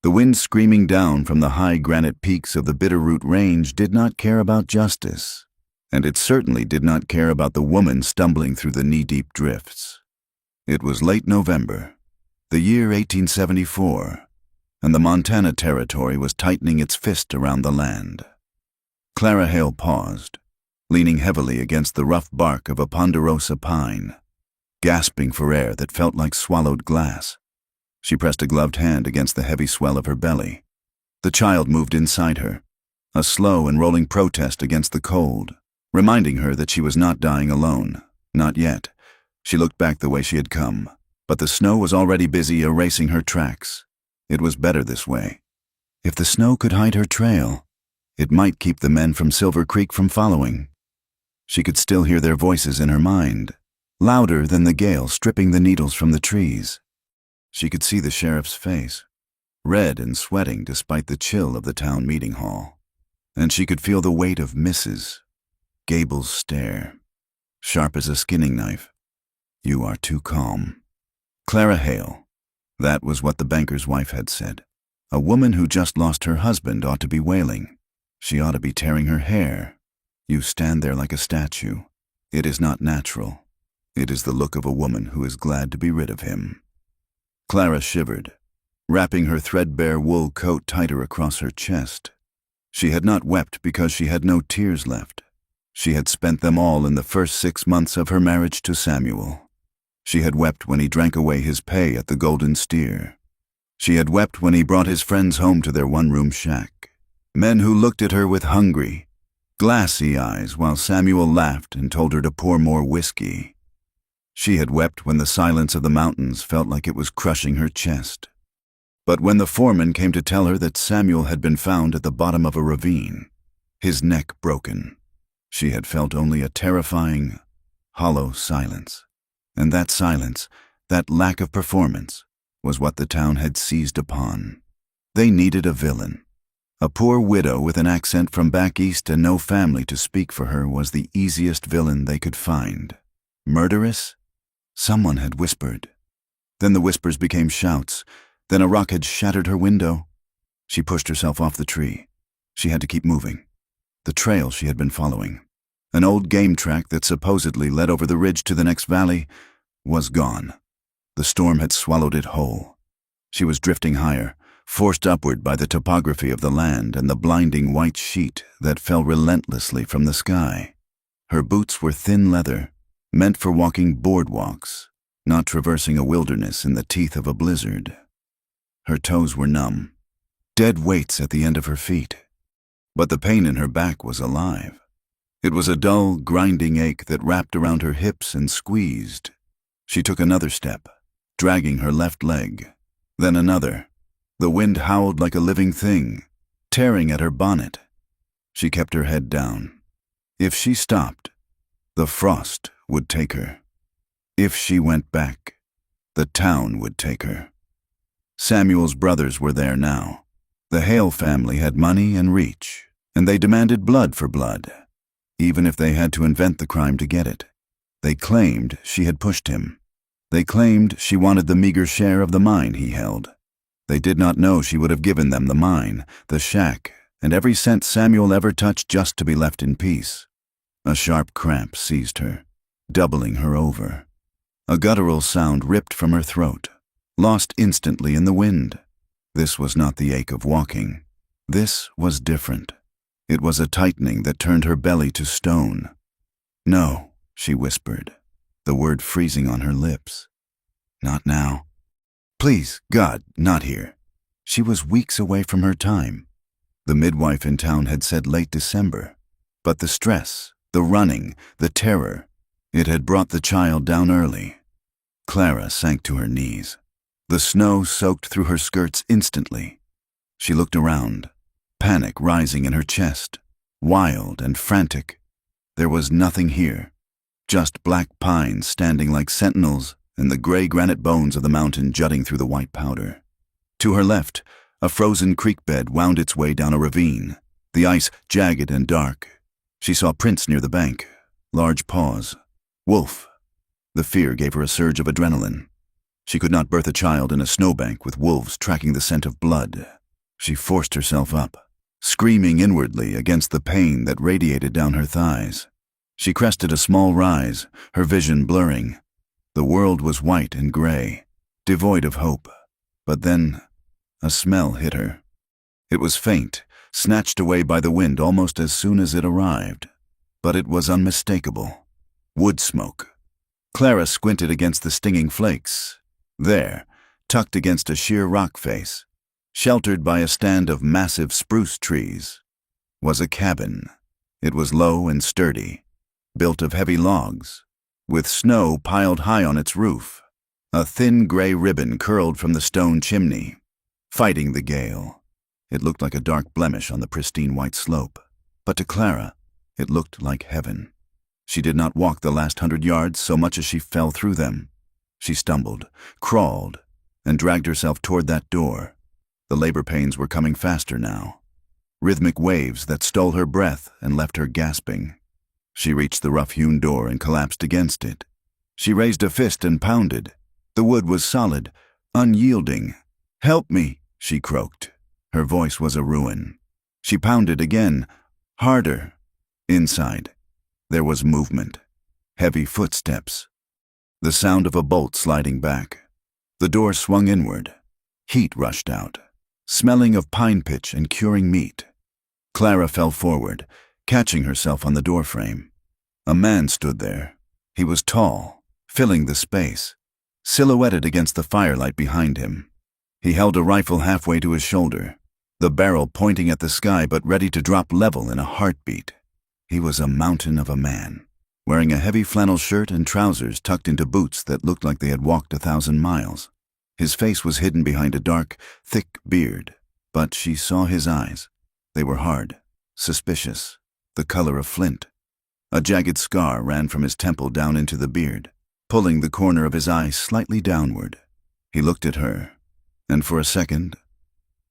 The wind screaming down from the high granite peaks of the Bitterroot Range did not care about justice, and it certainly did not care about the woman stumbling through the knee-deep drifts. It was late November, the year 1874, and the Montana Territory was tightening its fist around the land. Clara Hale paused, leaning heavily against the rough bark of a ponderosa pine, gasping for air that felt like swallowed glass. She pressed a gloved hand against the heavy swell of her belly. The child moved inside her, a slow and rolling protest against the cold, reminding her that she was not dying alone, not yet. She looked back the way she had come, but the snow was already busy erasing her tracks. It was better this way. If the snow could hide her trail, it might keep the men from Silver Creek from following. She could still hear their voices in her mind, louder than the gale stripping the needles from the trees. She could see the sheriff's face, red and sweating despite the chill of the town meeting hall, and she could feel the weight of Mrs. Gable's stare, sharp as a skinning knife. "You are too calm." Clara Hale. That was what the banker's wife had said. A woman who just lost her husband ought to be wailing. She ought to be tearing her hair. You stand there like a statue. It is not natural. It is the look of a woman who is glad to be rid of him. Clara shivered, wrapping her threadbare wool coat tighter across her chest. She had not wept because she had no tears left. She had spent them all in the first 6 months of her marriage to Samuel. She had wept when he drank away his pay at the Golden Steer. She had wept when he brought his friends home to their one-room shack, men who looked at her with hungry, glassy eyes while Samuel laughed and told her to pour more whiskey. She had wept when the silence of the mountains felt like it was crushing her chest. But when the foreman came to tell her that Samuel had been found at the bottom of a ravine, his neck broken, she had felt only a terrifying, hollow silence. And that silence, that lack of performance, was what the town had seized upon. They needed a villain. A poor widow with an accent from back east and no family to speak for her was the easiest villain they could find. Murderous? Someone had whispered. Then the whispers became shouts. Then a rock had shattered her window. She pushed herself off the tree. She had to keep moving. The trail she had been following, an old game track that supposedly led over the ridge to the next valley, was gone. The storm had swallowed it whole. She was drifting higher, forced upward by the topography of the land and the blinding white sheet that fell relentlessly from the sky. Her boots were thin leather, meant for walking boardwalks, not traversing a wilderness in the teeth of a blizzard. Her toes were numb, dead weights at the end of her feet. But the pain in her back was alive. It was a dull, grinding ache that wrapped around her hips and squeezed. She took another step, dragging her left leg, then another. The wind howled like a living thing, tearing at her bonnet. She kept her head down. If she stopped, the frost would take her. If she went back, the town would take her. Samuel's brothers were there now. The Hale family had money and reach, and they demanded blood for blood, even if they had to invent the crime to get it. They claimed she had pushed him. They claimed she wanted the meager share of the mine he held. They did not know she would have given them the mine, the shack, and every cent Samuel ever touched just to be left in peace. A sharp cramp seized her, doubling her over. A guttural sound ripped from her throat, lost instantly in the wind. This was not the ache of walking. This was different. It was a tightening that turned her belly to stone. "No," she whispered, the word freezing on her lips. "Not now. Please, God, not here." She was weeks away from her time. The midwife in town had said late December, but the stress, the running, the terror, it had brought the child down early. Clara sank to her knees. The snow soaked through her skirts instantly. She looked around, panic rising in her chest, wild and frantic. There was nothing here, just black pines standing like sentinels and the gray granite bones of the mountain jutting through the white powder. To her left, a frozen creek bed wound its way down a ravine, the ice jagged and dark. She saw prints near the bank, large paws. Wolf. The fear gave her a surge of adrenaline. She could not birth a child in a snowbank with wolves tracking the scent of blood. She forced herself up, screaming inwardly against the pain that radiated down her thighs. She crested a small rise, her vision blurring. The world was white and gray, devoid of hope. But then, a smell hit her. It was faint, snatched away by the wind almost as soon as it arrived. But it was unmistakable. Wood smoke. Clara squinted against the stinging flakes. There, tucked against a sheer rock face, sheltered by a stand of massive spruce trees, was a cabin. It was low and sturdy, built of heavy logs, with snow piled high on its roof. A thin gray ribbon curled from the stone chimney, fighting the gale. It looked like a dark blemish on the pristine white slope, but to Clara, it looked like heaven. She did not walk the last 100 yards so much as she fell through them. She stumbled, crawled, and dragged herself toward that door. The labor pains were coming faster now, rhythmic waves that stole her breath and left her gasping. She reached the rough-hewn door and collapsed against it. She raised a fist and pounded. The wood was solid, unyielding. "Help me," she croaked. Her voice was a ruin. She pounded again, harder. Inside, there was movement, heavy footsteps, the sound of a bolt sliding back. The door swung inward. Heat rushed out, smelling of pine pitch and curing meat. Clara fell forward, catching herself on the doorframe. A man stood there. He was tall, filling the space, silhouetted against the firelight behind him. He held a rifle halfway to his shoulder, the barrel pointing at the sky but ready to drop level in a heartbeat. He was a mountain of a man, wearing a heavy flannel shirt and trousers tucked into boots that looked like they had walked 1,000 miles. His face was hidden behind a dark, thick beard, but she saw his eyes. They were hard, suspicious, the color of flint. A jagged scar ran from his temple down into the beard, pulling the corner of his eye slightly downward. He looked at her, and for a second,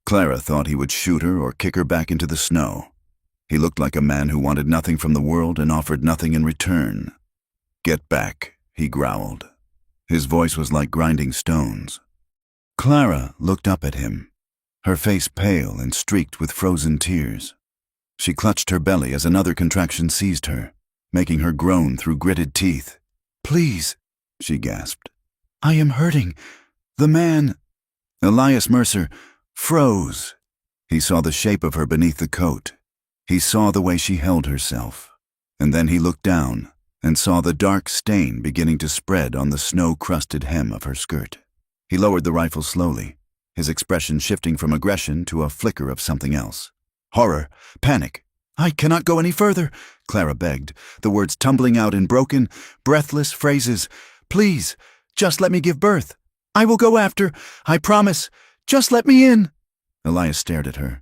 Clara thought he would shoot her or kick her back into the snow. He looked like a man who wanted nothing from the world and offered nothing in return. "Get back," he growled. His voice was like grinding stones. Clara looked up at him, her face pale and streaked with frozen tears. She clutched her belly as another contraction seized her, making her groan through gritted teeth. "Please," she gasped. "I am hurting. The man—" Elias Mercer froze. He saw the shape of her beneath the coat. He saw the way she held herself. And then he looked down and saw the dark stain beginning to spread on the snow-crusted hem of her skirt. He lowered the rifle slowly, his expression shifting from aggression to a flicker of something else. Horror, panic. "I cannot go any further," Clara begged, the words tumbling out in broken, breathless phrases. "Please, just let me give birth. I will go after, I promise. Just let me in." Elias stared at her.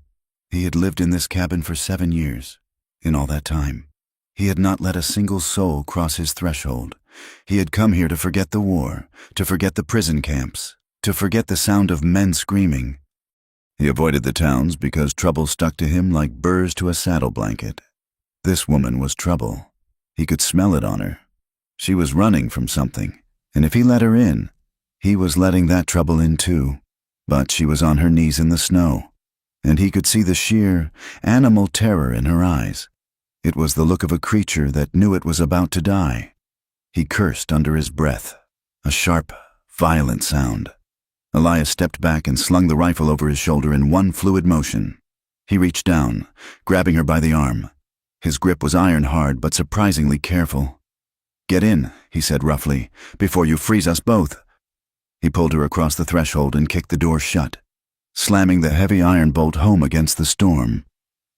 He had lived in this cabin for 7 years. In all that time, he had not let a single soul cross his threshold. He had come here to forget the war, to forget the prison camps, to forget the sound of men screaming. He avoided the towns because trouble stuck to him like burrs to a saddle blanket. This woman was trouble. He could smell it on her. She was running from something, and if he let her in, he was letting that trouble in too. But she was on her knees in the snow, and he could see the sheer, animal terror in her eyes. It was the look of a creature that knew it was about to die. He cursed under his breath, a sharp, violent sound. Elias stepped back and slung the rifle over his shoulder in one fluid motion. He reached down, grabbing her by the arm. His grip was iron-hard but surprisingly careful. "Get in," he said roughly, "before you freeze us both." He pulled her across the threshold and kicked the door shut, slamming the heavy iron bolt home against the storm.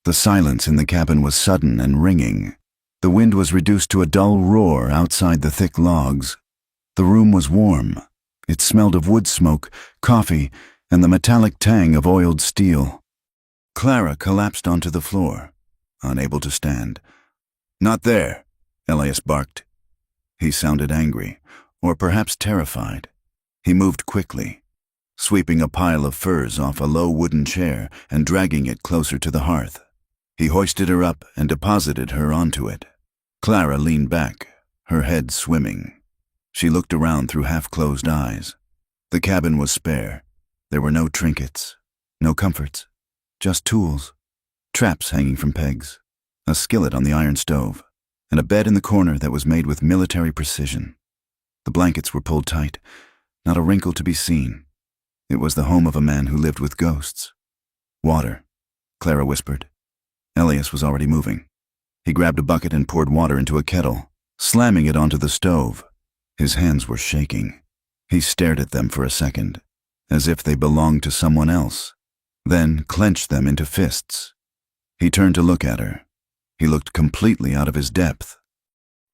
The silence in the cabin was sudden and ringing. The wind was reduced to a dull roar outside the thick logs. The room was warm. It smelled of wood smoke, coffee, and the metallic tang of oiled steel. Clara collapsed onto the floor, unable to stand. "Not there," Elias barked. He sounded angry, or perhaps terrified. He moved quickly, sweeping a pile of furs off a low wooden chair and dragging it closer to the hearth. He hoisted her up and deposited her onto it. Clara leaned back, her head swimming. She looked around through half-closed eyes. The cabin was spare. There were no trinkets, no comforts, just tools, traps hanging from pegs, a skillet on the iron stove, and a bed in the corner that was made with military precision. The blankets were pulled tight, not a wrinkle to be seen. It was the home of a man who lived with ghosts. Water, Clara whispered. Elias was already moving. He grabbed a bucket and poured water into a kettle, slamming it onto the stove. His hands were shaking. He stared at them for a second, as if they belonged to someone else, then clenched them into fists. He turned to look at her. He looked completely out of his depth.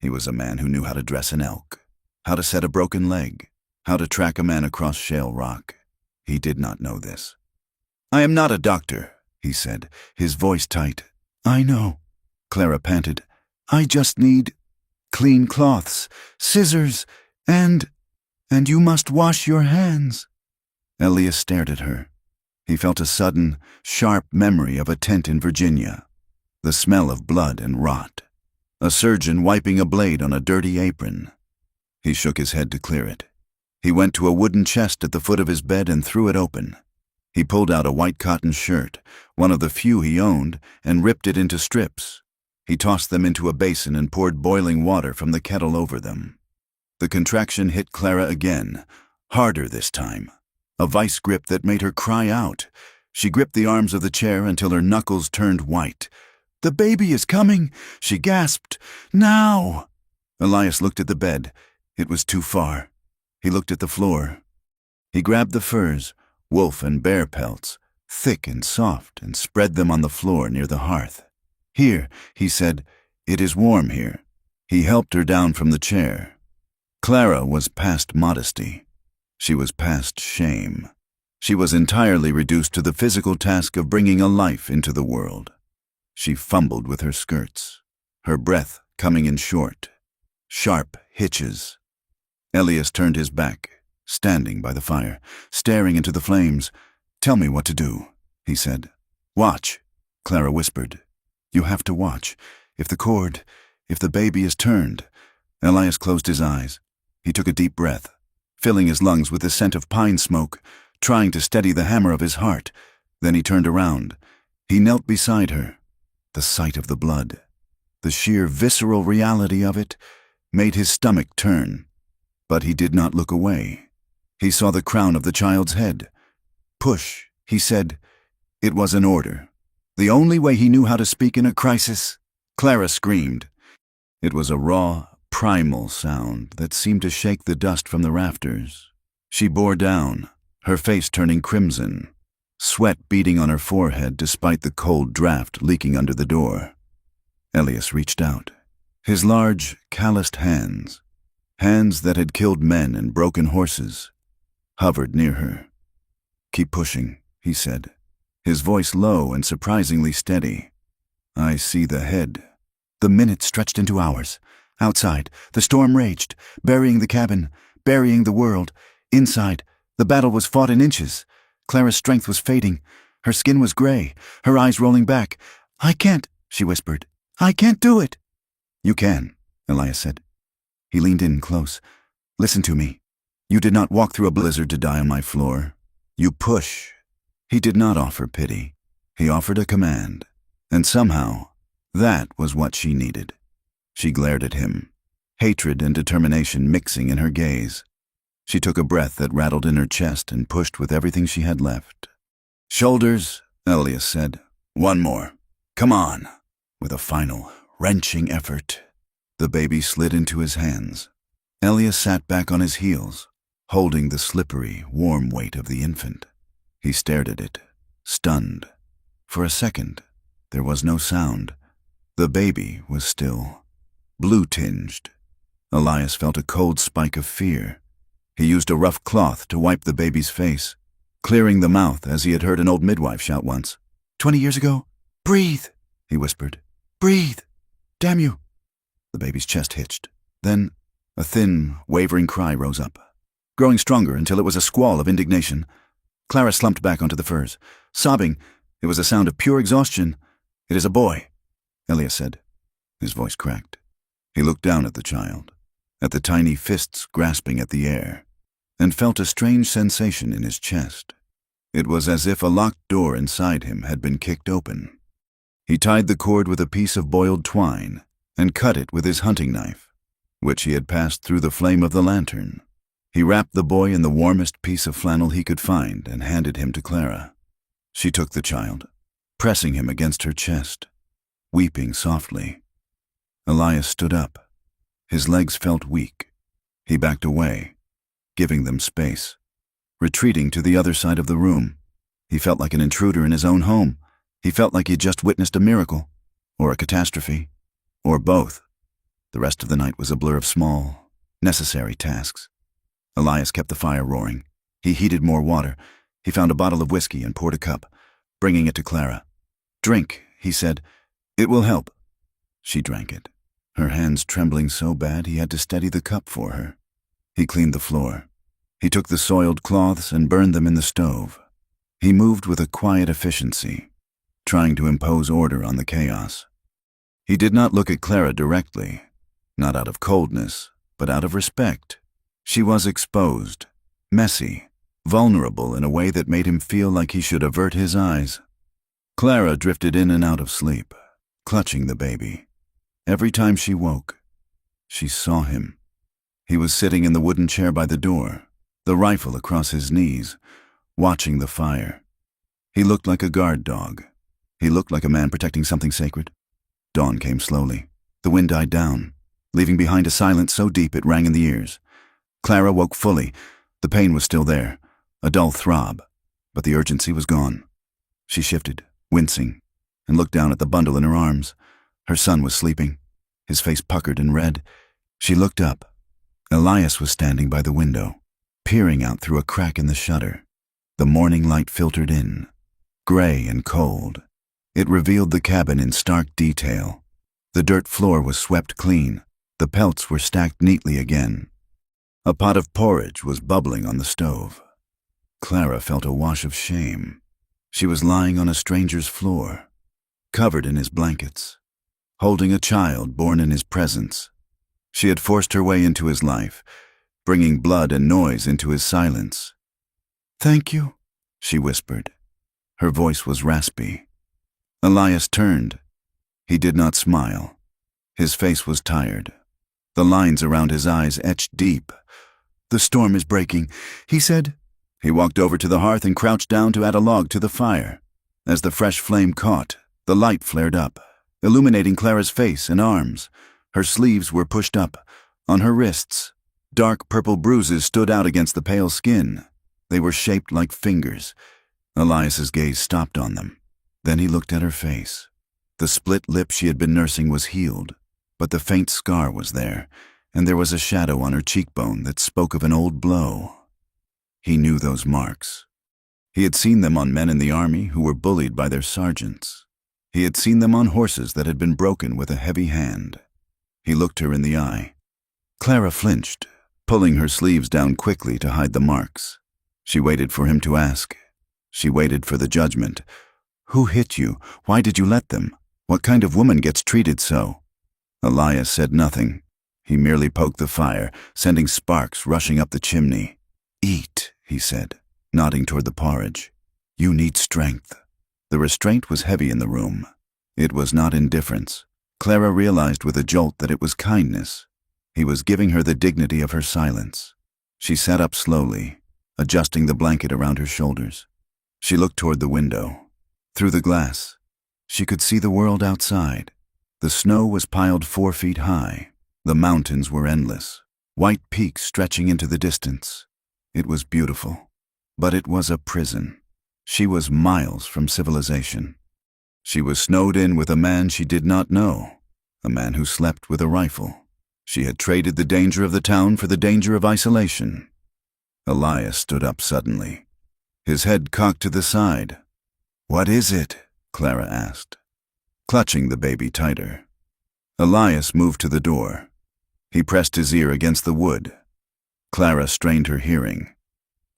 He was a man who knew how to dress an elk, how to set a broken leg, how to track a man across shale rock. He did not know this. "I am not a doctor," he said, his voice tight. "I know," Clara panted. "I just need clean cloths, scissors, and you must wash your hands." Elias stared at her. He felt a sudden, sharp memory of a tent in Virginia, the smell of blood and rot, a surgeon wiping a blade on a dirty apron. He shook his head to clear it. He went to a wooden chest at the foot of his bed and threw it open. He pulled out a white cotton shirt, one of the few he owned, and ripped it into strips. He tossed them into a basin and poured boiling water from the kettle over them. The contraction hit Clara again, harder this time, a vice grip that made her cry out. She gripped the arms of the chair until her knuckles turned white. "The baby is coming," she gasped. "Now!" Elias looked at the bed. It was too far. He looked at the floor. He grabbed the furs, wolf and bear pelts, thick and soft, and spread them on the floor near the hearth. "Here," he said, "it is warm here." He helped her down from the chair. Clara was past modesty. She was past shame. She was entirely reduced to the physical task of bringing a life into the world. She fumbled with her skirts, her breath coming in short, sharp hitches. Elias turned his back, standing by the fire, staring into the flames. "Tell me what to do," he said. "Watch," Clara whispered. "You have to watch. If the baby is turned." Elias closed his eyes. He took a deep breath, filling his lungs with the scent of pine smoke, trying to steady the hammer of his heart. Then he turned around. He knelt beside her. The sight of the blood, the sheer visceral reality of it, made his stomach turn. But he did not look away. He saw the crown of the child's head. "Push," he said. It was an order. The only way he knew how to speak in a crisis. Clara screamed. It was a raw, primal sound that seemed to shake the dust from the rafters. She bore down, her face turning crimson, sweat beading on her forehead despite the cold draft leaking under the door. Elias reached out. His large, calloused hands that had killed men and broken horses, hovered near her. "Keep pushing," he said, his voice low and surprisingly steady. "I see the head." The minutes stretched into hours. Outside, the storm raged, burying the cabin, burying the world. Inside, the battle was fought in inches. Clara's strength was fading. Her skin was gray, her eyes rolling back. "I can't," she whispered. "I can't do it." "You can," Elias said. He leaned in close. "Listen to me. You did not walk through a blizzard to die on my floor. You push." He did not offer pity. He offered a command. And somehow, that was what she needed. She glared at him, hatred and determination mixing in her gaze. She took a breath that rattled in her chest and pushed with everything she had left. "Shoulders," Elias said. "One more. Come on." With a final, wrenching effort, the baby slid into his hands. Elias sat back on his heels, holding the slippery, warm weight of the infant. He stared at it, stunned. For a second, there was no sound. The baby was still, blue-tinged. Elias felt a cold spike of fear. He used a rough cloth to wipe the baby's face, clearing the mouth as he had heard an old midwife shout once. 20 years ago? Breathe, he whispered. Breathe. Damn you. The baby's chest hitched. Then a thin, wavering cry rose up, growing stronger until it was a squall of indignation. Clara slumped back onto the furs, sobbing. It was a sound of pure exhaustion. "It is a boy," Elias said. His voice cracked. He looked down at the child, at the tiny fists grasping at the air. and felt a strange sensation in his chest. It was as if a locked door inside him had been kicked open. He tied the cord with a piece of boiled twine and cut it with his hunting knife, which he had passed through the flame of the lantern. He wrapped the boy in the warmest piece of flannel he could find and handed him to Clara. She took the child, pressing him against her chest, weeping softly. Elias stood up. His legs felt weak. He backed away, giving them space, retreating to the other side of the room. He felt like an intruder in his own home. He felt like he'd just witnessed a miracle, or a catastrophe, or both. The rest of the night was a blur of small, necessary tasks. Elias kept the fire roaring. He heated more water. He found a bottle of whiskey and poured a cup, bringing it to Clara. "Drink," he said. "It will help." She drank it, her hands trembling so bad he had to steady the cup for her. He cleaned the floor. He took the soiled cloths and burned them in the stove. He moved with a quiet efficiency, trying to impose order on the chaos. He did not look at Clara directly, not out of coldness, but out of respect. She was exposed, messy, vulnerable in a way that made him feel like he should avert his eyes. Clara drifted in and out of sleep, clutching the baby. Every time she woke, she saw him. He was sitting in the wooden chair by the door, the rifle across his knees, watching the fire. He looked like a guard dog. He looked like a man protecting something sacred. Dawn came slowly. The wind died down, leaving behind a silence so deep it rang in the ears. Clara woke fully. The pain was still there, a dull throb, but the urgency was gone. She shifted, wincing, and looked down at the bundle in her arms. Her son was sleeping, his face puckered and red. She looked up. Elias was standing by the window, peering out through a crack in the shutter. The morning light filtered in, gray and cold. It revealed the cabin in stark detail. The dirt floor was swept clean. The pelts were stacked neatly again. A pot of porridge was bubbling on the stove. Clara felt a wash of shame. She was lying on a stranger's floor, covered in his blankets, holding a child born in his presence. She had forced her way into his life, bringing blood and noise into his silence. "Thank you," she whispered. Her voice was raspy. Elias turned. He did not smile. His face was tired, the lines around his eyes etched deep. "The storm is breaking," he said. He walked over to the hearth and crouched down to add a log to the fire. As the fresh flame caught, the light flared up, illuminating Clara's face and arms. Her sleeves were pushed up. On her wrists, dark purple bruises stood out against the pale skin. They were shaped like fingers. Elias's gaze stopped on them. Then he looked at her face. The split lip she had been nursing was healed, but the faint scar was there, and there was a shadow on her cheekbone that spoke of an old blow. He knew those marks. He had seen them on men in the army who were bullied by their sergeants. He had seen them on horses that had been broken with a heavy hand. He looked her in the eye. Clara flinched, pulling her sleeves down quickly to hide the marks. She waited for him to ask. She waited for the judgment. "Who hit you? Why did you let them? What kind of woman gets treated so?" Elias said nothing. He merely poked the fire, sending sparks rushing up the chimney. "Eat," he said, nodding toward the porridge. "You need strength." The restraint was heavy in the room. It was not indifference. Clara realized with a jolt that it was kindness. He was giving her the dignity of her silence. She sat up slowly, adjusting the blanket around her shoulders. She looked toward the window. Through the glass, she could see the world outside. The snow was piled 4 feet high. The mountains were endless, white peaks stretching into the distance. It was beautiful, but it was a prison. She was miles from civilization. She was snowed in with a man she did not know, a man who slept with a rifle. She had traded the danger of the town for the danger of isolation. Elias stood up suddenly, his head cocked to the side. "What is it?" Clara asked, clutching the baby tighter. Elias moved to the door. He pressed his ear against the wood. Clara strained her hearing.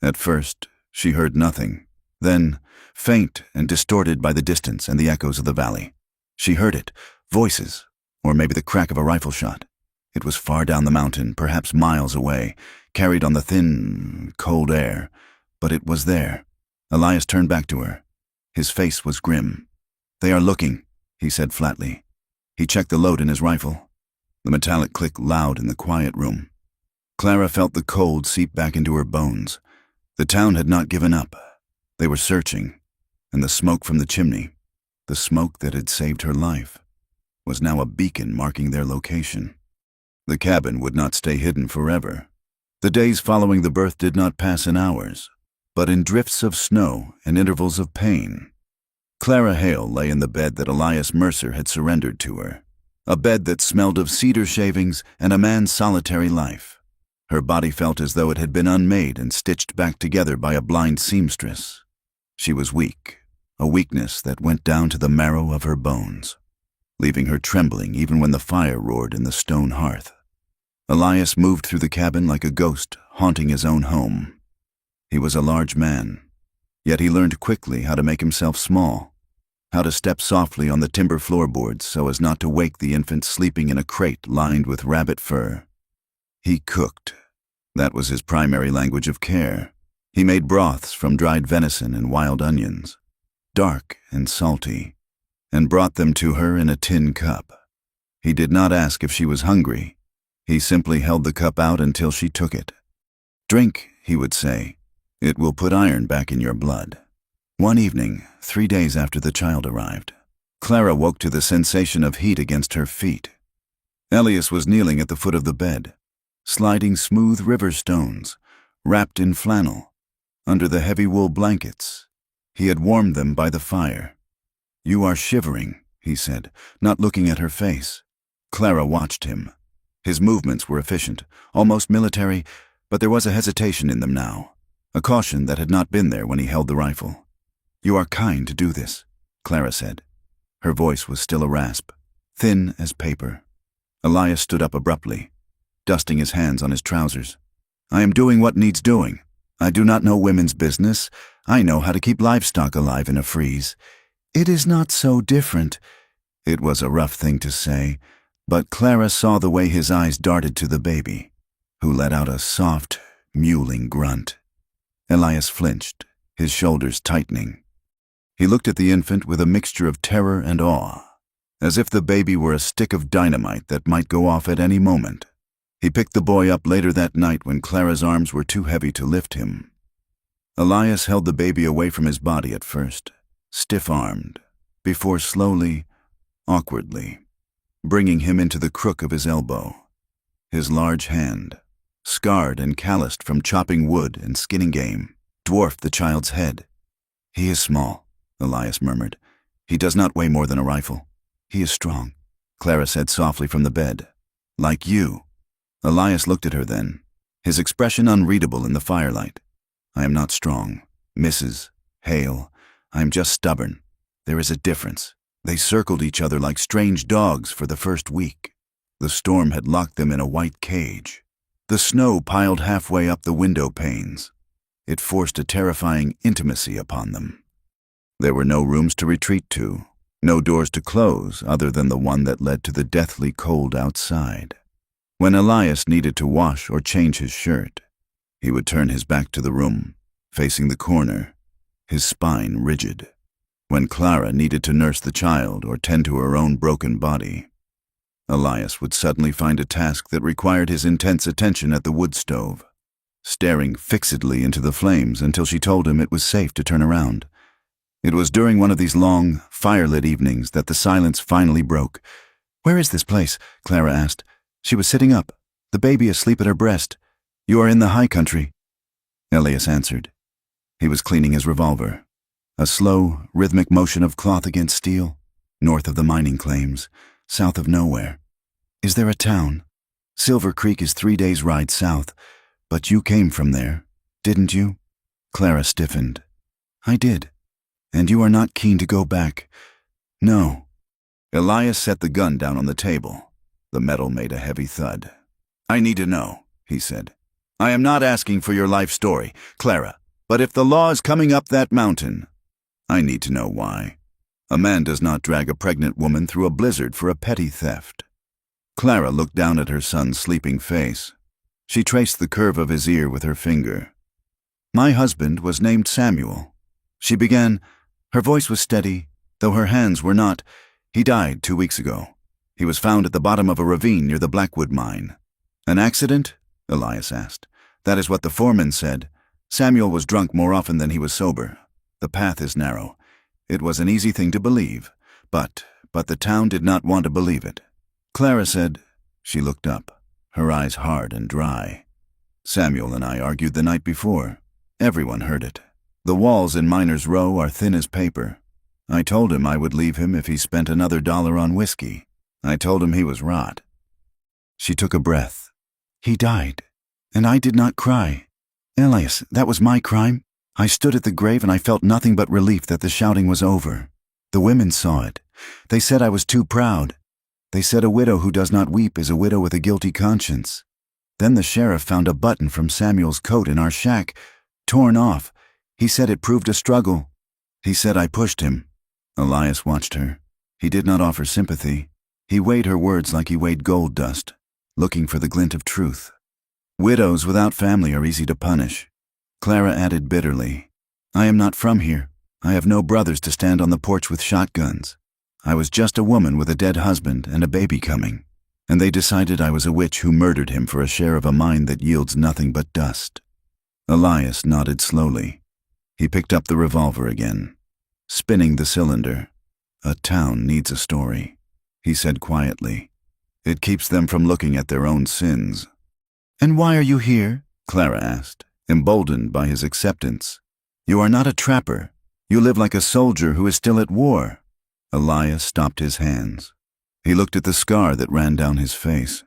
At first, she heard nothing. Then, faint and distorted by the distance and the echoes of the valley, she heard it, voices, or maybe the crack of a rifle shot. It was far down the mountain, perhaps miles away, carried on the thin, cold air, but it was there. Elias turned back to her. His face was grim. "They are looking," he said flatly. He checked the load in his rifle. The metallic clicked loud in the quiet room. Clara felt the cold seep back into her bones. The town had not given up. They were searching, and the smoke from the chimney, the smoke that had saved her life, was now a beacon marking their location. The cabin would not stay hidden forever. The days following the birth did not pass in hours, but in drifts of snow and intervals of pain. Clara Hale lay in the bed that Elias Mercer had surrendered to her, a bed that smelled of cedar shavings and a man's solitary life. Her body felt as though it had been unmade and stitched back together by a blind seamstress. She was weak, a weakness that went down to the marrow of her bones, leaving her trembling even when the fire roared in the stone hearth. Elias moved through the cabin like a ghost haunting his own home. He was a large man, yet he learned quickly how to make himself small, how to step softly on the timber floorboards so as not to wake the infant sleeping in a crate lined with rabbit fur. He cooked. That was his primary language of care. He made broths from dried venison and wild onions, dark and salty, and brought them to her in a tin cup. He did not ask if she was hungry. He simply held the cup out until she took it. "Drink," he would say. "It will put iron back in your blood." One evening, 3 days after the child arrived, Clara woke to the sensation of heat against her feet. Elias was kneeling at the foot of the bed, sliding smooth river stones, wrapped in flannel, under the heavy wool blankets. He had warmed them by the fire. "You are shivering," he said, not looking at her face. Clara watched him. His movements were efficient, almost military, but there was a hesitation in them now, a caution that had not been there when he held the rifle. "You are kind to do this," Clara said. Her voice was still a rasp, thin as paper. Elias stood up abruptly, dusting his hands on his trousers. "I am doing what needs doing. I do not know women's business. I know how to keep livestock alive in a freeze. It is not so different." It was a rough thing to say, but Clara saw the way his eyes darted to the baby, who let out a soft, mewling grunt. Elias flinched, his shoulders tightening. He looked at the infant with a mixture of terror and awe, as if the baby were a stick of dynamite that might go off at any moment. He picked the boy up later that night when Clara's arms were too heavy to lift him. Elias held the baby away from his body at first, stiff-armed, before slowly, awkwardly, bringing him into the crook of his elbow. His large hand, scarred and calloused from chopping wood and skinning game, dwarfed the child's head. "He is small," Elias murmured. "He does not weigh more than a rifle. He is strong," Clara said softly from the bed. "Like you." Elias looked at her then, his expression unreadable in the firelight. "I am not strong, Mrs. Hale. I am just stubborn. There is a difference." They circled each other like strange dogs for the first week. The storm had locked them in a white cage. The snow piled halfway up the window panes. It forced a terrifying intimacy upon them. There were no rooms to retreat to, no doors to close other than the one that led to the deathly cold outside. When Elias needed to wash or change his shirt, he would turn his back to the room, facing the corner, his spine rigid. When Clara needed to nurse the child or tend to her own broken body, Elias would suddenly find a task that required his intense attention at the wood stove, staring fixedly into the flames until she told him it was safe to turn around. It was during one of these long, firelit evenings that the silence finally broke. "Where is this place?" Clara asked. She was sitting up, the baby asleep at her breast. "You are in the high country," Elias answered. He was cleaning his revolver. A slow, rhythmic motion of cloth against steel, north of the mining claims, south of nowhere. "Is there a town? Silver Creek is 3 days' ride south, but you came from there, didn't you?" Clara stiffened. "I did. And you are not keen to go back?" "No." Elias set the gun down on the table. The metal made a heavy thud. "I need to know," he said. "I am not asking for your life story, Clara, but if the law is coming up that mountain, I need to know why. A man does not drag a pregnant woman through a blizzard for a petty theft." Clara looked down at her son's sleeping face. She traced the curve of his ear with her finger. "My husband was named Samuel." She began. Her voice was steady, though her hands were not. "He died 2 weeks ago. He was found at the bottom of a ravine near the Blackwood mine." "An accident?" Elias asked. "That is what the foreman said. Samuel was drunk more often than he was sober. The path is narrow. It was an easy thing to believe, but the town did not want to believe it." Clara said. She looked up, her eyes hard and dry. "Samuel and I argued the night before. Everyone heard it. The walls in Miners' Row are thin as paper. I told him I would leave him if he spent another $1 on whiskey. I told him he was rot." She took a breath. "He died, and I did not cry. Elias, that was my crime. I stood at the grave and I felt nothing but relief that the shouting was over. The women saw it. They said I was too proud. They said a widow who does not weep is a widow with a guilty conscience. Then the sheriff found a button from Samuel's coat in our shack, torn off. He said it proved a struggle. He said I pushed him." Elias watched her. He did not offer sympathy. He weighed her words like he weighed gold dust, looking for the glint of truth. "Widows without family are easy to punish." Clara added bitterly, "I am not from here. I have no brothers to stand on the porch with shotguns. I was just a woman with a dead husband and a baby coming, and they decided I was a witch who murdered him for a share of a mine that yields nothing but dust." Elias nodded slowly. He picked up the revolver again, spinning the cylinder. "A town needs a story," he said quietly. "It keeps them from looking at their own sins." "And why are you here?" Clara asked, emboldened by his acceptance. "You are not a trapper. You live like a soldier who is still at war." Elias stopped his hands. He looked at the scar that ran down his face,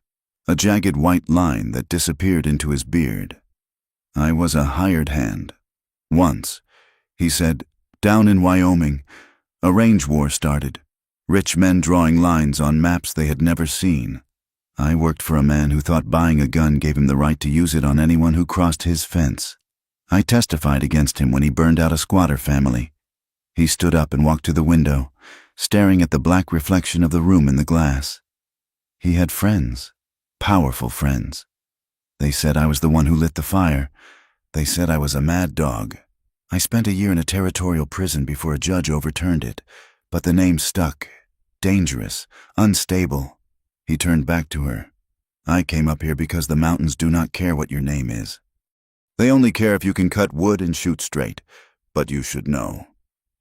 a jagged white line that disappeared into his beard. "I was a hired hand. Once," he said, "down in Wyoming, a range war started. Rich men drawing lines on maps they had never seen. I worked for a man who thought buying a gun gave him the right to use it on anyone who crossed his fence. I testified against him when he burned out a squatter family." He stood up and walked to the window, staring at the black reflection of the room in the glass. "He had friends, powerful friends. They said I was the one who lit the fire. They said I was a mad dog. I spent a year in a territorial prison before a judge overturned it, but the name stuck. Dangerous, unstable." He turned back to her. "I came up here because the mountains do not care what your name is. They only care if you can cut wood and shoot straight, but you should know.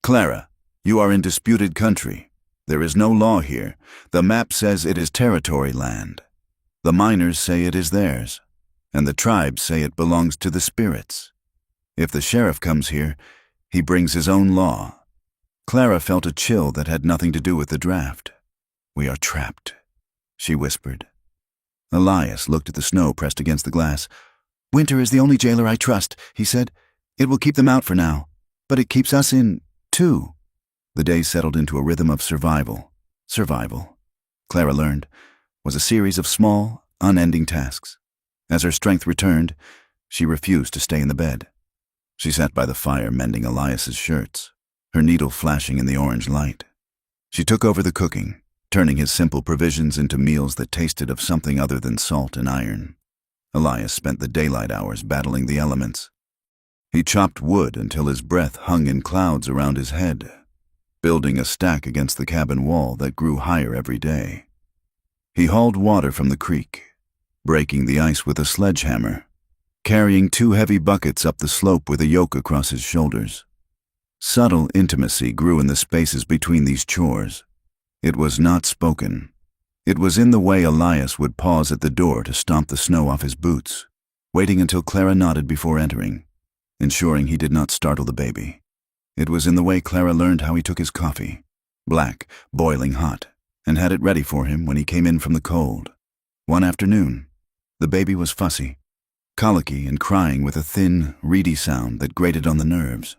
Clara, you are in disputed country. There is no law here. The map says it is territory land. The miners say it is theirs, and the tribes say it belongs to the spirits. If the sheriff comes here, he brings his own law." Clara felt a chill that had nothing to do with the draft. "We are trapped," she whispered. Elias looked at the snow pressed against the glass. "Winter is the only jailer I trust," he said. "It will keep them out for now, but it keeps us in, too." The day settled into a rhythm of survival. Survival, Clara learned, was a series of small, unending tasks. As her strength returned, she refused to stay in the bed. She sat by the fire mending Elias's shirts, her needle flashing in the orange light. She took over the cooking, turning his simple provisions into meals that tasted of something other than salt and iron. Elias spent the daylight hours battling the elements. He chopped wood until his breath hung in clouds around his head, building a stack against the cabin wall that grew higher every day. He hauled water from the creek, breaking the ice with a sledgehammer, carrying 2 heavy buckets up the slope with a yoke across his shoulders. Subtle intimacy grew in the spaces between these chores. It was not spoken. It was in the way Elias would pause at the door to stomp the snow off his boots, waiting until Clara nodded before entering, ensuring he did not startle the baby. It was in the way Clara learned how he took his coffee, black, boiling hot, and had it ready for him when he came in from the cold. One afternoon, the baby was fussy, colicky and crying with a thin, reedy sound that grated on the nerves.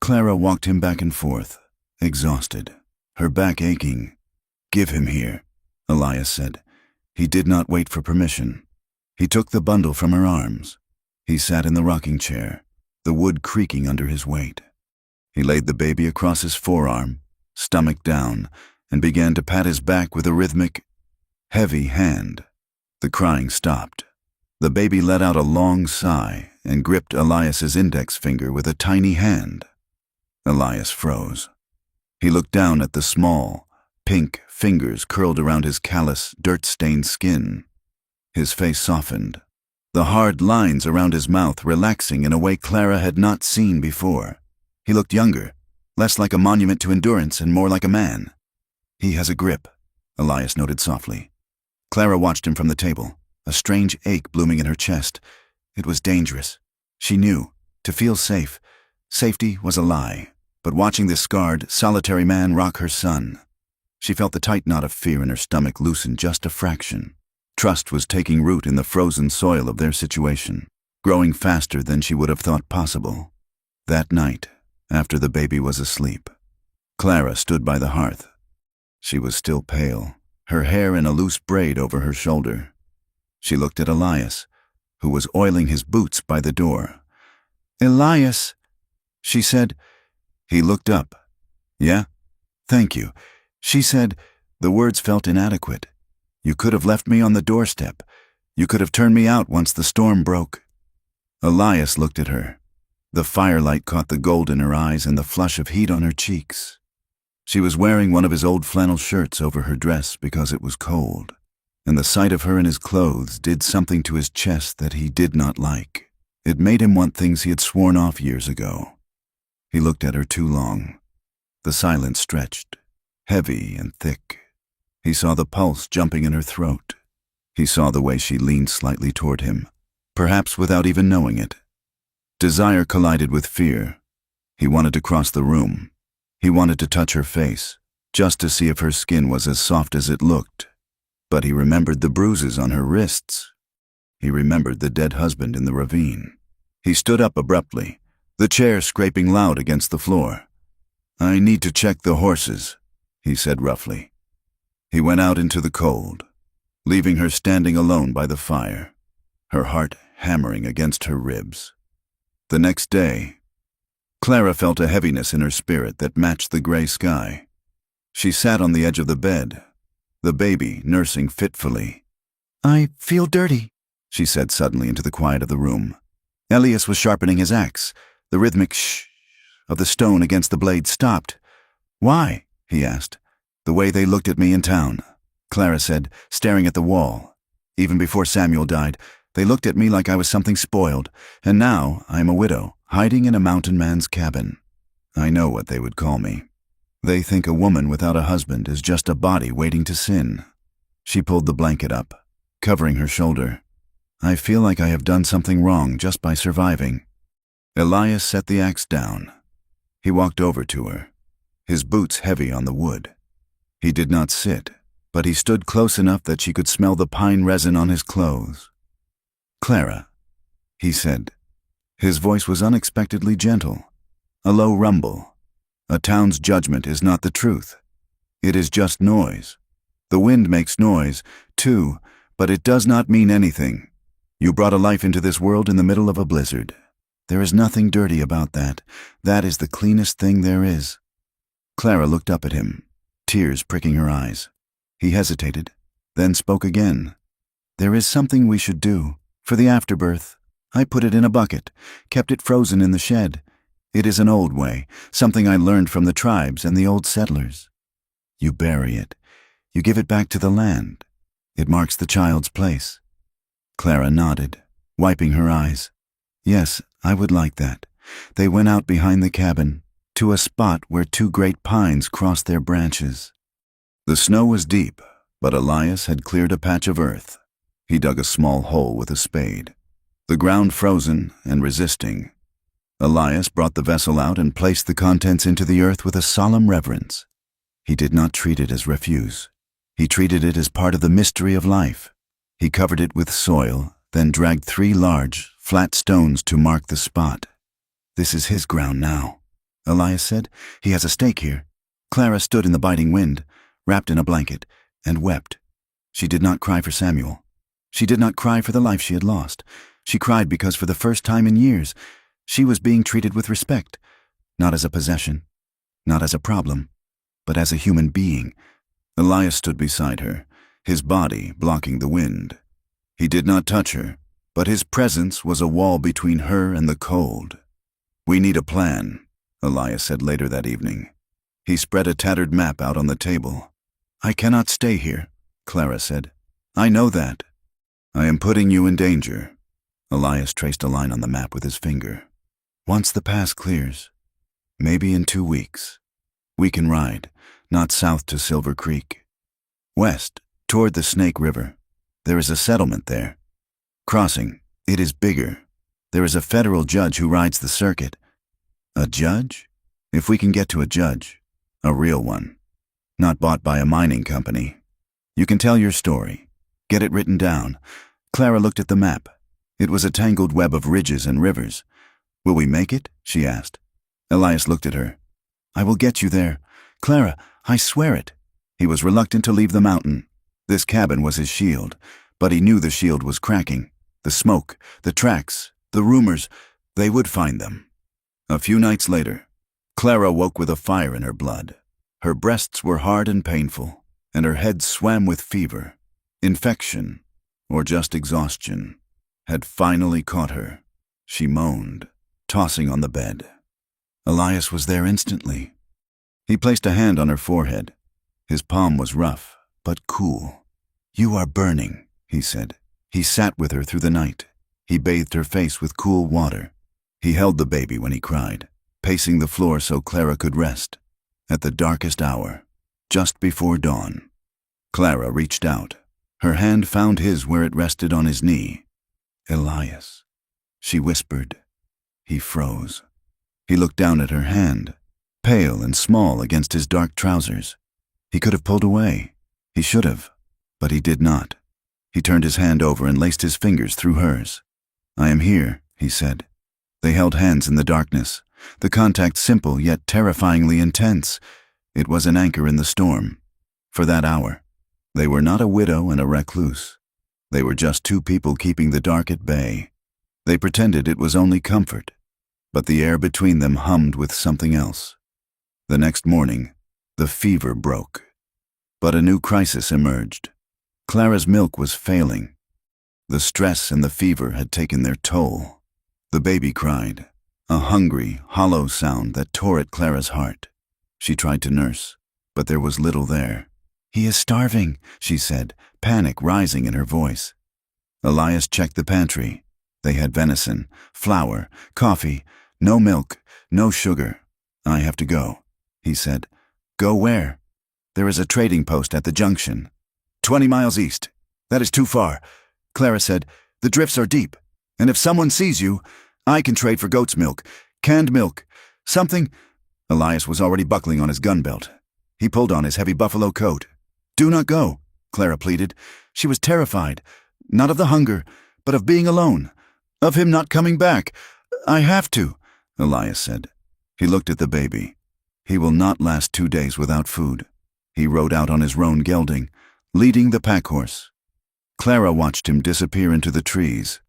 Clara walked him back and forth, exhausted, her back aching. "Give him here," Elias said. He did not wait for permission. He took the bundle from her arms. He sat in the rocking chair, the wood creaking under his weight. He laid the baby across his forearm, stomach down, and began to pat his back with a rhythmic, heavy hand. The crying stopped. The baby let out a long sigh and gripped Elias's index finger with a tiny hand. Elias froze. He looked down at the small, pink fingers curled around his callous, dirt-stained skin. His face softened, the hard lines around his mouth relaxing in a way Clara had not seen before. He looked younger, less like a monument to endurance and more like a man. "He has a grip," Elias noted softly. Clara watched him from the table, a strange ache blooming in her chest. It was dangerous. She knew. To feel safe. Safety was a lie, but watching this scarred, solitary man rock her son. She felt the tight knot of fear in her stomach loosen just a fraction. Trust was taking root in the frozen soil of their situation, growing faster than she would have thought possible. That night, after the baby was asleep, Clara stood by the hearth. She was still pale, her hair in a loose braid over her shoulder. She looked at Elias, who was oiling his boots by the door. "Elias," she said. He looked up. "Yeah? Thank you." She said. The words felt inadequate. "You could have left me on the doorstep. You could have turned me out once the storm broke." Elias looked at her. The firelight caught the gold in her eyes and the flush of heat on her cheeks. She was wearing one of his old flannel shirts over her dress because it was cold, and the sight of her in his clothes did something to his chest that he did not like. It made him want things he had sworn off years ago. He looked at her too long. The silence stretched, heavy and thick. He saw the pulse jumping in her throat. He saw the way she leaned slightly toward him, perhaps without even knowing it. Desire collided with fear. He wanted to cross the room. He wanted to touch her face, just to see if her skin was as soft as it looked. But he remembered the bruises on her wrists. He remembered the dead husband in the ravine. He stood up abruptly, the chair scraping loud against the floor. "I need to check the horses," he said roughly. He went out into the cold, leaving her standing alone by the fire, her heart hammering against her ribs. The next day, Clara felt a heaviness in her spirit that matched the gray sky. She sat on the edge of the bed, the baby nursing fitfully. "I feel dirty," she said suddenly into the quiet of the room. Elias was sharpening his axe. The rhythmic shh of the stone against the blade stopped. "Why?" he asked. "The way they looked at me in town," Clara said, staring at the wall. "Even before Samuel died, they looked at me like I was something spoiled, and now I am a widow, hiding in a mountain man's cabin. I know what they would call me. They think a woman without a husband is just a body waiting to sin." She pulled the blanket up, covering her shoulder. "I feel like I have done something wrong just by surviving." Elias set the axe down. He walked over to her, his boots heavy on the wood. He did not sit, but he stood close enough that she could smell the pine resin on his clothes. "Clara," he said. His voice was unexpectedly gentle, a low rumble. "A town's judgment is not the truth. It is just noise. The wind makes noise, too, but it does not mean anything. You brought a life into this world in the middle of a blizzard. There is nothing dirty about that. That is the cleanest thing there is." Clara looked up at him, tears pricking her eyes. He hesitated, then spoke again. "There is something we should do, for the afterbirth. I put it in a bucket, kept it frozen in the shed. It is an old way, something I learned from the tribes and the old settlers. You bury it. You give it back to the land. It marks the child's place." Clara nodded, wiping her eyes. "Yes, I would like that." They went out behind the cabin, to a spot where two great pines crossed their branches. The snow was deep, but Elias had cleared a patch of earth. He dug a small hole with a spade, the ground frozen and resisting. Elias brought the vessel out and placed the contents into the earth with a solemn reverence. He did not treat it as refuse. He treated it as part of the mystery of life. He covered it with soil, then dragged 3 large, flat stones to mark the spot. "This is his ground now," Elias said. "He has a stake here." Clara stood in the biting wind, wrapped in a blanket, and wept. She did not cry for Samuel. She did not cry for the life she had lost. She cried because for the first time in years, she was being treated with respect, not as a possession, not as a problem, but as a human being. Elias stood beside her, his body blocking the wind. He did not touch her, but his presence was a wall between her and the cold. "We need a plan," Elias said later that evening. He spread a tattered map out on the table. "I cannot stay here," Clara said. "I know that." "I am putting you in danger." Elias traced a line on the map with his finger. "Once the pass clears, maybe in 2 weeks, we can ride, not south to Silver Creek. West, toward the Snake River. There is a settlement there. Crossing, it is bigger. There is a federal judge who rides the circuit." "A judge?" "If we can get to a judge. A real one. Not bought by a mining company. You can tell your story. Get it written down." Clara looked at the map. It was a tangled web of ridges and rivers. "Will we make it?" she asked. Elias looked at her. "I will get you there. Clara, I swear it." He was reluctant to leave the mountain. This cabin was his shield, but he knew the shield was cracking. The smoke, the tracks, the rumors, they would find them. A few nights later, Clara woke with a fire in her blood. Her breasts were hard and painful, and her head swam with fever. Infection, or just exhaustion, had finally caught her. She moaned, tossing on the bed. Elias was there instantly. He placed a hand on her forehead. His palm was rough, but cool. "You are burning," he said. He sat with her through the night. He bathed her face with cool water. He held the baby when he cried, pacing the floor so Clara could rest. At the darkest hour, just before dawn, Clara reached out. Her hand found his where it rested on his knee. "Elias," she whispered. He froze. He looked down at her hand, pale and small against his dark trousers. He could have pulled away. He should have, but he did not. He turned his hand over and laced his fingers through hers. "I am here," he said. They held hands in the darkness, the contact simple yet terrifyingly intense. It was an anchor in the storm. For that hour, they were not a widow and a recluse. They were just two people keeping the dark at bay. They pretended it was only comfort, but the air between them hummed with something else. The next morning, the fever broke. But a new crisis emerged. Clara's milk was failing. The stress and the fever had taken their toll. The baby cried, a hungry, hollow sound that tore at Clara's heart. She tried to nurse, but there was little there. "He is starving," she said, panic rising in her voice. Elias checked the pantry. They had venison, flour, coffee, no milk, no sugar. "I have to go," he said. "Go where?" "There is a trading post at the junction. 20 miles east. That is too far." Clara said, "The drifts are deep, and if someone sees you, I can trade for goat's milk, canned milk, something." Elias was already buckling on his gun belt. He pulled on his heavy buffalo coat. "Do not go," Clara pleaded. She was terrified, not of the hunger, but of being alone, of him not coming back. "I have to," Elias said. He looked at the baby. "He will not last 2 days without food." He rode out on his roan gelding, leading the pack horse. Clara watched him disappear into the trees,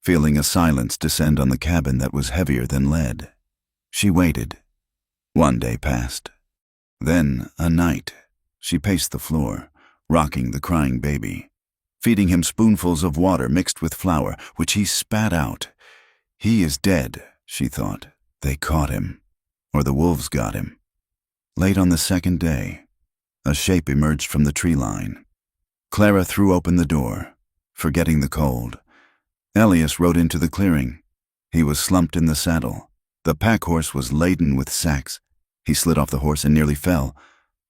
feeling a silence descend on the cabin that was heavier than lead. She waited. 1 day passed. Then a night. She paced the floor, rocking the crying baby, feeding him spoonfuls of water mixed with flour, which he spat out. "He is dead," she thought. "They caught him, or the wolves got him." Late on the second day, a shape emerged from the tree line. Clara threw open the door, forgetting the cold. Elias rode into the clearing. He was slumped in the saddle. The pack horse was laden with sacks. He slid off the horse and nearly fell.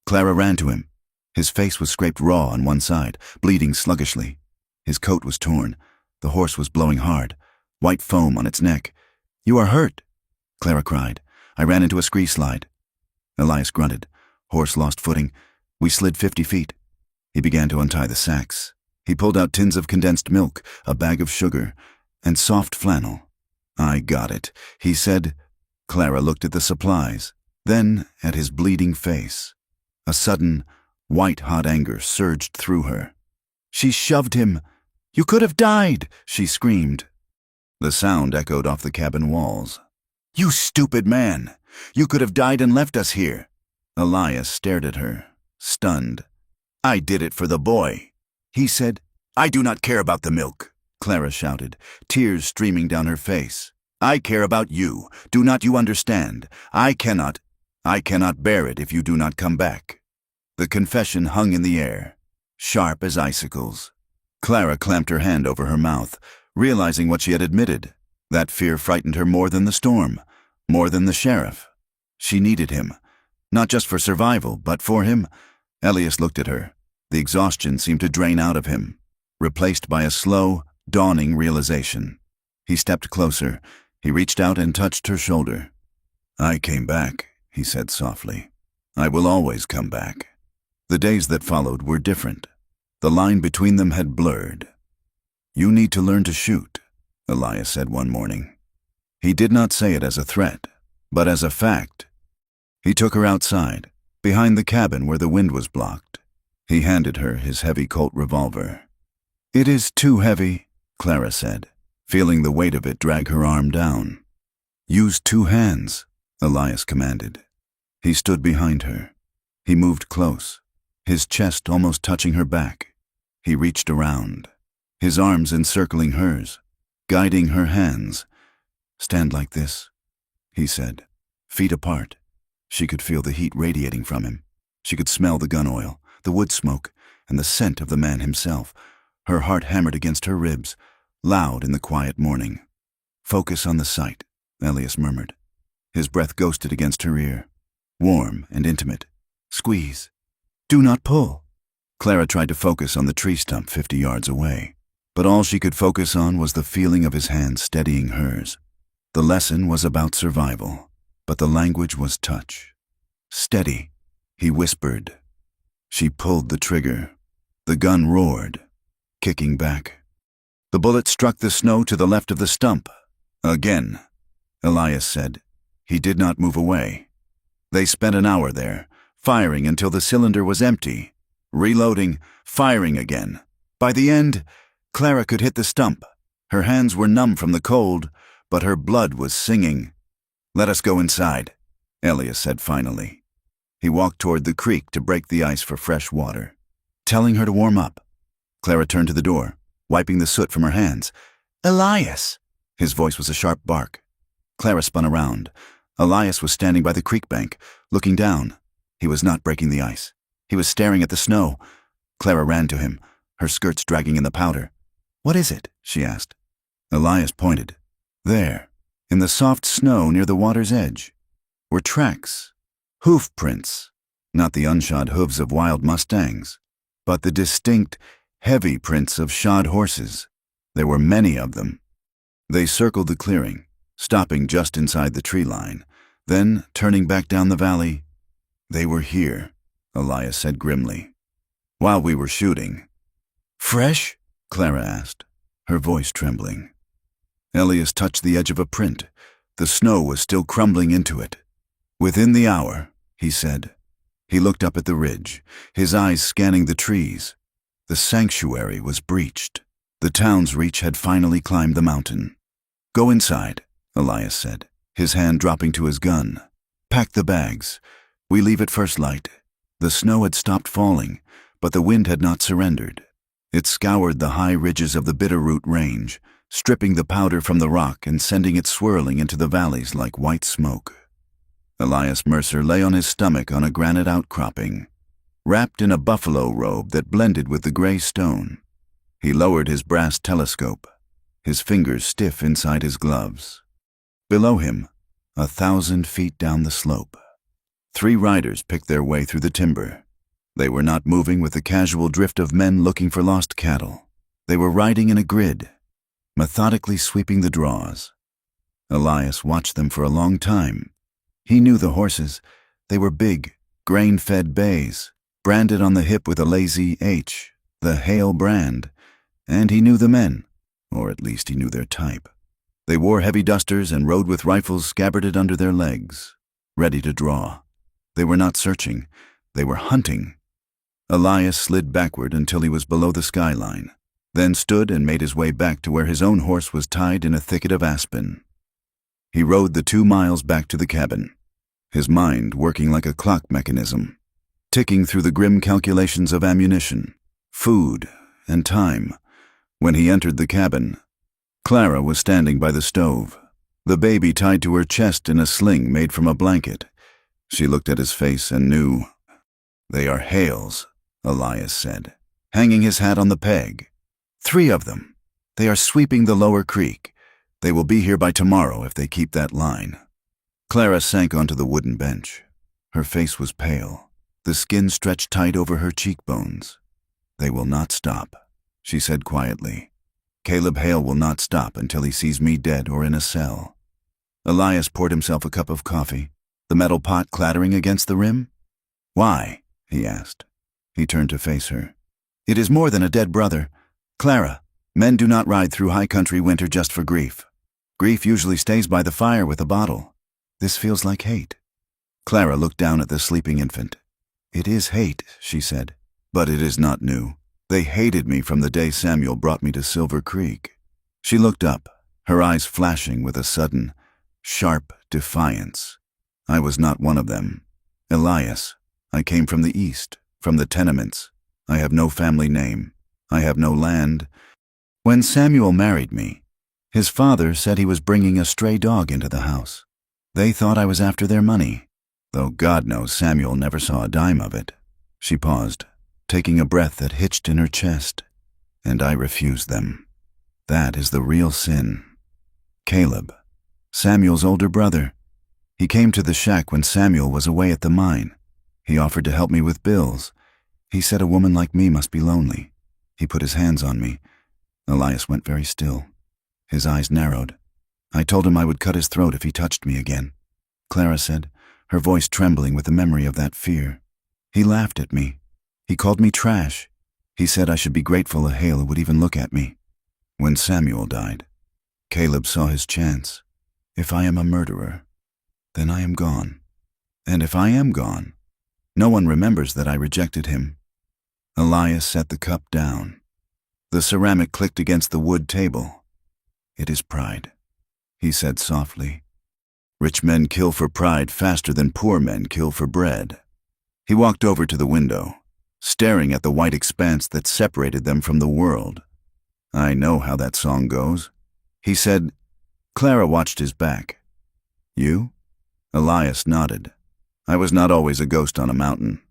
Clara ran to him. His face was scraped raw on one side, bleeding sluggishly. His coat was torn. The horse was blowing hard, white foam on its neck. "You are hurt," Clara cried. "I ran into a scree slide." Elias grunted. Horse lost footing. "We slid 50 feet. He began to untie the sacks. He pulled out tins of condensed milk, a bag of sugar, and soft flannel. "I got it," he said. Clara looked at the supplies, then at his bleeding face. A sudden, white-hot anger surged through her. She shoved him. "You could have died," she screamed. The sound echoed off the cabin walls. "You stupid man! You could have died and left us here." Elias stared at her, stunned. "I did it for the boy," he said. "I do not care about the milk. Clara shouted, tears streaming down her face. "I care about you. Do not you understand? I cannot bear it if you do not come back." The confession hung in the air, sharp as icicles. Clara clamped her hand over her mouth, realizing what she had admitted. That fear frightened her more than the storm, more than the sheriff. She needed him, not just for survival, but for him. Elias looked at her. The exhaustion seemed to drain out of him, replaced by a slow, dawning realization. He stepped closer. He reached out and touched her shoulder. "I came back," he said softly. "I will always come back." The days that followed were different. The line between them had blurred. "You need to learn to shoot," Elias said one morning. He did not say it as a threat, but as a fact. He took her outside, behind the cabin where the wind was blocked. He handed her his heavy Colt revolver. "It is too heavy," Clara said, feeling the weight of it drag her arm down. "Use 2 hands," Elias commanded. He stood behind her. He moved close, his chest almost touching her back. He reached around, his arms encircling hers, guiding her hands. "Stand like this," he said, feet apart. She could feel the heat radiating from him. She could smell the gun oil, the wood smoke, and the scent of the man himself. Her heart hammered against her ribs, loud in the quiet morning. "Focus on the sight," Elias murmured. His breath ghosted against her ear, warm and intimate. "Squeeze. Do not pull." Clara tried to focus on the tree stump 50 yards away, but all she could focus on was the feeling of his hand steadying hers. The lesson was about survival, but the language was touch. "Steady," he whispered. She pulled the trigger. The gun roared, kicking back. The bullet struck the snow to the left of the stump. "Again," Elias said. He did not move away. They spent an hour there, firing until the cylinder was empty, reloading, firing again. By the end, Clara could hit the stump. Her hands were numb from the cold, but her blood was singing. "Let us go inside," Elias said finally. He walked toward the creek to break the ice for fresh water, telling her to warm up. Clara turned to the door, wiping the soot from her hands. "Elias!" His voice was a sharp bark. Clara spun around. Elias was standing by the creek bank, looking down. He was not breaking the ice. He was staring at the snow. Clara ran to him, her skirts dragging in the powder. "What is it?" she asked. Elias pointed. There, in the soft snow near the water's edge, were tracks, hoof prints, not the unshod hooves of wild mustangs, but the distinct, heavy prints of shod horses. There were many of them. They circled the clearing, stopping just inside the tree line, then turning back down the valley. "They were here," Elias said grimly, "while we were shooting." "Fresh?" Clara asked, her voice trembling. Elias touched the edge of a print. The snow was still crumbling into it. "Within the hour," he said. He looked up at the ridge, his eyes scanning the trees. The sanctuary was breached. The town's reach had finally climbed the mountain. "Go inside," Elias said, his hand dropping to his gun. "Pack the bags. We leave at first light." The snow had stopped falling, but the wind had not surrendered. It scoured the high ridges of the Bitterroot Range, stripping the powder from the rock and sending it swirling into the valleys like white smoke. Elias Mercer lay on his stomach on a granite outcropping, wrapped in a buffalo robe that blended with the gray stone. He lowered his brass telescope, his fingers stiff inside his gloves. Below him, 1,000 feet down the slope, 3 riders picked their way through the timber. They were not moving with the casual drift of men looking for lost cattle. They were riding in a grid, methodically sweeping the draws. Elias watched them for a long time. He knew the horses. They were big, grain-fed bays, branded on the hip with a lazy H, the Hale brand. And he knew the men, or at least he knew their type. They wore heavy dusters and rode with rifles scabbarded under their legs, ready to draw. They were not searching. They were hunting. Elias slid backward until he was below the skyline, then stood and made his way back to where his own horse was tied in a thicket of aspen. He rode the 2 miles back to the cabin, his mind working like a clock mechanism, ticking through the grim calculations of ammunition, food, and time. When he entered the cabin, Clara was standing by the stove, the baby tied to her chest in a sling made from a blanket. She looked at his face and knew. "They are Hales," Elias said, hanging his hat on the peg. "3 of them. They are sweeping the lower creek. They will be here by tomorrow if they keep that line." Clara sank onto the wooden bench. Her face was pale, the skin stretched tight over her cheekbones. "They will not stop," she said quietly. "Caleb Hale will not stop until he sees me dead or in a cell." Elias poured himself a cup of coffee, the metal pot clattering against the rim. "Why?" he asked. He turned to face her. "It is more than a dead brother. Clara, men do not ride through high country winter just for grief. Grief usually stays by the fire with a bottle. This feels like hate." Clara looked down at the sleeping infant. "It is hate," she said, "but it is not new. They hated me from the day Samuel brought me to Silver Creek." She looked up, her eyes flashing with a sudden, sharp defiance. "I was not one of them. Elias, I came from the east, from the tenements. I have no family name. I have no land. When Samuel married me, his father said he was bringing a stray dog into the house. They thought I was after their money, though God knows Samuel never saw a dime of it." She paused, taking a breath that hitched in her chest. "And I refused them. That is the real sin. Caleb, Samuel's older brother. He came to the shack when Samuel was away at the mine. He offered to help me with bills. He said a woman like me must be lonely. He put his hands on me." Elias went very still. His eyes narrowed. "I told him I would cut his throat if he touched me again," Clara said, her voice trembling with the memory of that fear. "He laughed at me. He called me trash. He said I should be grateful a Hale would even look at me. When Samuel died, Caleb saw his chance. If I am a murderer, then I am gone. And if I am gone, no one remembers that I rejected him." Elias set the cup down. The ceramic clicked against the wood table. "It is pride," he said softly. "Rich men kill for pride faster than poor men kill for bread." He walked over to the window, staring at the white expanse that separated them from the world. "I know how that song goes," he said. Clara watched his back. "You?" Elias nodded. "I was not always a ghost on a mountain.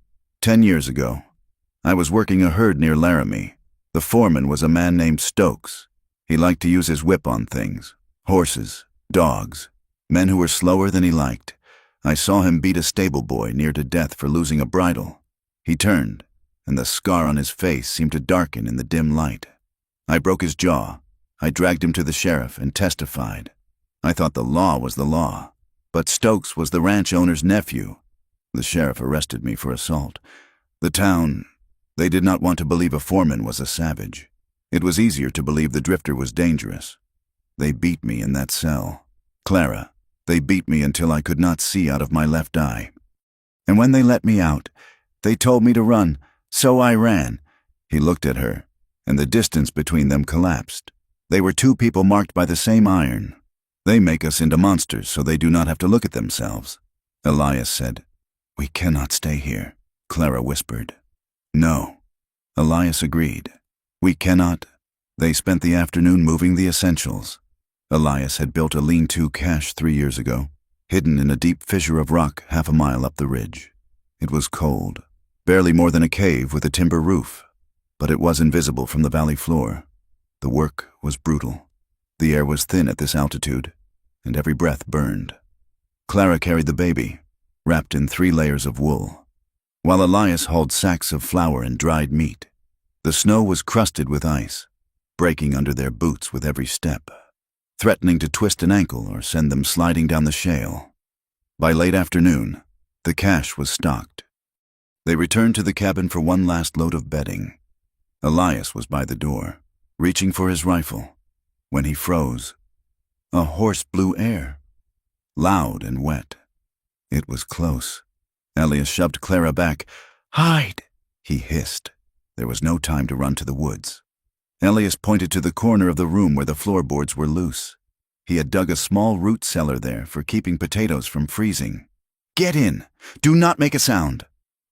10 years ago, I was working a herd near Laramie. The foreman was a man named Stokes. He liked to use his whip on things, horses, dogs, men who were slower than he liked. I saw him beat a stable boy near to death for losing a bridle. He turned, and the scar on his face seemed to darken in the dim light. I broke his jaw. I dragged him to the sheriff and testified. I thought the law was the law, but Stokes was the ranch owner's nephew. The sheriff arrested me for assault. The town, they did not want to believe a foreman was a savage. It was easier to believe the drifter was dangerous. They beat me in that cell. Clara, they beat me until I could not see out of my left eye. And when they let me out, they told me to run, so I ran." He looked at her, and the distance between them collapsed. They were 2 people marked by the same iron. "They make us into monsters so they do not have to look at themselves," Elias said. "We cannot stay here," Clara whispered. "No," Elias agreed. "We cannot." They spent the afternoon moving the essentials. Elias had built a lean-to cache 3 years ago, hidden in a deep fissure of rock half a mile up the ridge. It was cold, barely more than a cave with a timber roof, but it was invisible from the valley floor. The work was brutal. The air was thin at this altitude, and every breath burned. Clara carried the baby, wrapped in 3 layers of wool, while Elias hauled sacks of flour and dried meat. The snow was crusted with ice, breaking under their boots with every step, threatening to twist an ankle or send them sliding down the shale. By late afternoon, the cache was stocked. They returned to the cabin for one last load of bedding. Elias was by the door, reaching for his rifle, when he froze. A hoarse blew air, loud and wet. It was close. Elias shoved Clara back. "Hide!" he hissed. There was no time to run to the woods. Elias pointed to the corner of the room where the floorboards were loose. He had dug a small root cellar there for keeping potatoes from freezing. "Get in! Do not make a sound!"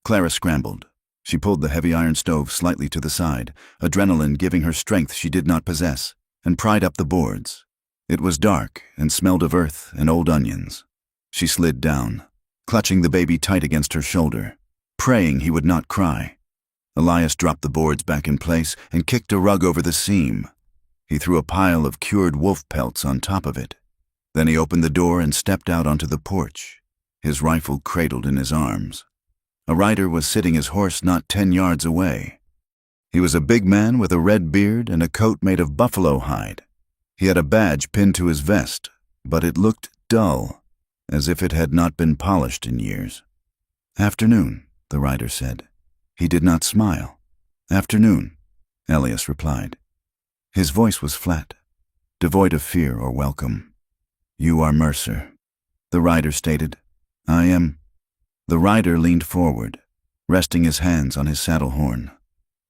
Clara scrambled. She pulled the heavy iron stove slightly to the side, adrenaline giving her strength she did not possess, and pried up the boards. It was dark and smelled of earth and old onions. She slid down, clutching the baby tight against her shoulder, praying he would not cry. Elias dropped the boards back in place and kicked a rug over the seam. He threw a pile of cured wolf pelts on top of it. Then he opened the door and stepped out onto the porch, his rifle cradled in his arms. A rider was sitting his horse not 10 yards away. He was a big man with a red beard and a coat made of buffalo hide. He had a badge pinned to his vest, but it looked dull, as if it had not been polished in years. "Afternoon," the rider said. He did not smile. "Afternoon," Elias replied. His voice was flat, devoid of fear or welcome. "You are Mercer," the rider stated. "I am." The rider leaned forward, resting his hands on his saddle horn.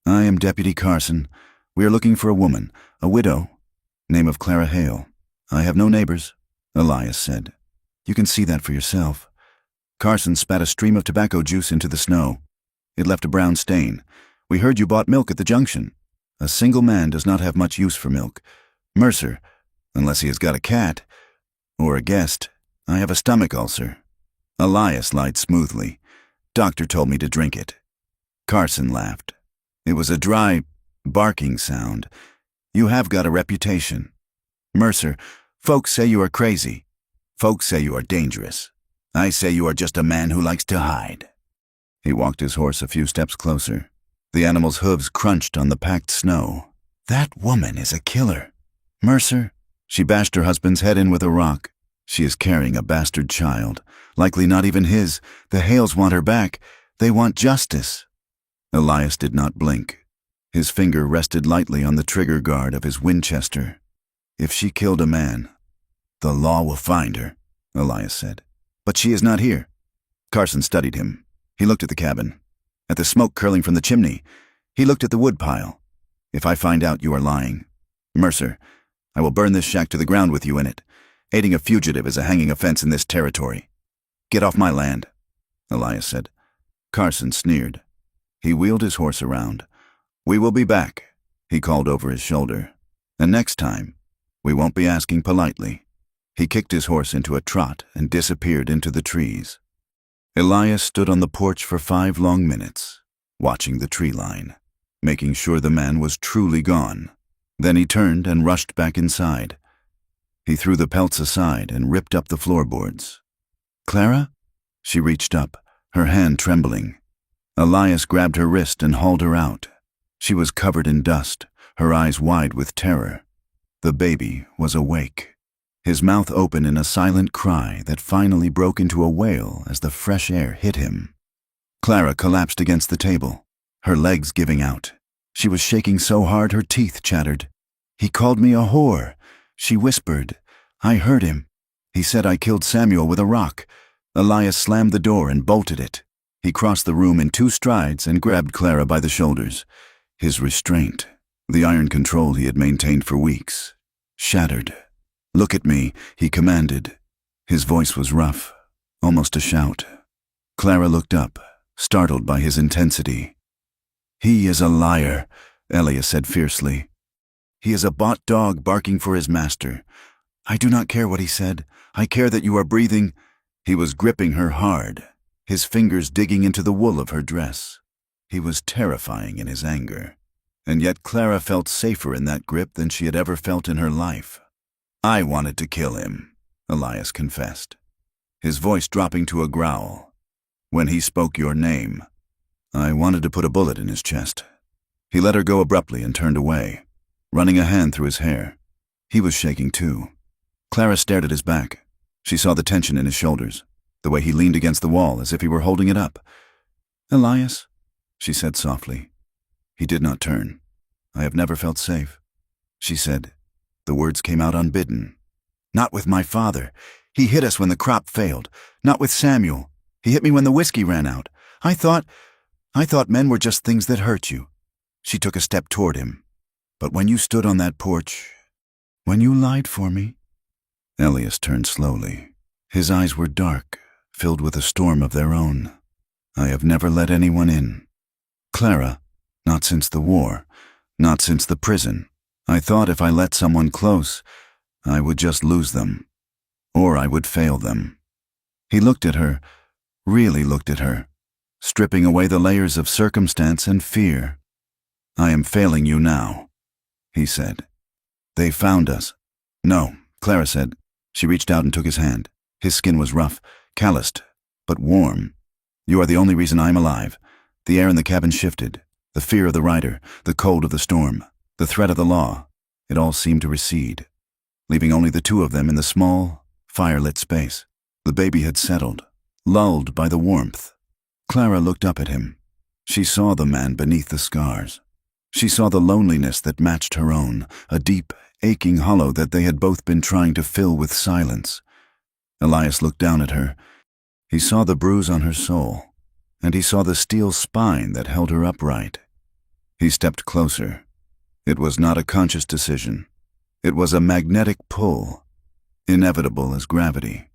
"I am Deputy Carson. We are looking for a woman, a widow. Name of Clara Hale. I have no neighbors," Elias said. "You can see that for yourself." Carson spat a stream of tobacco juice into the snow. It left a brown stain. "We heard you bought milk at the junction. A single man does not have much use for milk. Mercer, unless he has got a cat. Or a guest. I have a stomach ulcer." Elias lied smoothly. "Doctor told me to drink it." Carson laughed. It was a dry, barking sound. "You have got a reputation. Mercer, folks say you are crazy. Folks say you are dangerous. I say you are just a man who likes to hide." He walked his horse a few steps closer. The animal's hooves crunched on the packed snow. "That woman is a killer. Mercer," she bashed her husband's head in with a rock. "She is carrying a bastard child. Likely not even his. The Hales want her back. They want justice." Elias did not blink. His finger rested lightly on the trigger guard of his Winchester. "If she killed a man, the law will find her," Elias said. "But she is not here." Carson studied him. He looked at the cabin, at the smoke curling from the chimney. He looked at the wood pile. "If I find out you are lying, Mercer, I will burn this shack to the ground with you in it. Aiding a fugitive is a hanging offense in this territory. Get off my land," Elias said. Carson sneered. He wheeled his horse around. "We will be back," he called over his shoulder. "And next time, we won't be asking politely." He kicked his horse into a trot and disappeared into the trees. Elias stood on the porch for 5 long minutes, watching the tree line, making sure the man was truly gone. Then he turned and rushed back inside. He threw the pelts aside and ripped up the floorboards. "Clara?" She reached up, her hand trembling. Elias grabbed her wrist and hauled her out. She was covered in dust, her eyes wide with terror. The baby was awake, his mouth open in a silent cry that finally broke into a wail as the fresh air hit him. Clara collapsed against the table, her legs giving out. She was shaking so hard her teeth chattered. "He called me a whore," she whispered. "I heard him. He said I killed Samuel with a rock." Elias slammed the door and bolted it. He crossed the room in 2 strides and grabbed Clara by the shoulders. His restraint, the iron control he had maintained for weeks, shattered. "Look at me," he commanded. His voice was rough, almost a shout. Clara looked up, startled by his intensity. "He is a liar," Elias said fiercely. "He is a bought dog barking for his master. I do not care what he said. I care that you are breathing." He was gripping her hard, his fingers digging into the wool of her dress. He was terrifying in his anger, and yet Clara felt safer in that grip than she had ever felt in her life. "I wanted to kill him," Elias confessed, his voice dropping to a growl. "When he spoke your name, I wanted to put a bullet in his chest." He let her go abruptly and turned away, running a hand through his hair. He was shaking too. Clara stared at his back. She saw the tension in his shoulders, the way he leaned against the wall as if he were holding it up. "Elias," she said softly. He did not turn. "I have never felt safe," she said. The words came out unbidden. "Not with my father. He hit us when the crop failed. Not with Samuel. He hit me when the whiskey ran out. I thought men were just things that hurt you." She took a step toward him. "But when you stood on that porch, when you lied for me..." Elias turned slowly. His eyes were dark, filled with a storm of their own. "I have never let anyone in." Clara, not since the war, not since the prison. I thought if I let someone close, I would just lose them, or I would fail them. He looked at her, really looked at her, stripping away the layers of circumstance and fear. I am failing you now, he said. They found us. No, Clara said. She reached out and took his hand. His skin was rough, calloused, but warm. You are the only reason I'm alive. The air in the cabin shifted. The fear of the rider, the cold of the storm, the threat of the law. It all seemed to recede, leaving only the two of them in the small, fire-lit space. The baby had settled, lulled by the warmth. Clara looked up at him. She saw the man beneath the scars. She saw the loneliness that matched her own, a deep, aching hollow that they had both been trying to fill with silence. Elias looked down at her. He saw the bruise on her soul, and he saw the steel spine that held her upright. He stepped closer. It was not a conscious decision. It was a magnetic pull, inevitable as gravity.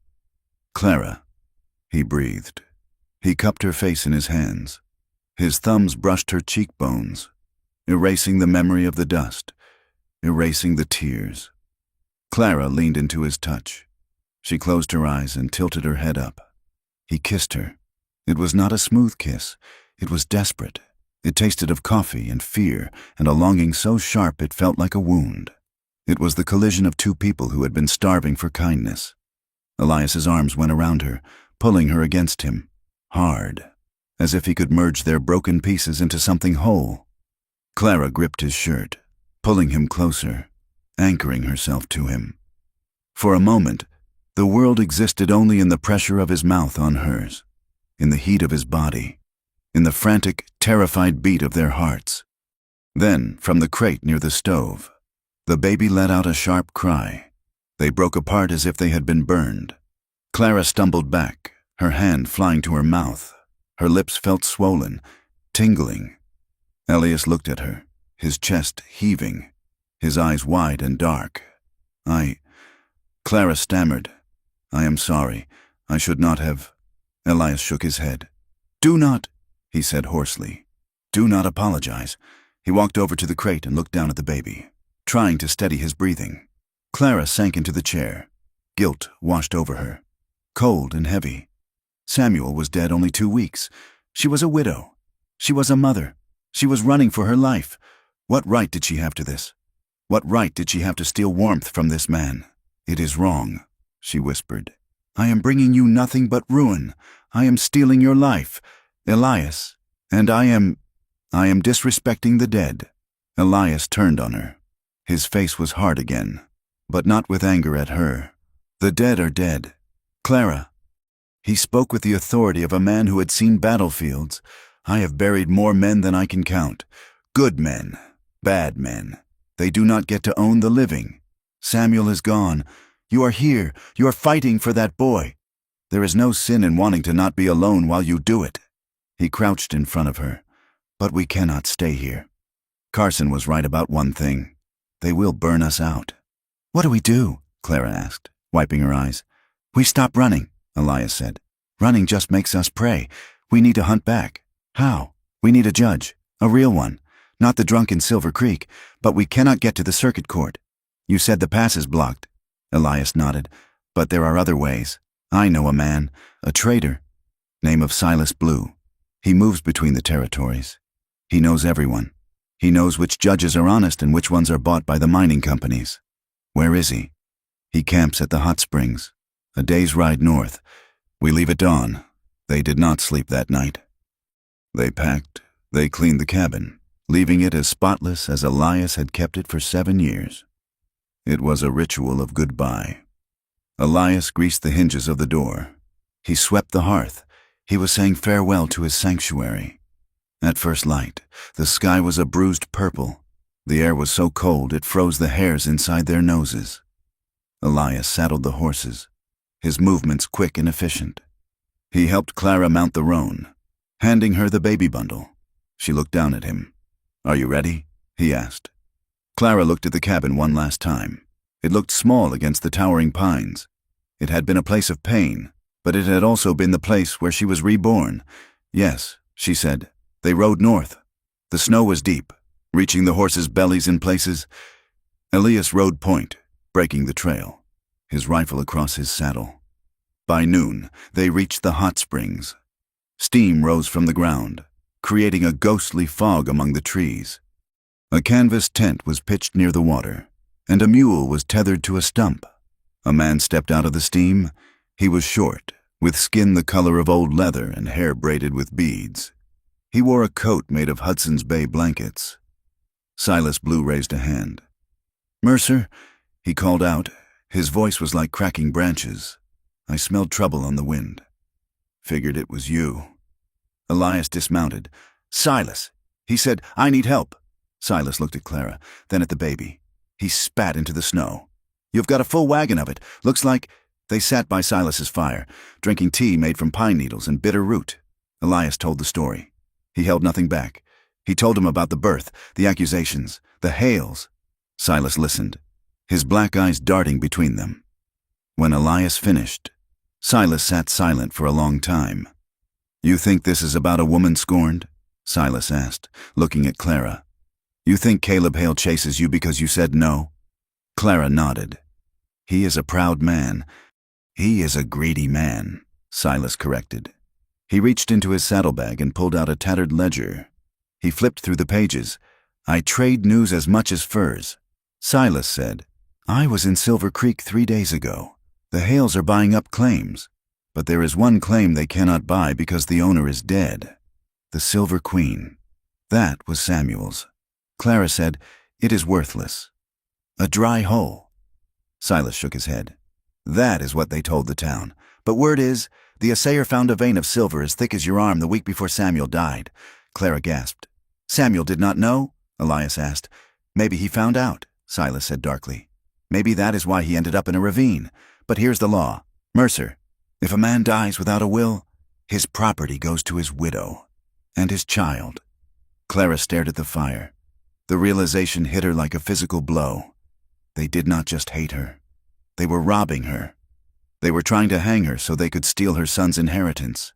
Clara, he breathed. He cupped her face in his hands. His thumbs brushed her cheekbones, erasing the memory of the dust, erasing the tears. Clara leaned into his touch. She closed her eyes and tilted her head up. He kissed her. It was not a smooth kiss. It was desperate. It tasted of coffee and fear and a longing so sharp it felt like a wound. It was the collision of two people who had been starving for kindness. Elias's arms went around her, pulling her against him, hard, as if he could merge their broken pieces into something whole. Clara gripped his shirt, pulling him closer, anchoring herself to him. For a moment, the world existed only in the pressure of his mouth on hers, in the heat of his body, in the frantic, terrified beat of their hearts. Then, from the crate near the stove, the baby let out a sharp cry. They broke apart as if they had been burned. Clara stumbled back, her hand flying to her mouth. Her lips felt swollen, tingling. Elias looked at her, his chest heaving, his eyes wide and dark. Clara stammered. I am sorry. I should not have. Elias shook his head. Do not, he said hoarsely. Do not apologize. He walked over to the crate and looked down at the baby, trying to steady his breathing. Clara sank into the chair. Guilt washed over her, cold and heavy. Samuel was dead only 2 weeks. She was a widow. She was a mother. She was running for her life. What right did she have to this? What right did she have to steal warmth from this man? It is wrong, she whispered. I am bringing you nothing but ruin. I am stealing your life, Elias, and I am disrespecting the dead. Elias turned on her. His face was hard again, but not with anger at her. The dead are dead. Clara. He spoke with the authority of a man who had seen battlefields. I have buried more men than I can count. Good men, bad men. They do not get to own the living. Samuel is gone. You are here. You are fighting for that boy. There is no sin in wanting to not be alone while you do it. He crouched in front of her. But we cannot stay here. Carson was right about one thing. They will burn us out. What do we do? Clara asked, wiping her eyes. We stop running, Elias said. Running just makes us prey. We need to hunt back. How? We need a judge, a real one. Not the drunk in Silver Creek, but we cannot get to the circuit court. You said the pass is blocked. Elias nodded. But there are other ways. I know a man, a trader. Name of Silas Blue. He moves between the territories. He knows everyone. He knows which judges are honest and which ones are bought by the mining companies. Where is he? He camps at the hot springs, a day's ride north. We leave at dawn. They did not sleep that night. They packed. They cleaned the cabin, leaving it as spotless as Elias had kept it for 7 years. It was a ritual of goodbye. Elias greased the hinges of the door. He swept the hearth. He was saying farewell to his sanctuary. At first light, the sky was a bruised purple. The air was so cold it froze the hairs inside their noses. Elias saddled the horses, his movements quick and efficient. He helped Clara mount the roan, handing her the baby bundle. She looked down at him. Are you ready? He asked. Clara looked at the cabin one last time. It looked small against the towering pines. It had been a place of pain, but it had also been the place where she was reborn. Yes, she said. They rode north. The snow was deep, reaching the horses' bellies in places. Elias rode point, breaking the trail, his rifle across his saddle. By noon, they reached the hot springs. Steam rose from the ground, creating a ghostly fog among the trees. A canvas tent was pitched near the water, and a mule was tethered to a stump. A man stepped out of the steam. He was short, with skin the color of old leather and hair braided with beads. He wore a coat made of Hudson's Bay blankets. Silas Blue raised a hand. "Mercer," he called out. His voice was like cracking branches. "I smelled trouble on the wind. Figured it was you." Elias dismounted. "Silas," he said, "I need help." Silas looked at Clara, then at the baby. He spat into the snow. "You've got a full wagon of it. Looks like—" They sat by Silas's fire, drinking tea made from pine needles and bitter root. Elias told the story. He held nothing back. He told him about the birth, the accusations, the hails. Silas listened, his black eyes darting between them. When Elias finished, Silas sat silent for a long time. "You think this is about a woman scorned?" Silas asked, looking at Clara. "You think Caleb Hale chases you because you said no?" Clara nodded. "He is a proud man." "He is a greedy man," Silas corrected. He reached into his saddlebag and pulled out a tattered ledger. He flipped through the pages. "I trade news as much as furs." Silas said, "I was in Silver Creek 3 days ago. The Hales are buying up claims, but there is one claim they cannot buy because the owner is dead. The Silver Queen. That was Samuel's." Clara said, "It is worthless. A dry hole." Silas shook his head. "That is what they told the town. But word is, the assayer found a vein of silver as thick as your arm the week before Samuel died." Clara gasped. "Samuel did not know?" Elias asked. "Maybe he found out," Silas said darkly. "Maybe that is why he ended up in a ravine. But here's the law. Mercer, if a man dies without a will, his property goes to his widow and his child." Clara stared at the fire. The realization hit her like a physical blow. They did not just hate her. They were robbing her. They were trying to hang her so they could steal her son's inheritance.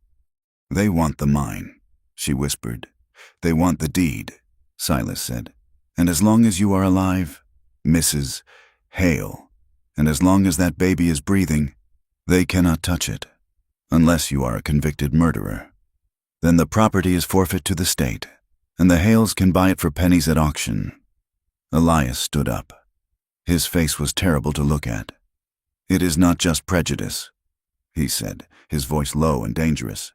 "They want the mine," she whispered. "They want the deed," Silas said. "And as long as you are alive, Mrs. Hale, and as long as that baby is breathing, they cannot touch it, unless you are a convicted murderer. Then the property is forfeit to the state, and the Hales can buy it for pennies at auction." Elias stood up. His face was terrible to look at. "It is not just prejudice," he said, his voice low and dangerous.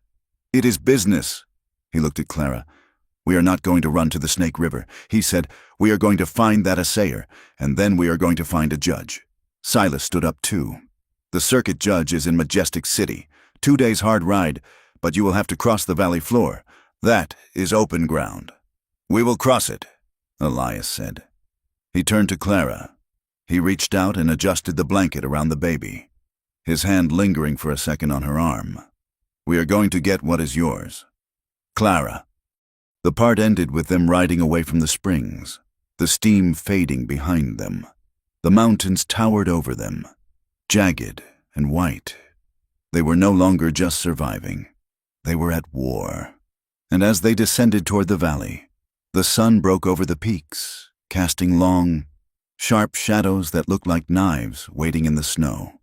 "It is business." He looked at Clara. "We are not going to run to the Snake River," he said. "We are going to find that assayer, and then we are going to find a judge." Silas stood up too. "The circuit judge is in Majestic City. 2 days hard ride, but you will have to cross the valley floor. That is open ground." "We will cross it," Elias said. He turned to Clara. He reached out and adjusted the blanket around the baby, his hand lingering for a second on her arm. "We are going to get what is yours. Clara." The part ended with them riding away from the springs, the steam fading behind them. The mountains towered over them, jagged and white. They were no longer just surviving. They were at war. And as they descended toward the valley, the sun broke over the peaks, casting long, sharp shadows that looked like knives waiting in the snow.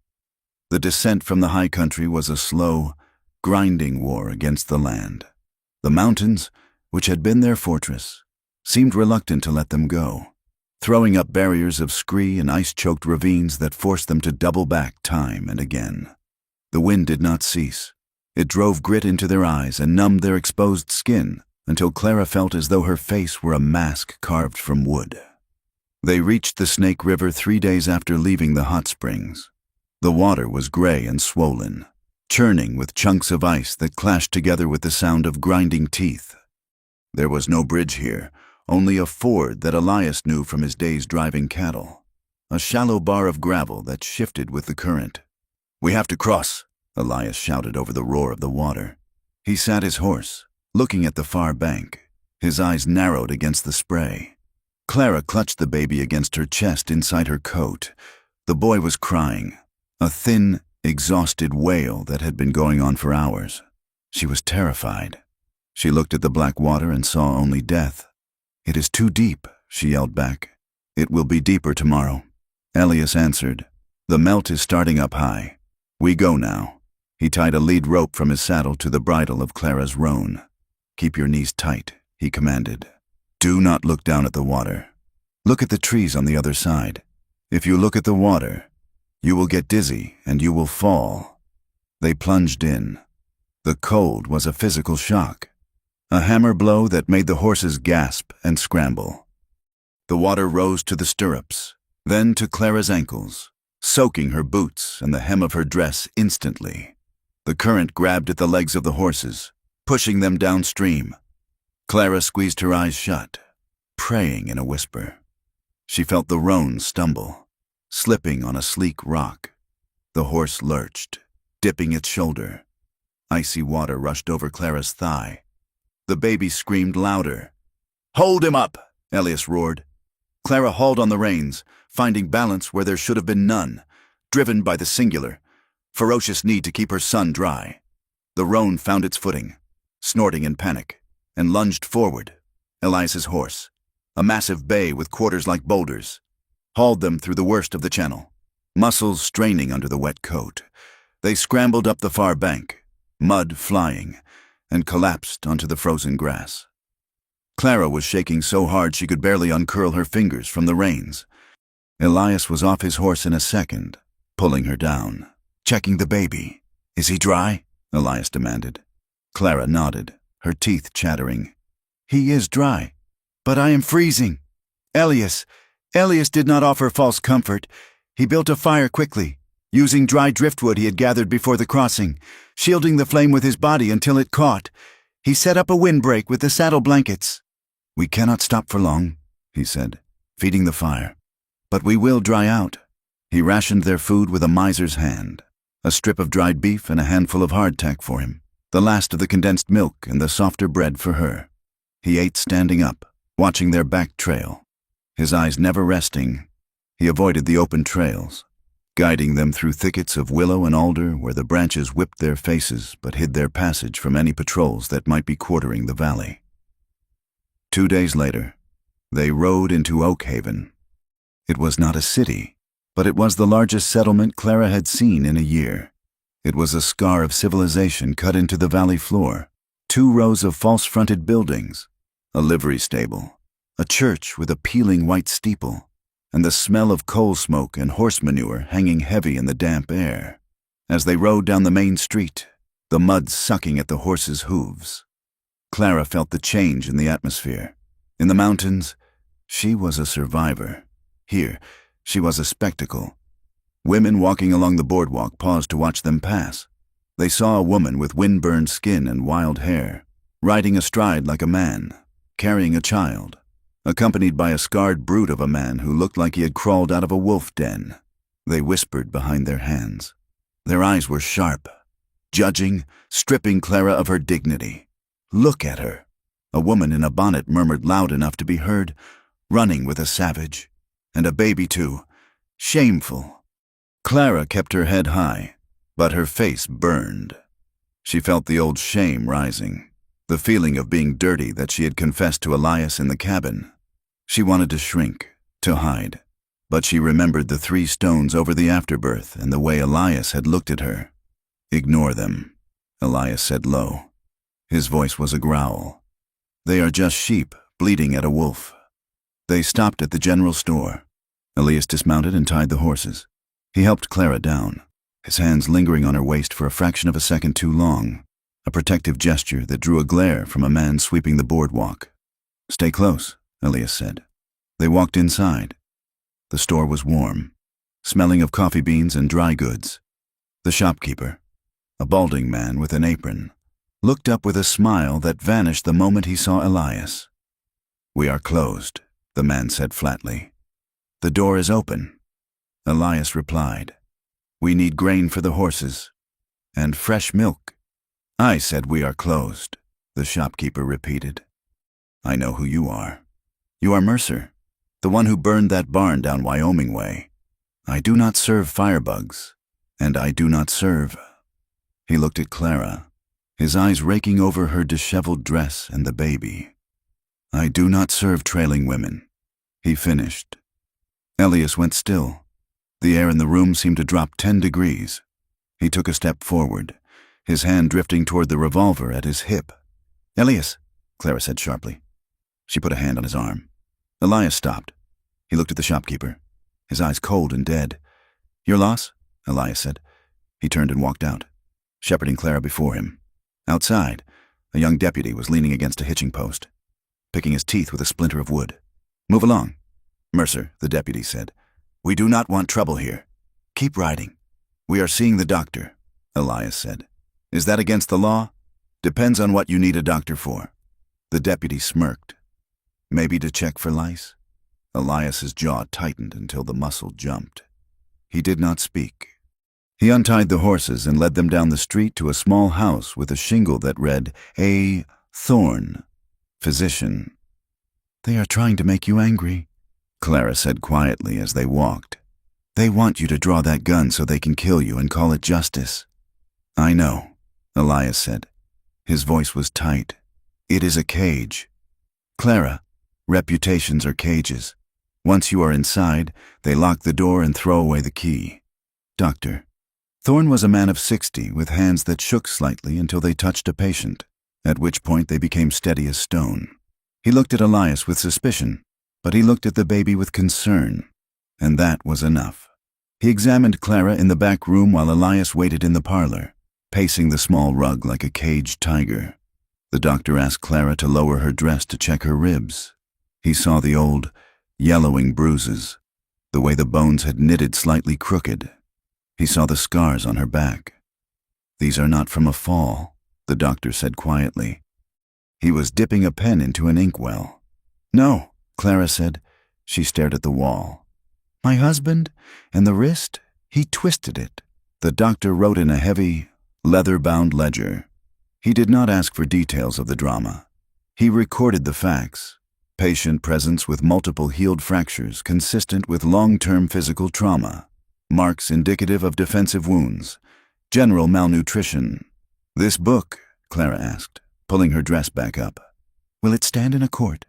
The descent from the high country was a slow, grinding war against the land. The mountains, which had been their fortress, seemed reluctant to let them go, throwing up barriers of scree and ice-choked ravines that forced them to double back time and again. The wind did not cease. It drove grit into their eyes and numbed their exposed skin until Clara felt as though her face were a mask carved from wood. They reached the Snake River 3 days after leaving the hot springs. The water was gray and swollen, churning with chunks of ice that clashed together with the sound of grinding teeth. There was no bridge here, only a ford that Elias knew from his days driving cattle, a shallow bar of gravel that shifted with the current. "We have to cross," Elias shouted over the roar of the water. He sat his horse, looking at the far bank, his eyes narrowed against the spray. Clara clutched the baby against her chest inside her coat. The boy was crying, a thin, exhausted wail that had been going on for hours. She was terrified. She looked at the black water and saw only death. "It is too deep," she yelled back. "It will be deeper tomorrow." Elias answered, "The melt is starting up high. We go now." He tied a lead rope from his saddle to the bridle of Clara's roan. "Keep your knees tight," he commanded. "Do not look down at the water. Look at the trees on the other side. If you look at the water, you will get dizzy and you will fall." They plunged in. The cold was a physical shock, a hammer blow that made the horses gasp and scramble. The water rose to the stirrups, then to Clara's ankles, soaking her boots and the hem of her dress instantly. The current grabbed at the legs of the horses, pushing them downstream. Clara squeezed her eyes shut, praying in a whisper. She felt the roan stumble, slipping on a sleek rock. The horse lurched, dipping its shoulder. Icy water rushed over Clara's thigh. The baby screamed louder. "Hold him up!" Elias roared. Clara hauled on the reins, finding balance where there should have been none, driven by the singular, ferocious need to keep her son dry. The roan found its footing, snorting in panic, and lunged forward. Elias's horse, a massive bay with quarters like boulders, hauled them through the worst of the channel, muscles straining under the wet coat. They scrambled up the far bank, mud flying, and collapsed onto the frozen grass. Clara was shaking so hard she could barely uncurl her fingers from the reins. Elias was off his horse in a second, pulling her down, checking the baby. "Is he dry?" Elias demanded. Clara nodded, her teeth chattering. "He is dry, but I am freezing." Elias did not offer false comfort. He built a fire quickly, using dry driftwood he had gathered before the crossing, shielding the flame with his body until it caught. He set up a windbreak with the saddle blankets. "We cannot stop for long," he said, feeding the fire. "But we will dry out." He rationed their food with a miser's hand, a strip of dried beef and a handful of hardtack for him, the last of the condensed milk and the softer bread for her. He ate standing up, watching their back trail, his eyes never resting. He avoided the open trails, guiding them through thickets of willow and alder where the branches whipped their faces but hid their passage from any patrols that might be quartering the valley. 2 days later, they rode into Oak Haven. It was not a city, but it was the largest settlement Clara had seen in a year. It was a scar of civilization cut into the valley floor, 2 rows of false-fronted buildings, a livery stable, a church with a peeling white steeple, and the smell of coal smoke and horse manure hanging heavy in the damp air. As they rode down the main street, the mud sucking at the horses' hooves, Clara felt the change in the atmosphere. In the mountains, she was a survivor. Here, she was a spectacle. Women walking along the boardwalk paused to watch them pass. They saw a woman with wind-burned skin and wild hair, riding astride like a man, carrying a child, accompanied by a scarred brute of a man who looked like he had crawled out of a wolf den. They whispered behind their hands. Their eyes were sharp, judging, stripping Clara of her dignity. "Look at her," a woman in a bonnet murmured loud enough to be heard, "running with a savage. And a baby too. Shameful." Clara kept her head high, but her face burned. She felt the old shame rising, the feeling of being dirty that she had confessed to Elias in the cabin. She wanted to shrink, to hide, but she remembered the 3 stones over the afterbirth and the way Elias had looked at her. "Ignore them," Elias said low. His voice was a growl. "They are just sheep bleating at a wolf." They stopped at the general store. Elias dismounted and tied the horses. He helped Clara down, his hands lingering on her waist for a fraction of a second too long, a protective gesture that drew a glare from a man sweeping the boardwalk. "Stay close," Elias said. They walked inside. The store was warm, smelling of coffee beans and dry goods. The shopkeeper, a balding man with an apron, looked up with a smile that vanished the moment he saw Elias. "We are closed," the man said flatly. "The door is open." Elias replied, "We need grain for the horses, and fresh milk." "I said we are closed," the shopkeeper repeated. "I know who you are. You are Mercer, the one who burned that barn down Wyoming way. I do not serve firebugs, and I do not serve." He looked at Clara, his eyes raking over her disheveled dress and the baby. I do not serve trailing women, he finished. Elias went still. The air in the room seemed to drop 10 degrees. He took a step forward, his hand drifting toward the revolver at his hip. Elias, Clara said sharply. She put a hand on his arm. Elias stopped. He looked at the shopkeeper, his eyes cold and dead. Your loss? Elias said. He turned and walked out, shepherding Clara before him. Outside, a young deputy was leaning against a hitching post, picking his teeth with a splinter of wood. Move along, Mercer, the deputy said. We do not want trouble here. Keep riding. We are seeing the doctor, Elias said. Is that against the law? Depends on what you need a doctor for. The deputy smirked. Maybe to check for lice? Elias's jaw tightened until the muscle jumped. He did not speak. He untied the horses and led them down the street to a small house with a shingle that read, A. Thorne, physician. They are trying to make you angry, Clara said quietly as they walked. They want you to draw that gun so they can kill you and call it justice. I know, Elias said. His voice was tight. It is a cage. Clara, reputations are cages. Once you are inside, they lock the door and throw away the key. Doctor. Thorne was a man of 60 with hands that shook slightly until they touched a patient, at which point they became steady as stone. He looked at Elias with suspicion, but he looked at the baby with concern, and that was enough. He examined Clara in the back room while Elias waited in the parlor, pacing the small rug like a caged tiger. The doctor asked Clara to lower her dress to check her ribs. He saw the old, yellowing bruises, the way the bones had knitted slightly crooked. He saw the scars on her back. These are not from a fall, the doctor said quietly. He was dipping a pen into an inkwell. No, Clara said. She stared at the wall. My husband, and the wrist, he twisted it. The doctor wrote in a heavy, leather-bound ledger. He did not ask for details of the drama. He recorded the facts. Patient presence with multiple healed fractures consistent with long-term physical trauma. Marks indicative of defensive wounds. General malnutrition. This book, Clara asked, pulling her dress back up. Will it stand in a court?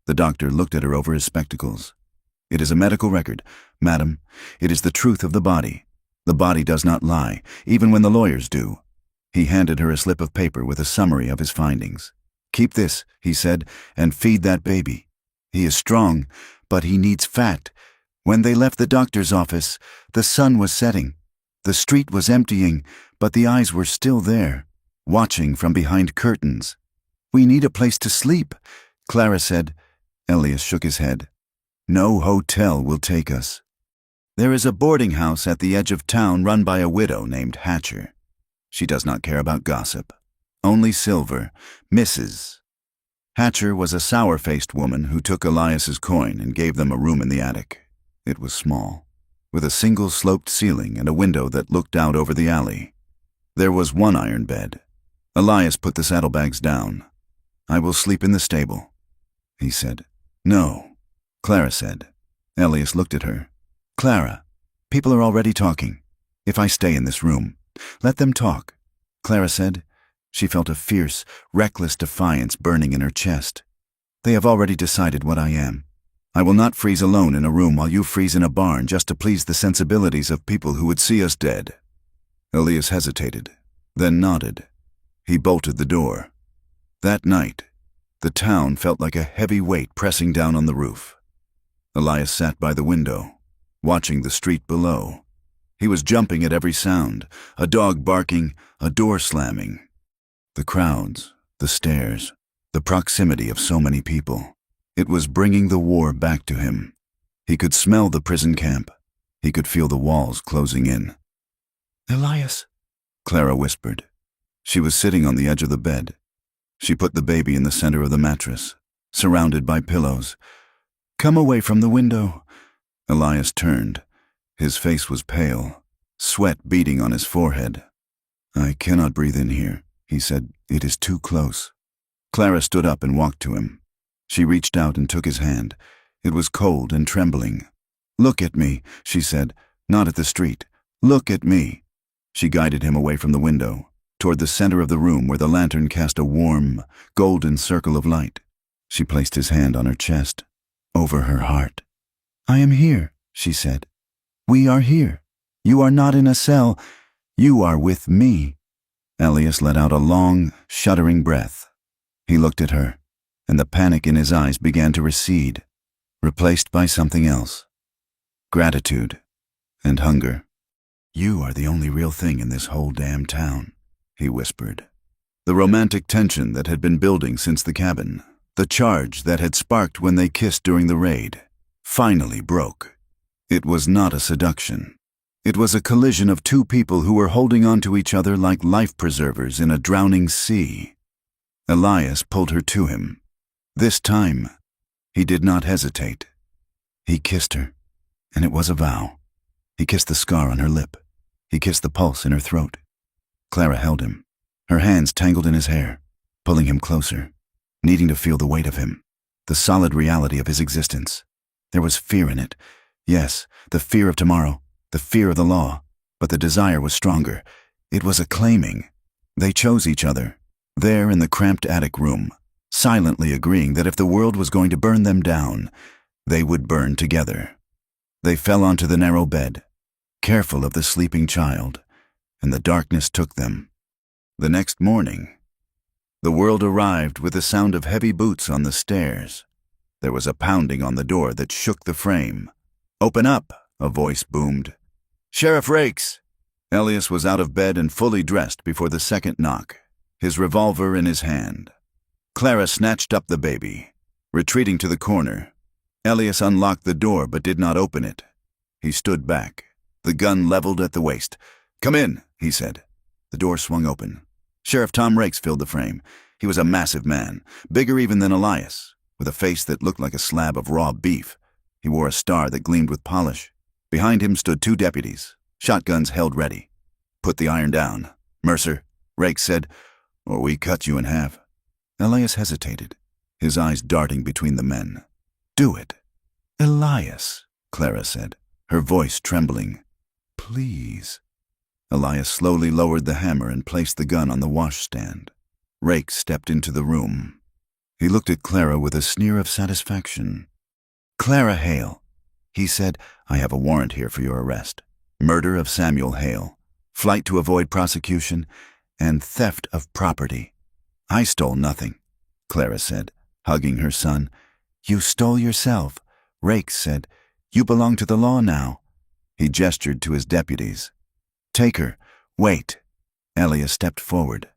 The doctor looked at her over his spectacles. It is a medical record, madam. It is the truth of the body. The body does not lie, even when the lawyers do. He handed her a slip of paper with a summary of his findings. Keep this, he said, and feed that baby. He is strong, but he needs fat. When they left the doctor's office, the sun was setting. The street was emptying, but the eyes were still there, watching from behind curtains. We need a place to sleep, Clara said. Elias shook his head. No hotel will take us. There is a boarding house at the edge of town run by a widow named Hatcher. She does not care about gossip. Only silver, Mrs. Hatcher was a sour-faced woman who took Elias's coin and gave them a room in the attic. It was small, with a single sloped ceiling and a window that looked out over the alley. There was one iron bed. Elias put the saddlebags down. I will sleep in the stable, he said. No, Clara said. Elias looked at her. Clara, people are already talking. If I stay in this room, let them talk, Clara said. She felt a fierce, reckless defiance burning in her chest. They have already decided what I am. I will not freeze alone in a room while you freeze in a barn just to please the sensibilities of people who would see us dead. Elias hesitated, then nodded. He bolted the door. That night, the town felt like a heavy weight pressing down on the roof. Elias sat by the window, watching the street below. He was jumping at every sound, a dog barking, a door slamming. The crowds, the stares, the proximity of so many people. It was bringing the war back to him. He could smell the prison camp. He could feel the walls closing in. Elias, Clara whispered. She was sitting on the edge of the bed. She put the baby in the center of the mattress, surrounded by pillows. Come away from the window. Elias turned. His face was pale, sweat beading on his forehead. I cannot breathe in here, he said. It is too close. Clara stood up and walked to him. She reached out and took his hand. It was cold and trembling. Look at me, she said, not at the street. Look at me. She guided him away from the window, toward the center of the room where the lantern cast a warm, golden circle of light. She placed his hand on her chest, over her heart. "I am here," she said. "We are here. You are not in a cell. You are with me." Elias let out a long, shuddering breath. He looked at her, and the panic in his eyes began to recede, replaced by something else. Gratitude and hunger. "You are the only real thing in this whole damn town," he whispered. The romantic tension that had been building since the cabin, the charge that had sparked when they kissed during the raid, finally broke. It was not a seduction. It was a collision of two people who were holding on to each other like life preservers in a drowning sea. Elias pulled her to him. This time, he did not hesitate. He kissed her, and it was a vow. He kissed the scar on her lip. He kissed the pulse in her throat. Clara held him, her hands tangled in his hair, pulling him closer, needing to feel the weight of him, the solid reality of his existence. There was fear in it. Yes, the fear of tomorrow, the fear of the law, but the desire was stronger. It was a claiming. They chose each other, there in the cramped attic room, silently agreeing that if the world was going to burn them down, they would burn together. They fell onto the narrow bed, careful of the sleeping child, and the darkness took them. The next morning, the world arrived with the sound of heavy boots on the stairs. There was a pounding on the door that shook the frame. "Open up," a voice boomed. "Sheriff Rakes." Elias was out of bed and fully dressed before the second knock, his revolver in his hand. Clara snatched up the baby, retreating to the corner. Elias unlocked the door but did not open it. He stood back, the gun leveled at the waist. "Come in," he said. The door swung open. Sheriff Tom Rakes filled the frame. He was a massive man, bigger even than Elias, with a face that looked like a slab of raw beef. He wore a star that gleamed with polish. Behind him stood two deputies, shotguns held ready. "Put the iron down, Mercer," Rakes said, "or we cut you in half." Elias hesitated, his eyes darting between the men. "Do it." "Elias," Clara said, her voice trembling. "Please." Elias slowly lowered the hammer and placed the gun on the washstand. Rakes stepped into the room. He looked at Clara with a sneer of satisfaction. "Clara Hale," he said, "I have a warrant here for your arrest. Murder of Samuel Hale, flight to avoid prosecution, and theft of property." "I stole nothing," Clara said, hugging her son. "You stole yourself," Rakes said. "You belong to the law now." He gestured to his deputies. "Take her. Wait." Elias stepped forward.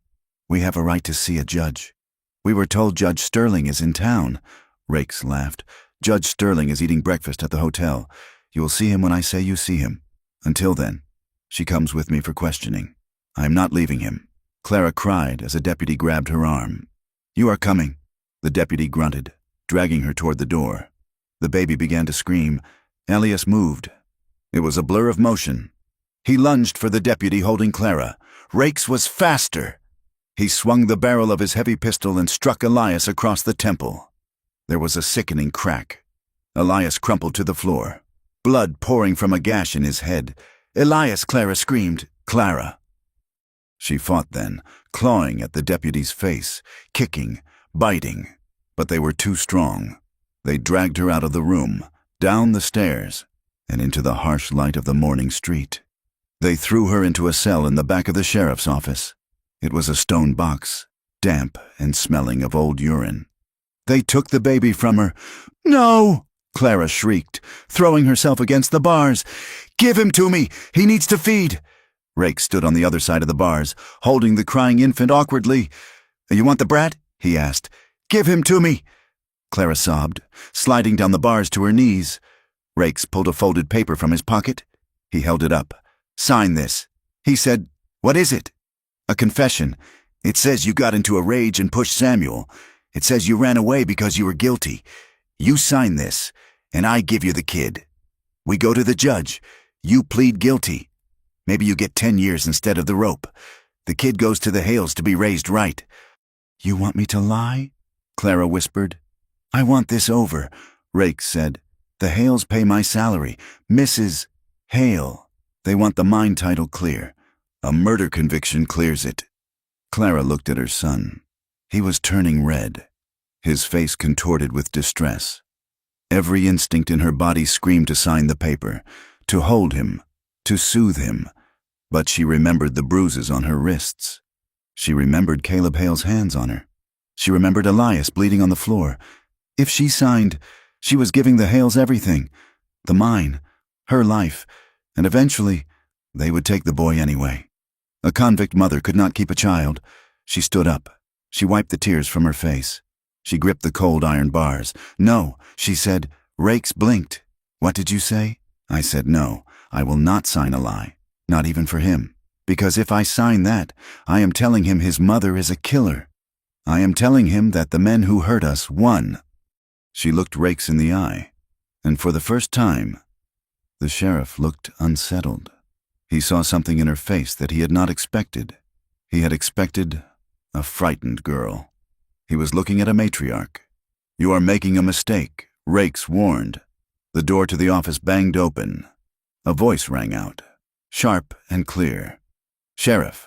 "We have a right to see a judge." "We were told Judge Sterling is in town." Rakes laughed. "Judge Sterling is eating breakfast at the hotel. You will see him when I say you see him. Until then, she comes with me for questioning. I am not leaving him." Clara cried as a deputy grabbed her arm. "You are coming," the deputy grunted, dragging her toward the door. The baby began to scream. Elias moved. It was a blur of motion. He lunged for the deputy holding Clara. Rakes was faster. He swung the barrel of his heavy pistol and struck Elias across the temple. There was a sickening crack. Elias crumpled to the floor, blood pouring from a gash in his head. "Elias!" Clara screamed. "Clara!" She fought then, clawing at the deputy's face, kicking, biting, but they were too strong. They dragged her out of the room, down the stairs, and into the harsh light of the morning street. They threw her into a cell in the back of the sheriff's office. It was a stone box, damp and smelling of old urine. They took the baby from her. "No!" Clara shrieked, throwing herself against the bars. "Give him to me! He needs to feed!" Rakes stood on the other side of the bars, holding the crying infant awkwardly. "You want the brat?" he asked. "Give him to me!" Clara sobbed, sliding down the bars to her knees. Rakes pulled a folded paper from his pocket. He held it up. "Sign this." He said, "What is it?" "A confession. It says you got into a rage and pushed Samuel. It says you ran away because you were guilty. You sign this, and I give you the kid. We go to the judge. You plead guilty. Maybe you get 10 years instead of the rope. The kid goes to the Hales to be raised right." "You want me to lie?" Clara whispered. "I want this over," Rakes said. "The Hales pay my salary. Mrs. Hale. They want the mine title clear. A murder conviction clears it." Clara looked at her son. He was turning red. his face contorted with distress. Every instinct in her body screamed to sign the paper, to hold him, to soothe him, but she remembered the bruises on her wrists. She remembered Caleb Hale's hands on her. She remembered Elias bleeding on the floor. If she signed, she was giving the Hales everything, the mine, her life, and eventually they would take the boy anyway. A convict mother could not keep a child. She stood up. She wiped the tears from her face. She gripped the cold iron bars. "No," she said. Rakes blinked. "What did you say?" I said, "No, I will not sign a lie, not even for him. Because if I sign that, I am telling him his mother is a killer. I am telling him that the men who hurt us won." She looked Rakes in the eye, and for the first time, the sheriff looked unsettled. He saw something in her face that he had not expected. He had expected a frightened girl. He was looking at a matriarch. "You are making a mistake," Rakes warned. The door to the office banged open. A voice rang out, sharp and clear. "Sheriff,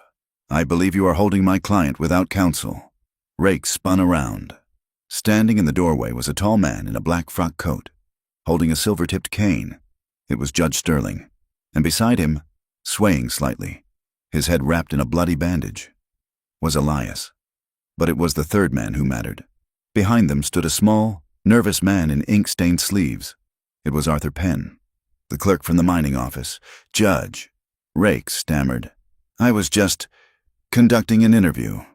I believe you are holding my client without counsel." Rakes spun around. Standing in the doorway was a tall man in a black frock coat, holding a silver-tipped cane. It was Judge Sterling, and beside him, swaying slightly, his head wrapped in a bloody bandage, was Elias. But it was the third man who mattered. Behind them stood a small, nervous man in ink-stained sleeves. It was Arthur Penn, the clerk from the mining office. "Judge," Rakes stammered, "I was just conducting an interview."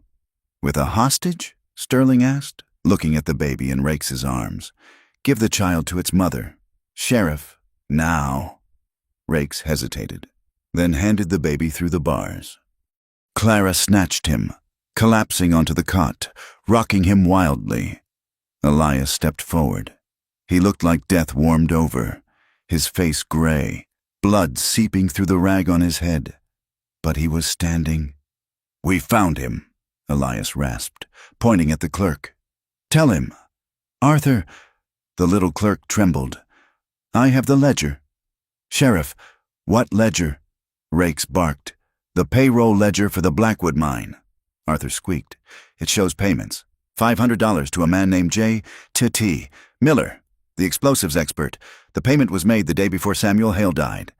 "With a hostage?" Sterling asked, looking at the baby in Rakes's arms. "Give the child to its mother." "Sheriff, now." Rakes hesitated, then handed the baby through the bars. Clara snatched him, collapsing onto the cot, rocking him wildly. Elias stepped forward. He looked like death warmed over, his face gray, blood seeping through the rag on his head. But he was standing. "We found him," Elias rasped, pointing at the clerk. "Tell him." "Arthur," the little clerk trembled. "I have the ledger." "Sheriff, what ledger?" Rakes barked. "The payroll ledger for the Blackwood mine." Arthur squeaked. "It shows payments. $500 to a man named J.T. Miller, the explosives expert. The payment was made the day before Samuel Hale died,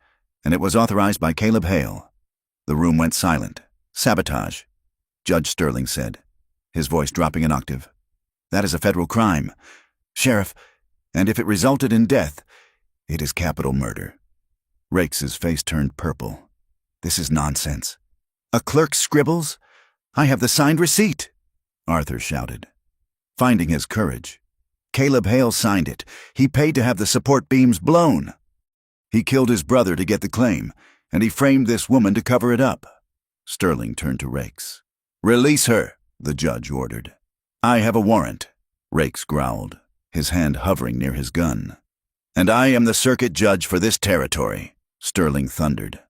and it was authorized by Caleb Hale." The room went silent. "Sabotage," Judge Sterling said, his voice dropping an octave. "That is a federal crime, Sheriff, and if it resulted in death, it is capital murder." Rakes's face turned purple. "This is nonsense." "A clerk scribbles? I have the signed receipt," Arthur shouted, finding his courage. "Caleb Hale signed it. He paid to have the support beams blown. He killed his brother to get the claim, and he framed this woman to cover it up." Sterling turned to Rakes. "Release her," the judge ordered. "I have a warrant," Rakes growled, his hand hovering near his gun. "And I am the circuit judge for this territory," Sterling thundered.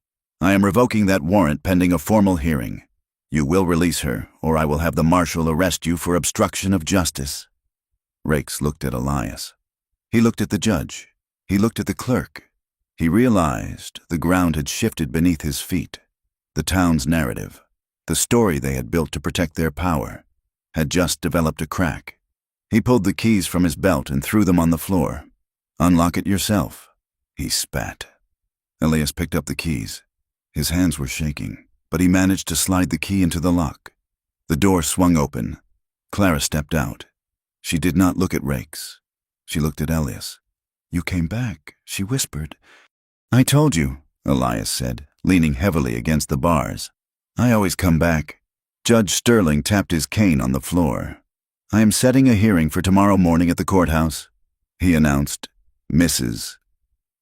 "I am revoking that warrant pending a formal hearing. You will release her, or I will have the marshal arrest you for obstruction of justice." Rakes looked at Elias. He looked at the judge. He looked at the clerk. He realized the ground had shifted beneath his feet. The town's narrative, the story they had built to protect their power, had just developed a crack. He pulled the keys from his belt and threw them on the floor. "Unlock it yourself," he spat. Elias picked up the keys. His hands were shaking, but he managed to slide the key into the lock. The door swung open. Clara stepped out. She did not look at Rakes. She looked at Elias. "You came back," she whispered. "I told you," Elias said, leaning heavily against the bars. "I always come back." Judge Sterling tapped his cane on the floor. "I am setting a hearing for tomorrow morning at the courthouse," he announced. "Mrs.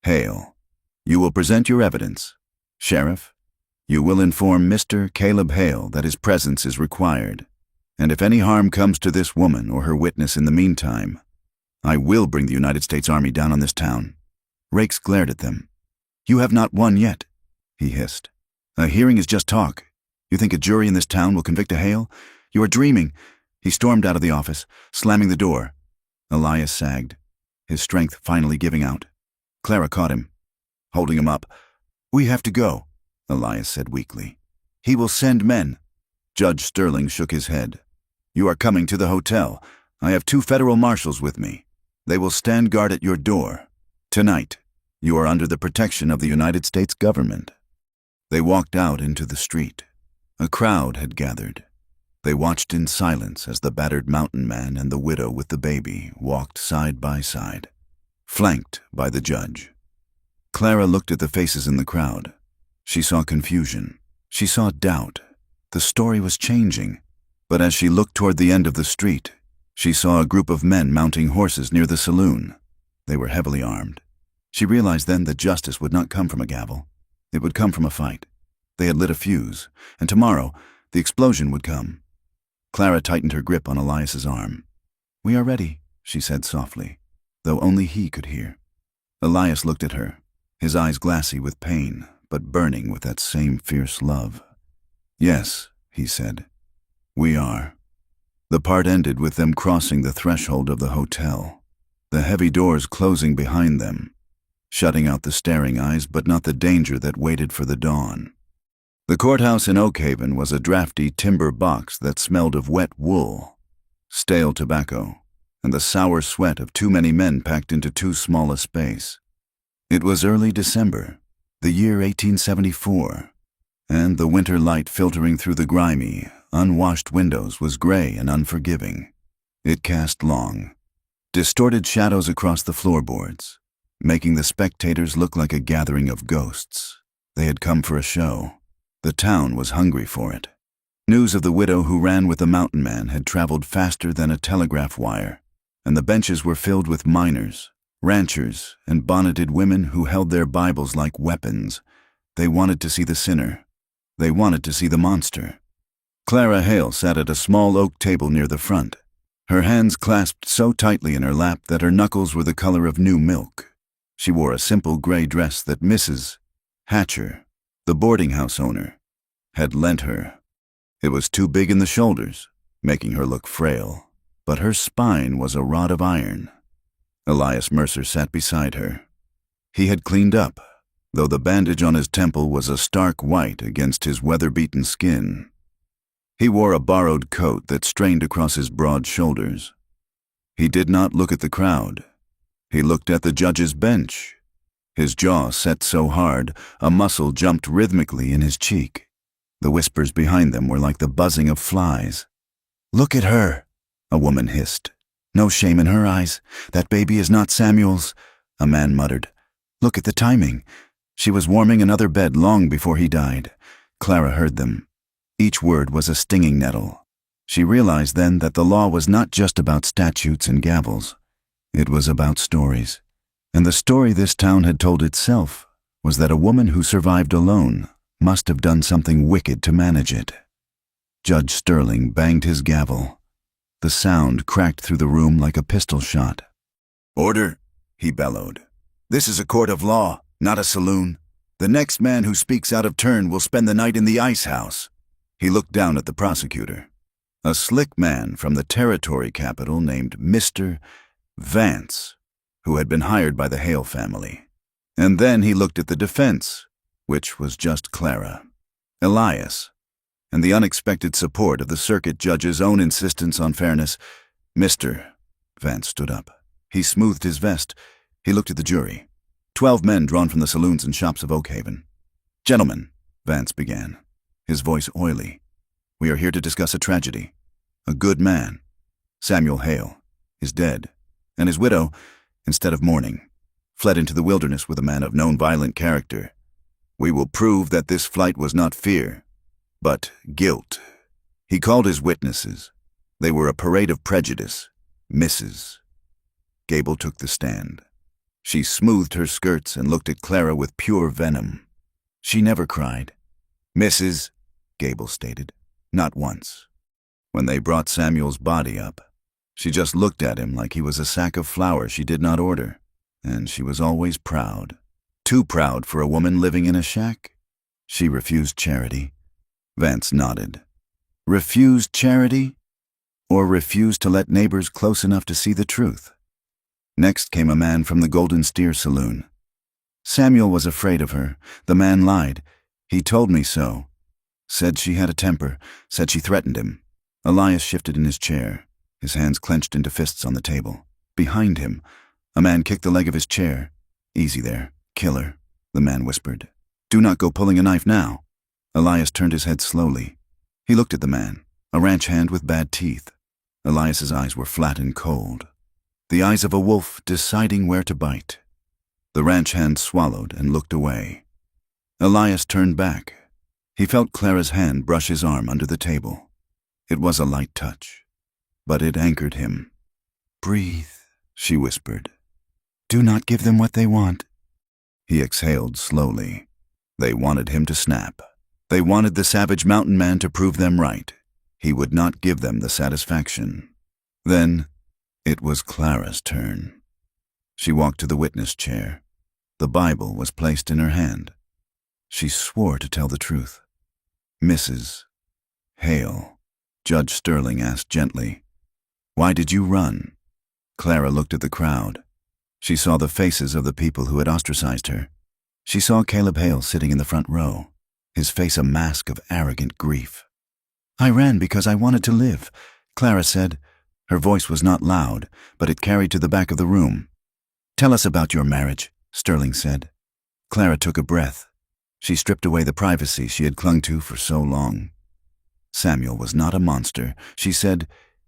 Hale, you will present your evidence. Sheriff, you will inform Mr. Caleb Hale that his presence is required. And if any harm comes to this woman or her witness in the meantime, I will bring the United States Army down on this town." Rakes glared at them. "You have not won yet," he hissed. "A hearing is just talk. You think a jury in this town will convict a Hale? You are dreaming." He stormed out of the office, slamming the door. Elias sagged, his strength finally giving out. Clara caught him, holding him up. "We have to go," Elias said weakly. "He will send men." Judge Sterling shook his head. "You are coming to the hotel. I have 2 federal marshals with me. They will stand guard at your door. Tonight, you are under the protection of the United States government." They walked out into the street. A crowd had gathered. They watched in silence as the battered mountain man and the widow with the baby walked side by side, flanked by the judge. Clara looked at the faces in the crowd. She saw confusion. She saw doubt. The story was changing. But as she looked toward the end of the street, she saw a group of men mounting horses near the saloon. They were heavily armed. She realized then that justice would not come from a gavel. It would come from a fight. They had lit a fuse, and tomorrow the explosion would come. Clara tightened her grip on Elias's arm. "We are ready," she said softly, though only he could hear. Elias looked at her, his eyes glassy with pain, but burning with that same fierce love. "Yes," he said, "we are." The part ended with them crossing the threshold of the hotel, the heavy doors closing behind them, shutting out the staring eyes but not the danger that waited for the dawn. The courthouse in Oak Haven was a drafty timber box that smelled of wet wool, stale tobacco, and the sour sweat of too many men packed into too small a space. It was early December, the year 1874, and the winter light filtering through the grimy, unwashed windows was gray and unforgiving. It cast long, distorted shadows across the floorboards, making the spectators look like a gathering of ghosts. They had come for a show. The town was hungry for it. News of the widow who ran with the mountain man had traveled faster than a telegraph wire, and the benches were filled with miners, ranchers, and bonneted women who held their Bibles like weapons. They wanted to see the sinner. They wanted to see the monster. Clara Hale sat at a small oak table near the front, her hands clasped so tightly in her lap that her knuckles were the color of new milk. She wore a simple gray dress that Mrs. Hatcher, the boarding house owner, had lent her. It was too big in the shoulders, making her look frail, but her spine was a rod of iron. Elias Mercer sat beside her. He had cleaned up, though the bandage on his temple was a stark white against his weather-beaten skin. He wore a borrowed coat that strained across his broad shoulders. He did not look at the crowd. He looked at the judge's bench. His jaw set so hard, a muscle jumped rhythmically in his cheek. The whispers behind them were like the buzzing of flies. "Look at her," a woman hissed. "No shame in her eyes. That baby is not Samuel's," a man muttered. "Look at the timing. She was warming another bed long before he died." Clara heard them. Each word was a stinging nettle. She realized then that the law was not just about statutes and gavels. It was about stories. And the story this town had told itself was that a woman who survived alone must have done something wicked to manage it. Judge Sterling banged his gavel. The sound cracked through the room like a pistol shot. "Order," he bellowed. "This is a court of law, not a saloon. The next man who speaks out of turn will spend the night in the ice house." He looked down at the prosecutor, a slick man from the territory capital named Mr. Vance, who had been hired by the Hale family. And then he looked at the defense, which was just Clara, Elias, and the unexpected support of the circuit judge's own insistence on fairness. "Mr. Vance stood up. He smoothed his vest. He looked at the jury. 12 men drawn from the saloons and shops of Oak Haven. "Gentlemen," Vance began, his voice oily, "we are here to discuss a tragedy. A good man, Samuel Hale, is dead, and his widow, instead of mourning, fled into the wilderness with a man of known violent character. We will prove that this flight was not fear, but guilt." He called his witnesses. They were a parade of prejudice. Mrs. Gable took the stand. She smoothed her skirts and looked at Clara with pure venom. She never cried. "Mrs. Gable stated, "not once. When they brought Samuel's body up, she just looked at him like he was a sack of flour she did not order, and she was always proud. Too proud for a woman living in a shack. She refused charity." Vance nodded. Refused charity? Or refused to let neighbors close enough to see the truth? Next came a man from the Golden Steer Saloon. "Samuel was afraid of her. The man lied. He told me so. Said she had a temper. Said she threatened him." Elias shifted in his chair. his hands clenched into fists on the table. Behind him, a man kicked the leg of his chair. "Easy there, killer," the man whispered. "Do not go pulling a knife now." Elias turned his head slowly. He looked at the man, a ranch hand with bad teeth. Elias's eyes were flat and cold, the eyes of a wolf deciding where to bite. The ranch hand swallowed and looked away. Elias turned back. He felt Clara's hand brush his arm under the table. It was a light touch, but it anchored him. "Breathe," she whispered. "Do not give them what they want." He exhaled slowly. They wanted him to snap. They wanted the savage mountain man to prove them right. He would not give them the satisfaction. Then it was Clara's turn. She walked to the witness chair. The Bible was placed in her hand. She swore to tell the truth. "Mrs. Hale," Judge Sterling asked gently, "why did you run?" Clara looked at the crowd. She saw the faces of the people who had ostracized her. She saw Caleb Hale sitting in the front row, his face a mask of arrogant grief. "I ran because I wanted to live," Clara said. Her voice was not loud, but it carried to the back of the room. "Tell us about your marriage," Sterling said. Clara took a breath. She stripped away the privacy she had clung to for so long. Samuel was not a monster, she said.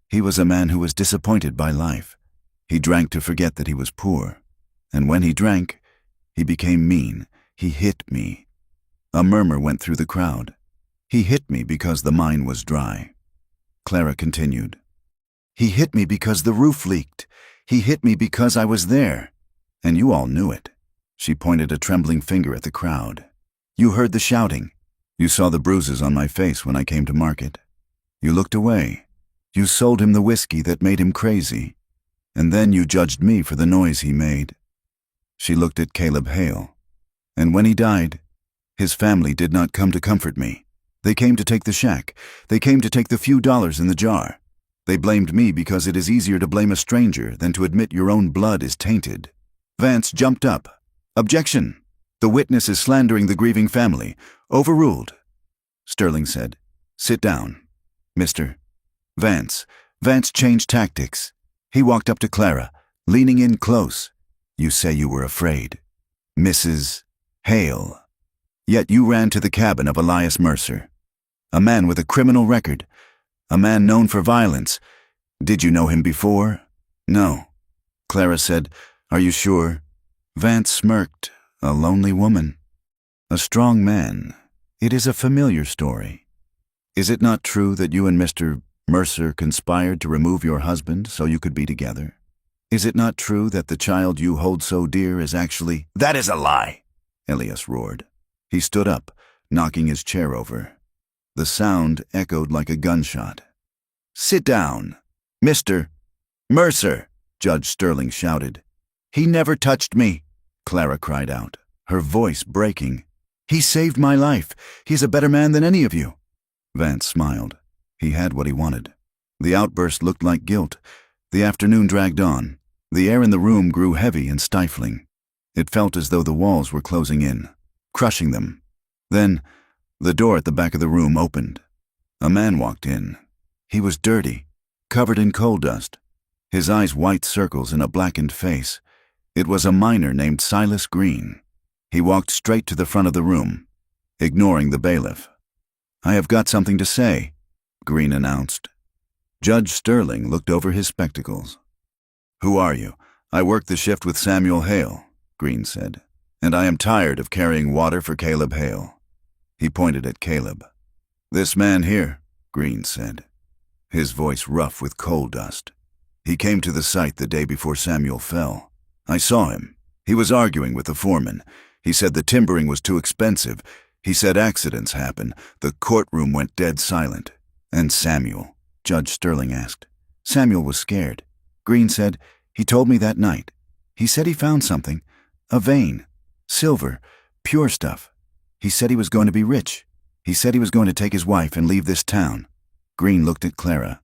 He was a man who was disappointed by life. He drank to forget that he was poor. And when he drank, he became mean. He hit me. A murmur went through the crowd. "He hit me because the mine was dry." Clara continued. "He hit me because the roof leaked. He hit me because I was there. And you all knew it." She pointed a trembling finger at the crowd. "You heard the shouting. You saw the bruises on my face when I came to market. You looked away. You sold him the whiskey that made him crazy. And then you judged me for the noise he made." She looked at Caleb Hale. "And when he died, his family did not come to comfort me. They came to take the shack. They came to take the few dollars in the jar. They blamed me because it is easier to blame a stranger than to admit your own blood is tainted." Vance jumped up. "Objection! The witness is slandering the grieving family. Overruled." Sterling said, "Sit down, Mr. Vance." Vance changed tactics. He walked up to Clara, leaning in close. "You say you were afraid, Mrs. Hale. Yet you ran to the cabin of Elias Mercer, a man with a criminal record, a man known for violence. Did you know him before?" "No." Clara said, "Are you sure?" Vance smirked. "A lonely woman. A strong man. It is a familiar story. Is it not true that you and Mr. Mercer conspired to remove your husband so you could be together? Is it not true that the child you hold so dear is actually—" "That is a lie," Elias roared. He stood up, knocking his chair over. The sound echoed like a gunshot. "Sit down, Mr. Mercer," Judge Sterling shouted. "He never touched me," Clara cried out, her voice breaking. "He saved my life. He's a better man than any of you." Vance smiled. He had what he wanted. The outburst looked like guilt. The afternoon dragged on. The air in the room grew heavy and stifling. It felt as though the walls were closing in, crushing them. Then, the door at the back of the room opened. A man walked in. He was dirty, covered in coal dust, his eyes white circles in a blackened face. It was a miner named Silas Green. He walked straight to the front of the room, ignoring the bailiff. "I have got something to say," Green announced. Judge Sterling looked over his spectacles. "Who are you?" "I work the shift with Samuel Hale," Green said, "and I am tired of carrying water for Caleb Hale." He pointed at Caleb. "This man here," Green said, his voice rough with coal dust. "He came to the site the day before Samuel fell. I saw him. He was arguing with the foreman. He said the timbering was too expensive. He said accidents happen. The courtroom went dead silent. And Samuel?" Judge Sterling asked. "Samuel was scared." Green said, "He told me that night. He said he found something. A vein. Silver. Pure stuff. He said he was going to be rich. He said he was going to take his wife and leave this town." Green looked at Clara.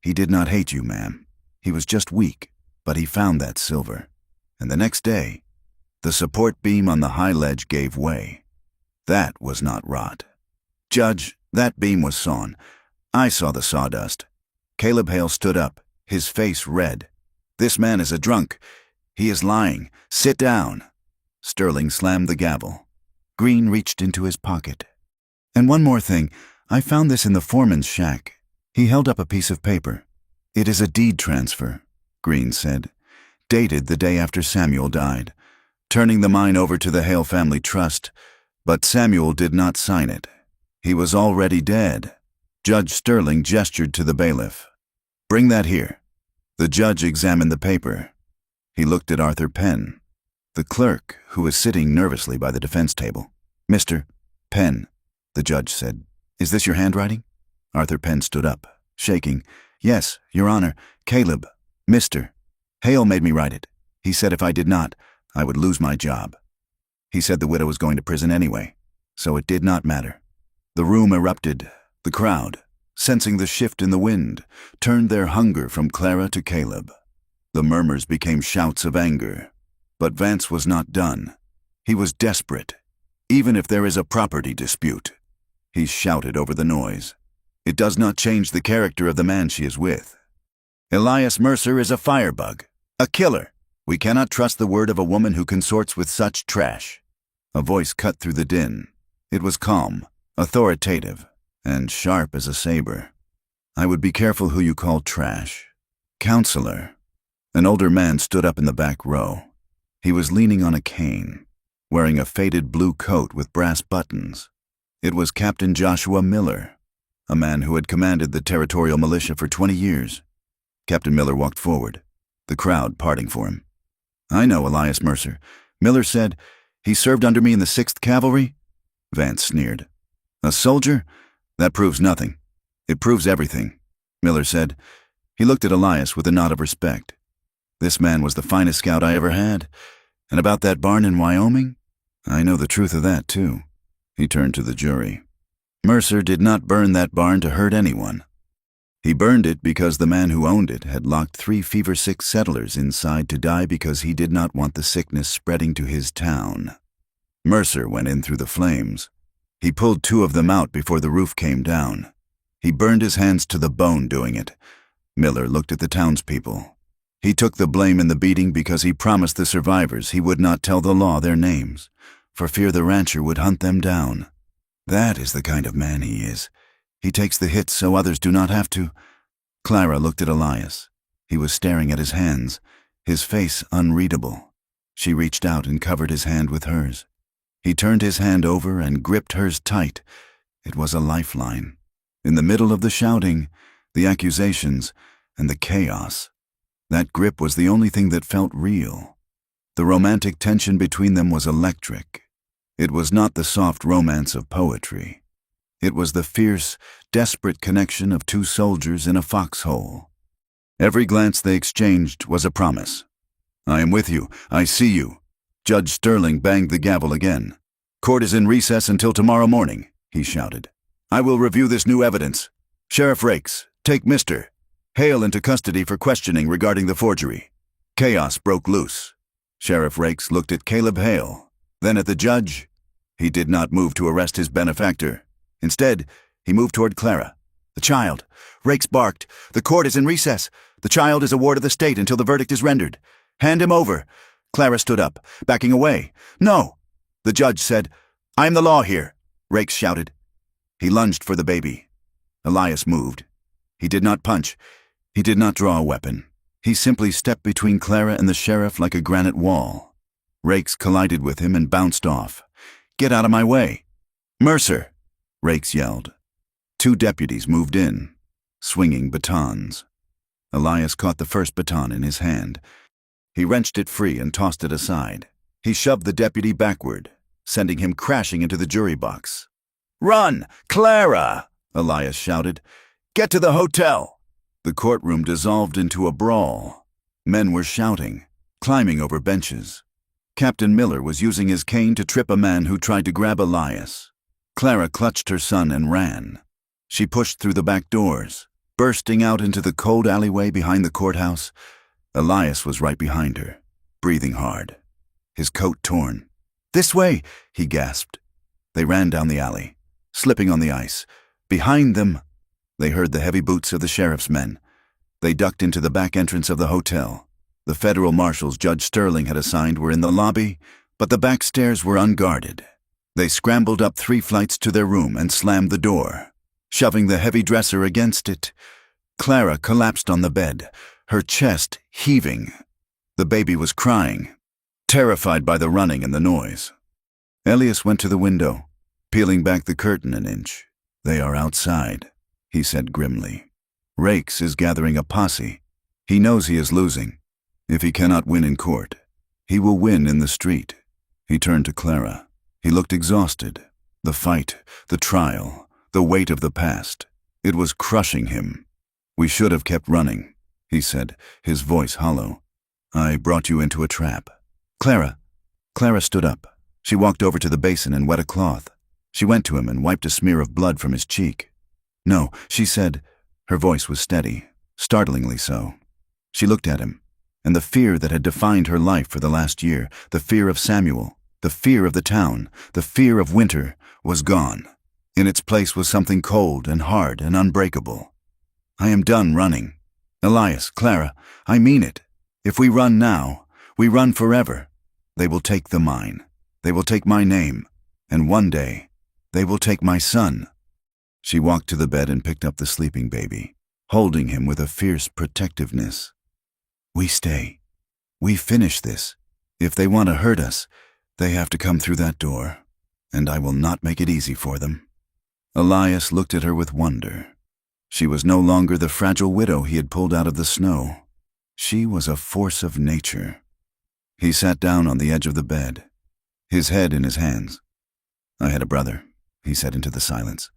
"He did not hate you, ma'am. He was just weak, but he found that silver. And the next day, the support beam on the high ledge gave way. That was not rot. Judge, that beam was sawn. I saw the sawdust." Caleb Hale stood up, his face red. "This man is a drunk. He is lying. Sit down." Sterling slammed the gavel. Green reached into his pocket. "And one more thing. I found this in the foreman's shack." He held up a piece of paper. "It is a deed transfer," Green said, "dated the day after Samuel died, turning the mine over to the Hale family trust, but Samuel did not sign it. He was already dead." Judge Sterling gestured to the bailiff. "Bring that here." The judge examined the paper. He looked at Arthur Penn, the clerk who was sitting nervously by the defense table. "Mr. Penn," the judge said, "is this your handwriting?" Arthur Penn stood up, shaking. "Yes, Your Honor, Caleb, Mr. Hale made me write it. He said if I did not, I would lose my job. He said the widow was going to prison anyway, so it did not matter." The room erupted. The crowd, sensing the shift in the wind, turned their hunger from Clara to Caleb. The murmurs became shouts of anger. But Vance was not done. He was desperate. "Even if there is a property dispute," he shouted over the noise, "it does not change the character of the man she is with. Elias Mercer is a firebug, a killer. We cannot trust the word of a woman who consorts with such trash." A voice cut through the din. It was calm, authoritative, and sharp as a saber. "I would be careful who you call trash. Counselor." An older man stood up in the back row. He was leaning on a cane, wearing a faded blue coat with brass buttons. It was Captain Joshua Miller, a man who had commanded the territorial militia for 20 years. Captain Miller walked forward, the crowd parting for him. "I know Elias Mercer," Miller said. "He served under me in the 6th Cavalry." Vance sneered. "A soldier? That proves nothing." "It proves everything," Miller said. He looked at Elias with a nod of respect. "This man was the finest scout I ever had. And about that barn in Wyoming? I know the truth of that, too." He turned to the jury. "Mercer did not burn that barn to hurt anyone. He burned it because the man who owned it had locked 3 fever-sick settlers inside to die because he did not want the sickness spreading to his town. Mercer went in through the flames. He pulled 2 of them out before the roof came down. He burned his hands to the bone doing it." Miller looked at the townspeople. "He took the blame in the beating because he promised the survivors he would not tell the law their names, for fear the rancher would hunt them down. That is the kind of man he is. He takes the hits so others do not have to." Clara looked at Elias. He was staring at his hands, his face unreadable. She reached out and covered his hand with hers. He turned his hand over and gripped hers tight. It was a lifeline. In the middle of the shouting, the accusations, and the chaos, that grip was the only thing that felt real. The romantic tension between them was electric. It was not the soft romance of poetry. It was the fierce, desperate connection of 2 soldiers in a foxhole. Every glance they exchanged was a promise. "I am with you. I see you." Judge Sterling banged the gavel again. "Court is in recess until tomorrow morning," he shouted. "I will review this new evidence. Sheriff Rakes, take Mr. Hale into custody for questioning regarding the forgery." Chaos broke loose. Sheriff Rakes looked at Caleb Hale, then at the judge. He did not move to arrest his benefactor. Instead, he moved toward Clara. "The child." Rakes barked. "The court is in recess. The child is a ward of the state until the verdict is rendered. Hand him over." Clara stood up, backing away. "No!" The judge said. "I am the law here," Rakes shouted. He lunged for the baby. Elias moved. He did not punch. He did not draw a weapon. He simply stepped between Clara and the sheriff like a granite wall. Rakes collided with him and bounced off. "Get out of my way!" "Mercer!" Rakes yelled. 2 deputies moved in, swinging batons. Elias caught the first baton in his hand. He wrenched it free and tossed it aside. He shoved the deputy backward, sending him crashing into the jury box. "Run, Clara!" Elias shouted. "Get to the hotel!" The courtroom dissolved into a brawl. Men were shouting, climbing over benches. Captain Miller was using his cane to trip a man who tried to grab Elias. Clara clutched her son and ran. She pushed through the back doors, bursting out into the cold alleyway behind the courthouse. Elias was right behind her, breathing hard, his coat torn. "This way!" he gasped. They ran down the alley, slipping on the ice. Behind them, they heard the heavy boots of the sheriff's men. They ducked into the back entrance of the hotel. The federal marshals Judge Sterling had assigned were in the lobby, but the back stairs were unguarded. They scrambled up 3 flights to their room and slammed the door, shoving the heavy dresser against it. Clara collapsed on the bed, her chest heaving. The baby was crying, terrified by the running and the noise. Elias went to the window, peeling back the curtain an inch. "They are outside," he said grimly. "Rakes is gathering a posse. He knows he is losing. If he cannot win in court, he will win in the street." He turned to Clara. He looked exhausted. The fight, the trial, the weight of the past. It was crushing him. "We should have kept running," he said, his voice hollow. "I brought you into a trap." "Clara." Clara stood up. She walked over to the basin and wet a cloth. She went to him and wiped a smear of blood from his cheek. "No," she said. Her voice was steady, startlingly so. She looked at him, and the fear that had defined her life for the last year, the fear of Samuel, the fear of the town, the fear of winter, was gone. In its place was something cold and hard and unbreakable. "I am done running. Elias, Clara, I mean it. If we run now, we run forever. They will take the mine. They will take my name. And one day, they will take my son." She walked to the bed and picked up the sleeping baby, holding him with a fierce protectiveness. "We stay. We finish this. If they want to hurt us, they have to come through that door, and I will not make it easy for them." Elias looked at her with wonder. She was no longer the fragile widow he had pulled out of the snow. She was a force of nature. He sat down on the edge of the bed, his head in his hands. "I had a brother," he said into the silence.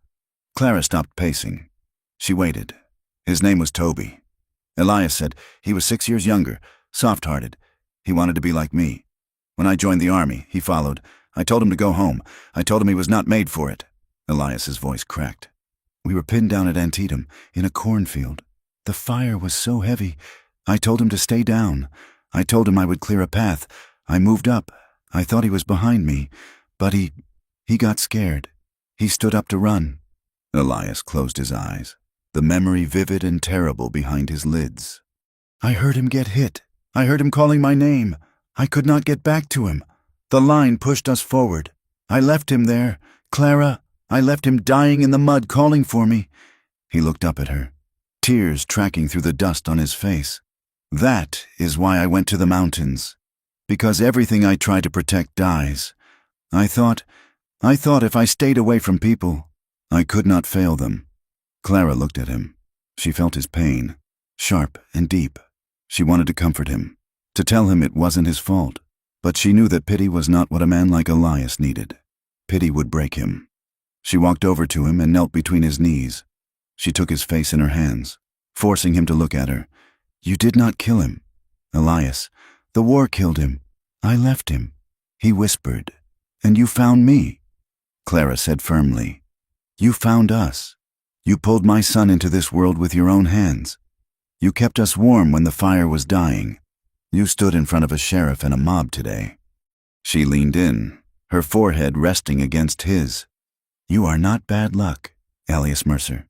Clara stopped pacing. She waited. "His name was Toby." Elias said he was 6 years younger, soft-hearted. He wanted to be like me. When I joined the army, he followed. I told him to go home. I told him he was not made for it. Elias's voice cracked. "We were pinned down at Antietam, in a cornfield. The fire was so heavy. I told him to stay down. I told him I would clear a path. I moved up. I thought he was behind me, but he got scared. He stood up to run." Elias closed his eyes, the memory vivid and terrible behind his lids. "I heard him get hit. I heard him calling my name. I could not get back to him. The line pushed us forward. I left him there. Clara, I left him dying in the mud calling for me." He looked up at her, tears tracking through the dust on his face. "That is why I went to the mountains. Because everything I try to protect dies. I thought if I stayed away from people, I could not fail them." Clara looked at him. She felt his pain, sharp and deep. She wanted to comfort him, to tell him it wasn't his fault, but she knew that pity was not what a man like Elias needed. Pity would break him. She walked over to him and knelt between his knees. She took his face in her hands, forcing him to look at her. "You did not kill him, Elias. The war killed him. I left him," he whispered. "And you found me," Clara said firmly. "You found us. You pulled my son into this world with your own hands. You kept us warm when the fire was dying. You stood in front of a sheriff and a mob today." She leaned in, her forehead resting against his. "You are not bad luck, Elias Mercer.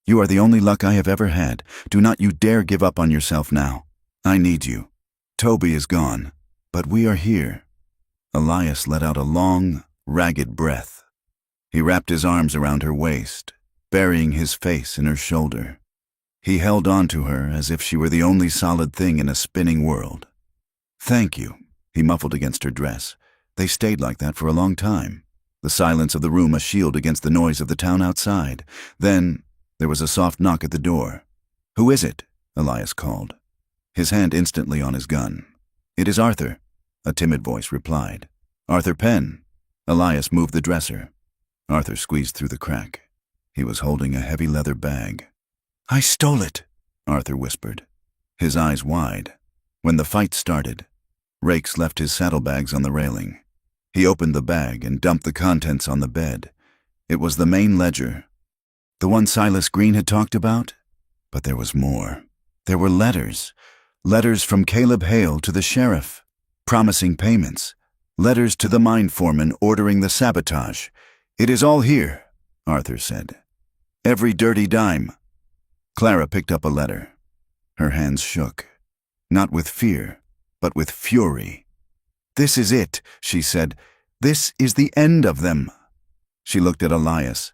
You are the only luck I have ever had. Do not you dare give up on yourself now. I need you. Toby is gone, but we are here." Elias let out a long, ragged breath. He wrapped his arms around her waist, burying his face in her shoulder. He held on to her as if she were the only solid thing in a spinning world. "Thank you," he muffled against her dress. They stayed like that for a long time, the silence of the room a shield against the noise of the town outside. Then there was a soft knock at the door. "Who is it?" Elias called, his hand instantly on his gun. "It is Arthur," a timid voice replied. "Arthur Penn." Elias moved the dresser. Arthur squeezed through the crack. He was holding a heavy leather bag. "I stole it," Arthur whispered, his eyes wide. When the fight started, Rakes left his saddlebags on the railing. He opened the bag and dumped the contents on the bed. It was the main ledger, the one Silas Green had talked about. But there was more. There were letters. Letters from Caleb Hale to the sheriff, promising payments. Letters to the mine foreman ordering the sabotage. "It is all here," Arthur said. "Every dirty dime." Clara picked up a letter. Her hands shook, not with fear, but with fury. "This is it," she said. "This is the end of them." She looked at Elias.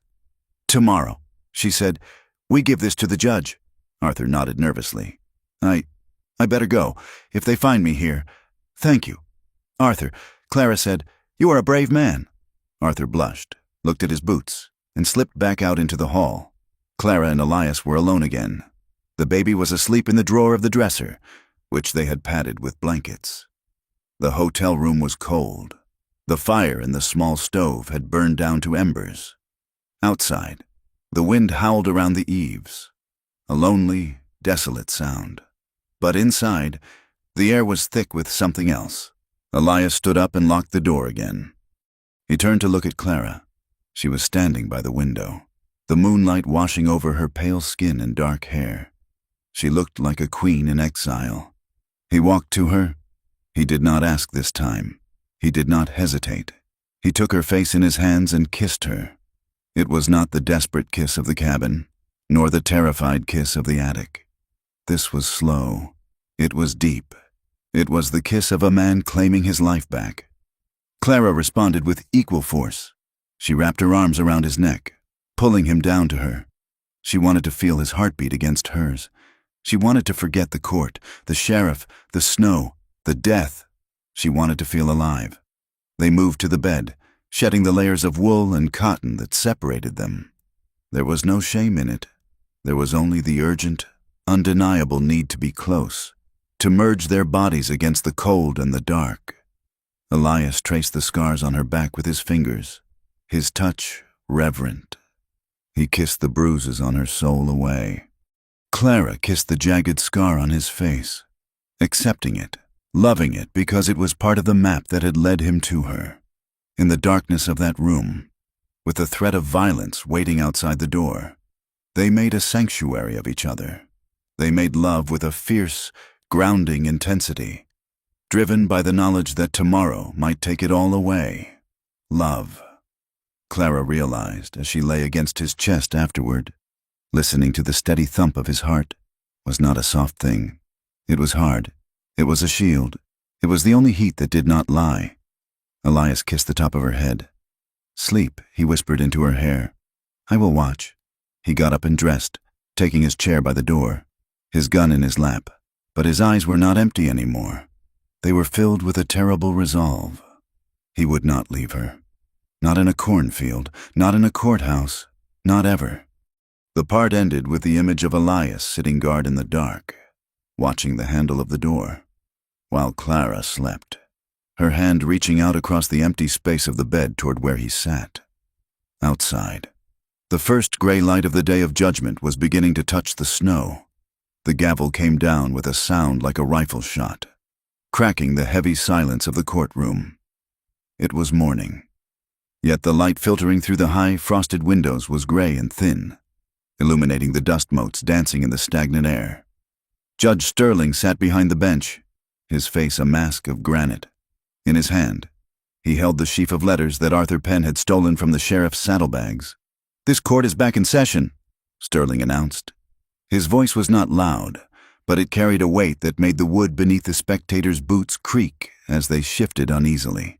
"Tomorrow," she said, "we give this to the judge." Arthur nodded nervously. I better go, if they find me here. Thank you." "Arthur," Clara said, "you are a brave man." Arthur blushed, looked at his boots, and slipped back out into the hall. Clara and Elias were alone again. The baby was asleep in the drawer of the dresser, which they had padded with blankets. The hotel room was cold. The fire in the small stove had burned down to embers. Outside, the wind howled around the eaves, a lonely, desolate sound. But inside, the air was thick with something else. Elias stood up and locked the door again. He turned to look at Clara. She was standing by the window, the moonlight washing over her pale skin and dark hair. She looked like a queen in exile. He walked to her. He did not ask this time. He did not hesitate. He took her face in his hands and kissed her. It was not the desperate kiss of the cabin, nor the terrified kiss of the attic. This was slow. It was deep. It was the kiss of a man claiming his life back. Clara responded with equal force. She wrapped her arms around his neck, pulling him down to her. She wanted to feel his heartbeat against hers. She wanted to forget the court, the sheriff, the snow, the death. She wanted to feel alive. They moved to the bed, shedding the layers of wool and cotton that separated them. There was no shame in it. There was only the urgent, undeniable need to be close, to merge their bodies against the cold and the dark. Elias traced the scars on her back with his fingers, his touch reverent. He kissed the bruises on her soul away. Clara kissed the jagged scar on his face, accepting it, loving it because it was part of the map that had led him to her. In the darkness of that room, with the threat of violence waiting outside the door, they made a sanctuary of each other. They made love with a fierce, grounding intensity, driven by the knowledge that tomorrow might take it all away. Love. Clara realized as she lay against his chest afterward, listening to the steady thump of his heart, was not a soft thing. It was hard. It was a shield. It was the only heat that did not lie. Elias kissed the top of her head. "Sleep," he whispered into her hair. "I will watch." He got up and dressed, taking his chair by the door, his gun in his lap. But his eyes were not empty anymore. They were filled with a terrible resolve. He would not leave her. Not in a cornfield, not in a courthouse, not ever. The part ended with the image of Elias sitting guard in the dark, watching the handle of the door, while Clara slept, her hand reaching out across the empty space of the bed toward where he sat. Outside, the first gray light of the day of judgment was beginning to touch the snow. The gavel came down with a sound like a rifle shot, cracking the heavy silence of the courtroom. It was morning, yet the light filtering through the high, frosted windows was gray and thin, illuminating the dust motes dancing in the stagnant air. Judge Sterling sat behind the bench, his face a mask of granite. In his hand, he held the sheaf of letters that Arthur Penn had stolen from the sheriff's saddlebags. "This court is back in session," Sterling announced. His voice was not loud, but it carried a weight that made the wood beneath the spectators' boots creak as they shifted uneasily.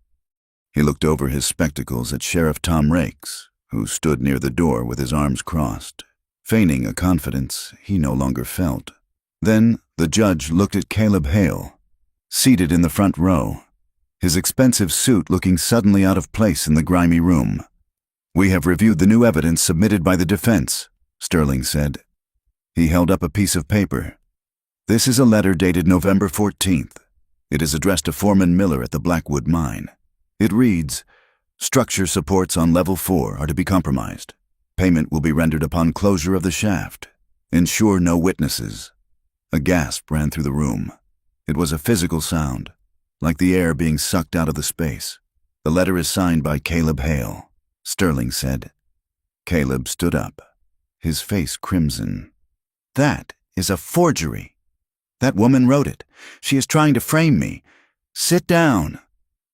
He looked over his spectacles at Sheriff Tom Rakes, who stood near the door with his arms crossed, feigning a confidence he no longer felt. Then the judge looked at Caleb Hale, seated in the front row, his expensive suit looking suddenly out of place in the grimy room. "We have reviewed the new evidence submitted by the defense," Sterling said. He held up a piece of paper. "This is a letter dated November 14th. It is addressed to Foreman Miller at the Blackwood mine. It reads, 'Structure supports on level 4 are to be compromised. Payment will be rendered upon closure of the shaft. Ensure no witnesses.'" A gasp ran through the room. It was a physical sound, like the air being sucked out of the space. "The letter is signed by Caleb Hale," Sterling said. Caleb stood up, his face crimson. "That is a forgery. That woman wrote it. She is trying to frame me. Sit down,"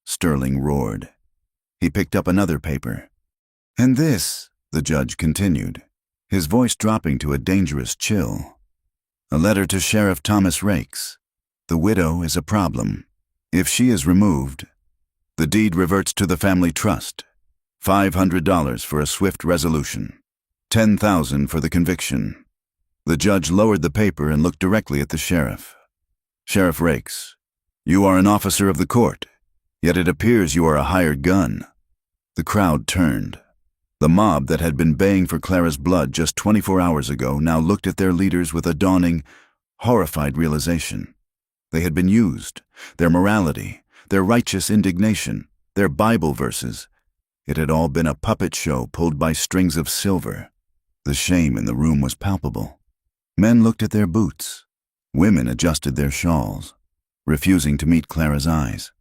Sterling roared. He picked up another paper. "And this," the judge continued, his voice dropping to a dangerous chill. A letter to Sheriff Thomas Rakes. The widow is a problem. If she is removed, the deed reverts to the family trust. $500 for a swift resolution. $10,000 for the conviction. The judge lowered the paper and looked directly at the sheriff. Sheriff Rakes, you are an officer of the court, yet it appears you are a hired gun. The crowd turned. The mob that had been baying for Clara's blood just 24 hours ago now looked at their leaders with a dawning, horrified realization. They had been used. Their morality, their righteous indignation, their Bible verses. It had all been a puppet show pulled by strings of silver. The shame in the room was palpable. Men looked at their boots. Women adjusted their shawls, refusing to meet Clara's eyes.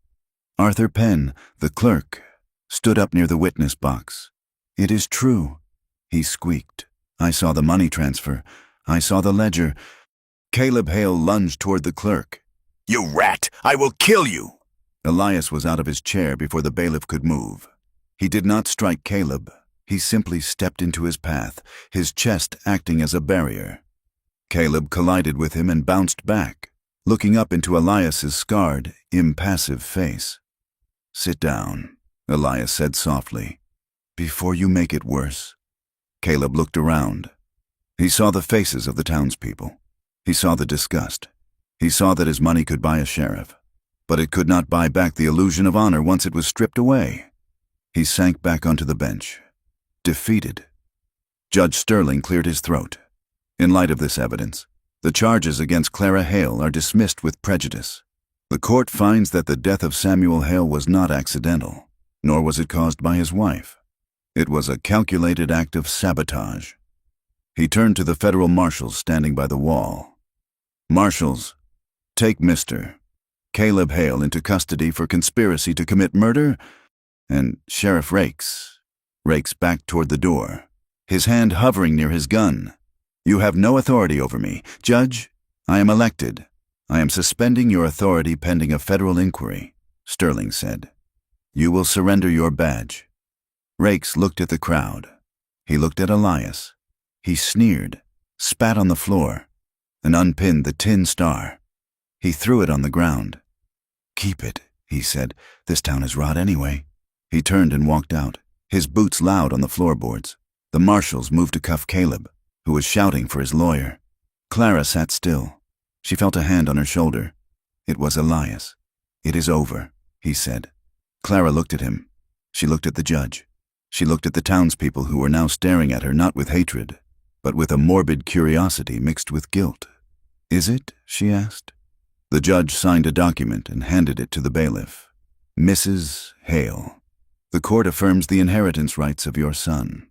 Arthur Penn, the clerk, stood up near the witness box. "It is true," he squeaked. "I saw the money transfer. I saw the ledger." Caleb Hale lunged toward the clerk. "You rat! I will kill you!" Elias was out of his chair before the bailiff could move. He did not strike Caleb. He simply stepped into his path, his chest acting as a barrier. Caleb collided with him and bounced back, looking up into Elias's scarred, impassive face. "Sit down," Elias said softly, "before you make it worse." Caleb looked around. He saw the faces of the townspeople. He saw the disgust. He saw that his money could buy a sheriff, but it could not buy back the illusion of honor once it was stripped away. He sank back onto the bench, defeated. Judge Sterling cleared his throat. In light of this evidence, the charges against Clara Hale are dismissed with prejudice. The court finds that the death of Samuel Hale was not accidental, nor was it caused by his wife. It was a calculated act of sabotage. He turned to the federal marshals standing by the wall. "Marshals, take Mr. Caleb Hale into custody for conspiracy to commit murder," and Sheriff Rakes backed toward the door, his hand hovering near his gun. "You have no authority over me. Judge, I am elected. I am suspending your authority pending a federal inquiry," Sterling said. "You will surrender your badge." Rakes looked at the crowd. He looked at Elias. He sneered, spat on the floor, and unpinned the tin star. He threw it on the ground. "Keep it," he said. "This town is rot anyway." He turned and walked out, his boots loud on the floorboards. The marshals moved to cuff Caleb, who was shouting for his lawyer. Clara sat still. She felt a hand on her shoulder. It was Elias. "It is over," he said. Clara looked at him. She looked at the judge. She looked at the townspeople who were now staring at her not with hatred, but with a morbid curiosity mixed with guilt. "Is it?" she asked. The judge signed a document and handed it to the bailiff. "Mrs. Hale, the court affirms the inheritance rights of your son.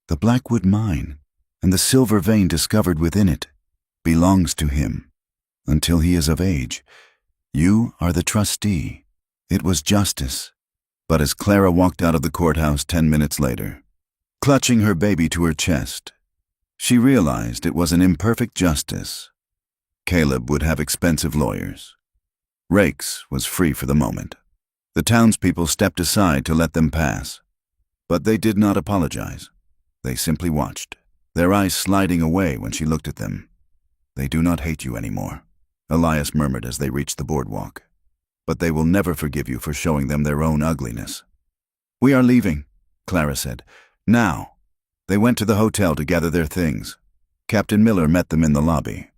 The Blackwood mine and the silver vein discovered within it belongs to him until he is of age. You are the trustee. It was justice." But as Clara walked out of the courthouse 10 minutes later, clutching her baby to her chest, she realized it was an imperfect justice. Caleb would have expensive lawyers. Rakes was free for the moment. The townspeople stepped aside to let them pass, but they did not apologize. They simply watched, their eyes sliding away when she looked at them. "They do not hate you anymore," Elias murmured as they reached the boardwalk. "But they will never forgive you for showing them their own ugliness." "We are leaving," Clara said. "Now." They went to the hotel to gather their things. Captain Miller met them in the lobby.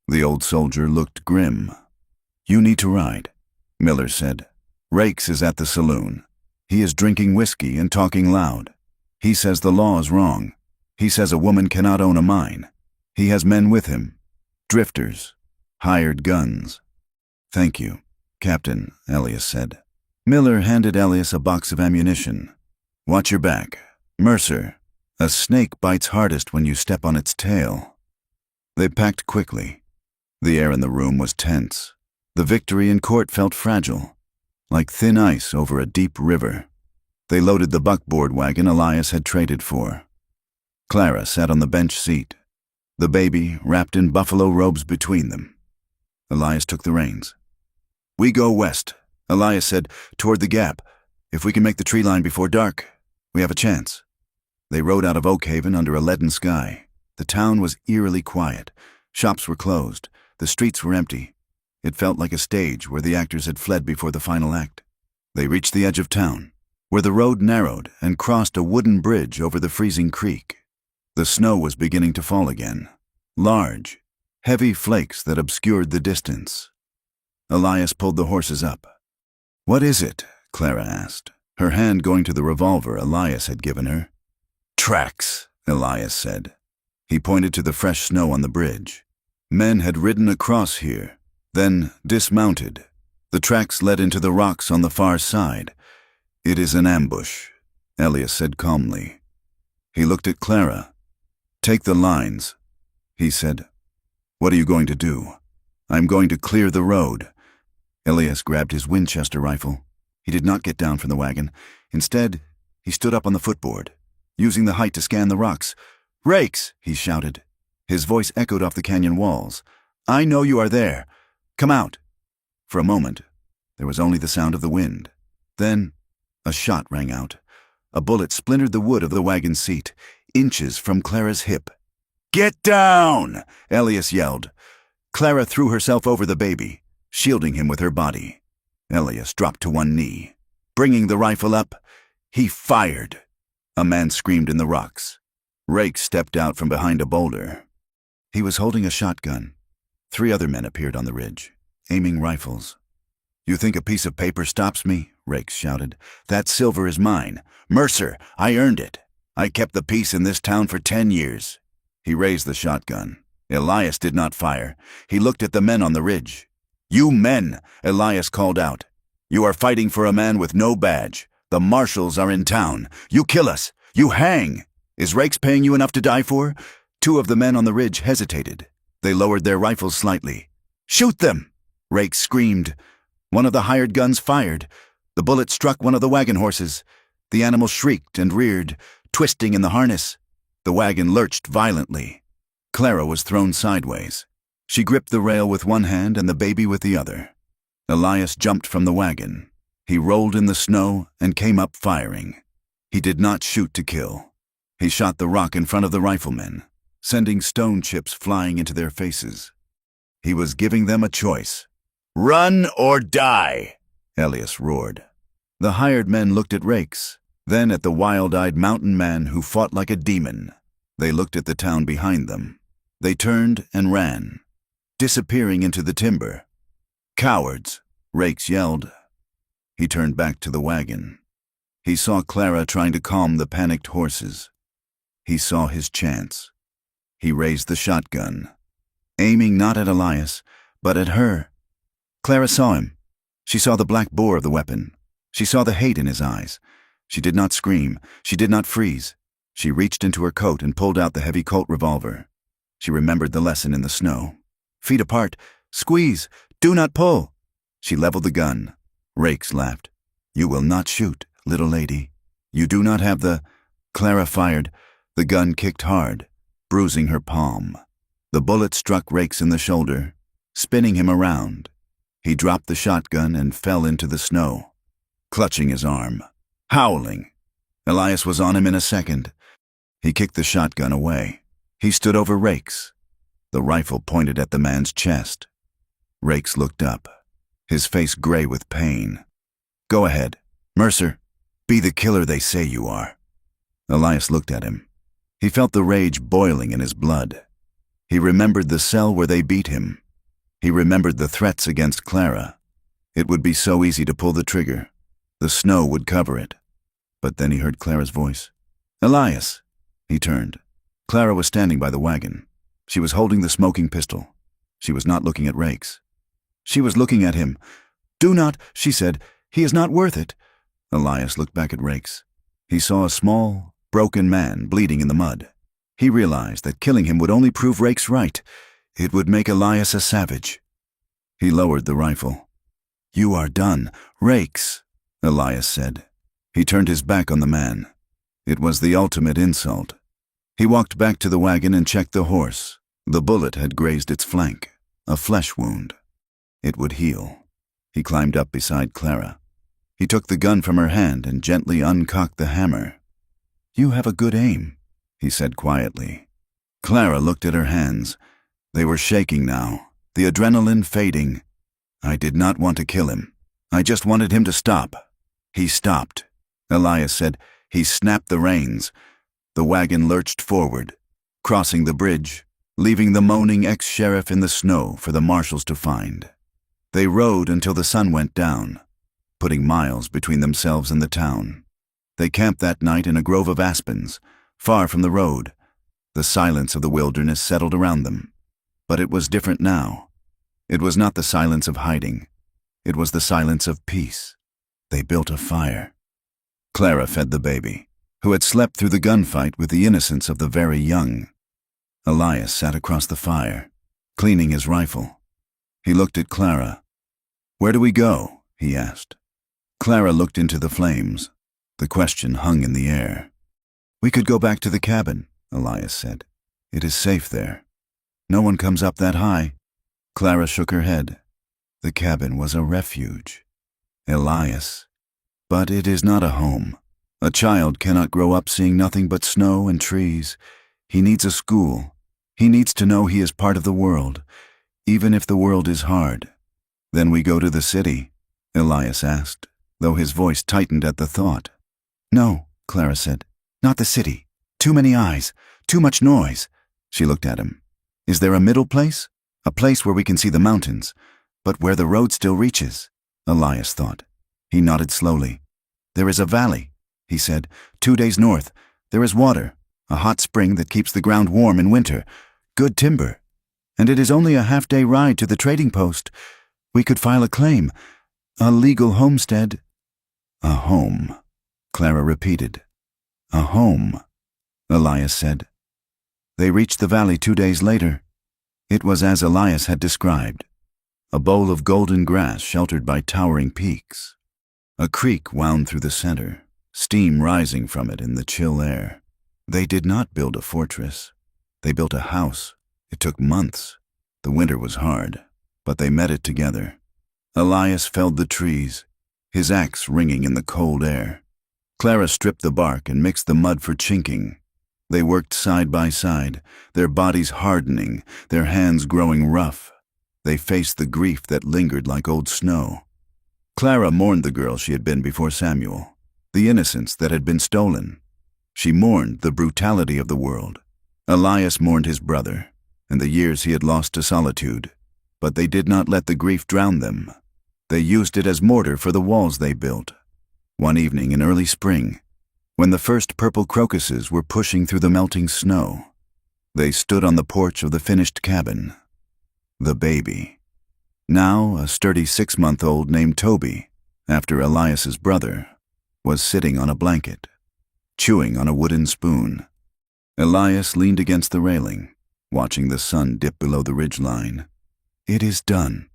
The old soldier looked grim. "You need to ride," Miller said. "Rakes is at the saloon. He is drinking whiskey and talking loud. He says the law is wrong. He says a woman cannot own a mine. He has men with him. Drifters. Hired guns." "Thank you, Captain," Elias said. Miller handed Elias a box of ammunition. "Watch your back. Mercer, a snake bites hardest when you step on its tail." They packed quickly. The air in the room was tense. The victory in court felt fragile, like thin ice over a deep river. They loaded the buckboard wagon Elias had traded for. Clara sat on the bench seat, the baby wrapped in buffalo robes between them. Elias took the reins. "We go west," Elias said, "toward the gap. If we can make the tree line before dark, we have a chance." They rode out of Oak Haven under a leaden sky. The town was eerily quiet. Shops were closed. The streets were empty. It felt like a stage where the actors had fled before the final act. They reached the edge of town, where the road narrowed and crossed a wooden bridge over the freezing creek. The snow was beginning to fall again. Large, heavy flakes that obscured the distance. Elias pulled the horses up. "What is it?" Clara asked, her hand going to the revolver Elias had given her. "Tracks," Elias said. He pointed to the fresh snow on the bridge. Men had ridden across here, then dismounted. The tracks led into the rocks on the far side. "It is an ambush," Elias said calmly. He looked at Clara. "Take the lines," he said. "What are you going to do?" "I'm going to clear the road." Elias grabbed his Winchester rifle. He did not get down from the wagon. Instead, he stood up on the footboard, using the height to scan the rocks. "Rakes!" he shouted. His voice echoed off the canyon walls. "I know you are there. Come out." For a moment, there was only the sound of the wind. Then, a shot rang out. A bullet splintered the wood of the wagon seat, inches from Clara's hip. "Get down!" Elias yelled. Clara threw herself over the baby, shielding him with her body. Elias dropped to one knee. Bringing the rifle up, he fired. A man screamed in the rocks. Rake stepped out from behind a boulder. He was holding a shotgun. 3 other men appeared on the ridge, aiming rifles. "You think a piece of paper stops me?" Rake shouted. "That silver is mine. Mercer, I earned it. I kept the peace in this town for 10 years. He raised the shotgun. Elias did not fire. He looked at the men on the ridge. "You men," Elias called out. "You are fighting for a man with no badge. The marshals are in town. You kill us. You hang. Is Rakes paying you enough to die for?" 2 of the men on the ridge hesitated. They lowered their rifles slightly. "Shoot them!" Rakes screamed. One of the hired guns fired. The bullet struck one of the wagon horses. The animal shrieked and reared, twisting in the harness. The wagon lurched violently. Clara was thrown sideways. She gripped the rail with one hand and the baby with the other. Elias jumped from the wagon. He rolled in the snow and came up firing. He did not shoot to kill. He shot the rock in front of the riflemen, sending stone chips flying into their faces. He was giving them a choice. "Run or die!" Elias roared. The hired men looked at Rakes, then at the wild-eyed mountain man who fought like a demon. They looked at the town behind them. They turned and ran, disappearing into the timber. "Cowards!" Rakes yelled. He turned back to the wagon. He saw Clara trying to calm the panicked horses. He saw his chance. He raised the shotgun, aiming not at Elias, but at her. Clara saw him. She saw the black bore of the weapon. She saw the hate in his eyes. She did not scream. She did not freeze. She reached into her coat and pulled out the heavy Colt revolver. She remembered the lesson in the snow. Feet apart. Squeeze. Do not pull. She leveled the gun. Rakes laughed. "You will not shoot, little lady. You do not have the—" Clara fired. The gun kicked hard, bruising her palm. The bullet struck Rakes in the shoulder, spinning him around. He dropped the shotgun and fell into the snow, clutching his arm, howling. Elias was on him in a second. He kicked the shotgun away. He stood over Rakes. The rifle pointed at the man's chest. Rakes looked up, his face gray with pain. "Go ahead. Mercer, be the killer they say you are." Elias looked at him. He felt the rage boiling in his blood. He remembered the cell where they beat him. He remembered the threats against Clara. It would be so easy to pull the trigger. The snow would cover it. But then he heard Clara's voice. "Elias!" He turned. Clara was standing by the wagon. She was holding the smoking pistol. She was not looking at Rakes. She was looking at him. "Do not," she said. "He is not worth it." Elias looked back at Rakes. He saw a small, broken man bleeding in the mud. He realized that killing him would only prove Rakes right. It would make Elias a savage. He lowered the rifle. "You are done, Rakes," Elias said. He turned his back on the man. It was the ultimate insult. He walked back to the wagon and checked the horse. The bullet had grazed its flank, a flesh wound. It would heal. He climbed up beside Clara. He took the gun from her hand and gently uncocked the hammer. "You have a good aim," he said quietly. Clara looked at her hands. They were shaking now, the adrenaline fading. I did not want to kill him. I just wanted him to stop. He stopped. Elias said. He snapped the reins. The wagon lurched forward, crossing the bridge, leaving the moaning ex-sheriff in the snow for the marshals to find. They rode until the sun went down, putting miles between themselves and the town. They camped that night in a grove of aspens, far from the road. The silence of the wilderness settled around them. But it was different now. It was not the silence of hiding. It was the silence of peace. They built a fire. Clara fed the baby, who had slept through the gunfight with the innocence of the very young. Elias sat across the fire, cleaning his rifle. He looked at Clara. "Where do we go?" he asked. Clara looked into the flames. The question hung in the air. "We could go back to the cabin," Elias said. "It is safe there. No one comes up that high." Clara shook her head. The cabin was a refuge. Elias. But it is not a home. A child cannot grow up seeing nothing but snow and trees. He needs a school. He needs to know he is part of the world, even if the world is hard. "Then we go to the city?" Elias asked, though his voice tightened at the thought. "No," Clara said. "Not the city. Too many eyes. Too much noise." She looked at him. "Is there a middle place? A place where we can see the mountains, but where the road still reaches?" Elias thought. He nodded slowly. "There is a valley," he said. "2 days north. There is water, a hot spring that keeps the ground warm in winter, good timber. And it is only a half-day ride to the trading post. We could file a claim, a legal homestead." "A home," Clara repeated. "A home," Elias said. They reached the valley 2 days later. It was as Elias had described, a bowl of golden grass sheltered by towering peaks. A creek wound through the center, steam rising from it in the chill air. They did not build a fortress. They built a house. It took months. The winter was hard, but they met it together. Elias felled the trees, his axe ringing in the cold air. Clara stripped the bark and mixed the mud for chinking. They worked side by side, their bodies hardening, their hands growing rough. They faced the grief that lingered like old snow. Clara mourned the girl she had been before Samuel, the innocence that had been stolen. She mourned the brutality of the world. Elias mourned his brother, and the years he had lost to solitude. But they did not let the grief drown them. They used it as mortar for the walls they built. One evening in early spring, when the first purple crocuses were pushing through the melting snow, they stood on the porch of the finished cabin. The baby, now a sturdy 6-month-old named Toby, after Elias's brother, was sitting on a blanket, chewing on a wooden spoon. Elias leaned against the railing, watching the sun dip below the ridgeline. "It is done,"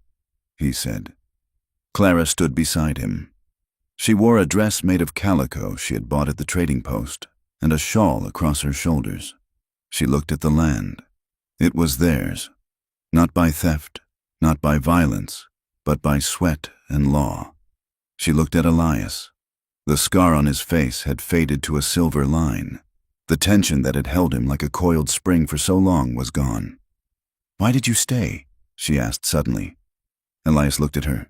he said. Clara stood beside him. She wore a dress made of calico she had bought at the trading post, and a shawl across her shoulders. She looked at the land. It was theirs, not by theft, not by violence, but by sweat and law. She looked at Elias. The scar on his face had faded to a silver line. The tension that had held him like a coiled spring for so long was gone. "Why did you stay?" she asked suddenly. Elias looked at her.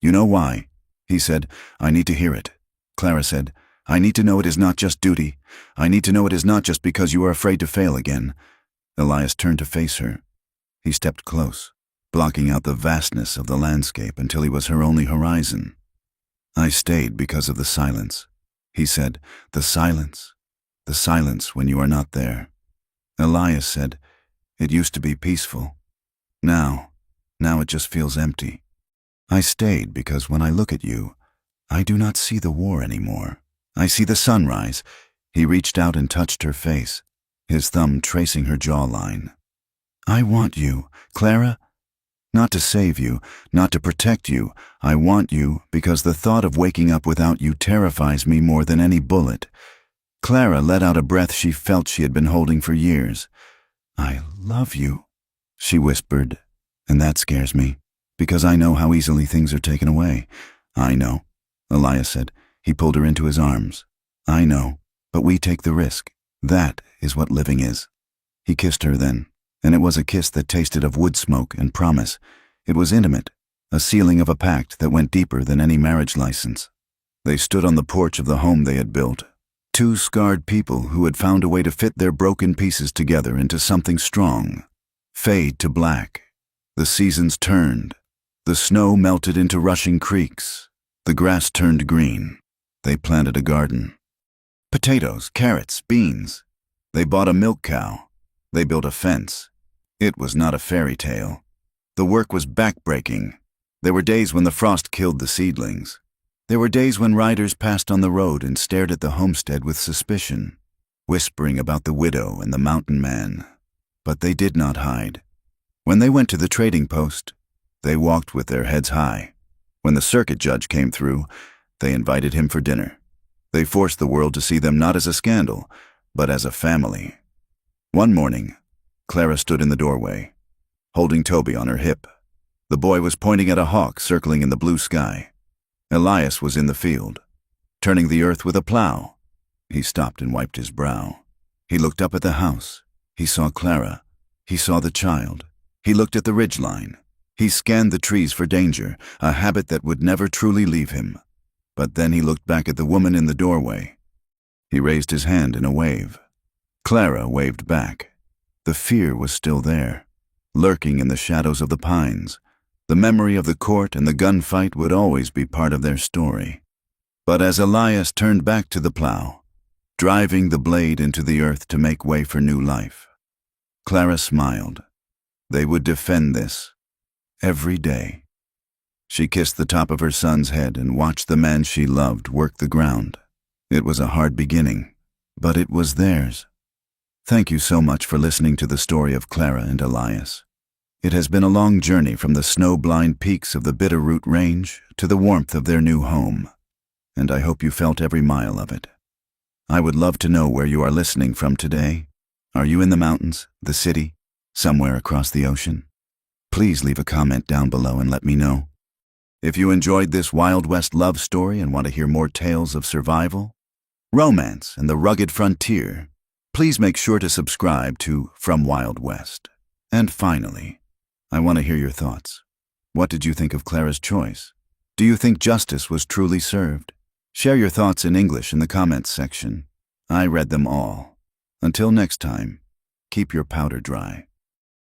"You know why?" he said. "I need to hear it." Clara said, "I need to know it is not just duty. I need to know it is not just because you are afraid to fail again." Elias turned to face her. He stepped close, blocking out the vastness of the landscape until he was her only horizon. "I stayed because of the silence," he said. "The silence. The silence when you are not there." Elias said, "It used to be peaceful. Now it just feels empty. I stayed because when I look at you, I do not see the war anymore. I see the sunrise." He reached out and touched her face, his thumb tracing her jawline. "I want you, Clara. Not to save you, not to protect you. I want you because the thought of waking up without you terrifies me more than any bullet." Clara let out a breath she felt she had been holding for years. "I love you," she whispered, "and that scares me, because I know how easily things are taken away." "I know," Elias said. He pulled her into his arms. "I know, but we take the risk. That is what living is." He kissed her then, And it was a kiss that tasted of wood smoke and promise. It was intimate, a sealing of a pact that went deeper than any marriage license. They stood on the porch of the home they had built, two scarred people who had found a way to fit their broken pieces together into something strong. Fade to black. The seasons turned. The snow melted into rushing creeks. The grass turned green. They planted a garden. Potatoes, carrots, beans. They bought a milk cow. They built a fence. It was not a fairy tale. The work was backbreaking. There were days when the frost killed the seedlings. There were days when riders passed on the road and stared at the homestead with suspicion, whispering about the widow and the mountain man. But they did not hide. When they went to the trading post, they walked with their heads high. When the circuit judge came through, they invited him for dinner. They forced the world to see them not as a scandal, but as a family. One morning, Clara stood in the doorway, holding Toby on her hip. The boy was pointing at a hawk circling in the blue sky. Elias was in the field, turning the earth with a plow. He stopped and wiped his brow. He looked up at the house. He saw Clara. He saw the child. He looked at the ridgeline. He scanned the trees for danger, a habit that would never truly leave him. But then he looked back at the woman in the doorway. He raised his hand in a wave. Clara waved back. The fear was still there, lurking in the shadows of the pines. The memory of the court and the gunfight would always be part of their story. But as Elias turned back to the plow, driving the blade into the earth to make way for new life, Clara smiled. They would defend this every day. She kissed the top of her son's head and watched the man she loved work the ground. It was a hard beginning, but it was theirs. Thank you so much for listening to the story of Clara and Elias. It has been a long journey from the snow-blind peaks of the Bitterroot Range to the warmth of their new home, and I hope you felt every mile of it. I would love to know where you are listening from today. Are you in the mountains, the city, somewhere across the ocean? Please leave a comment down below and let me know. If you enjoyed this Wild West love story and want to hear more tales of survival, romance, and the rugged frontier, please make sure to subscribe to From Wild West. And finally, I want to hear your thoughts. What did you think of Clara's choice? Do you think justice was truly served? Share your thoughts in English in the comments section. I read them all. Until next time, keep your powder dry.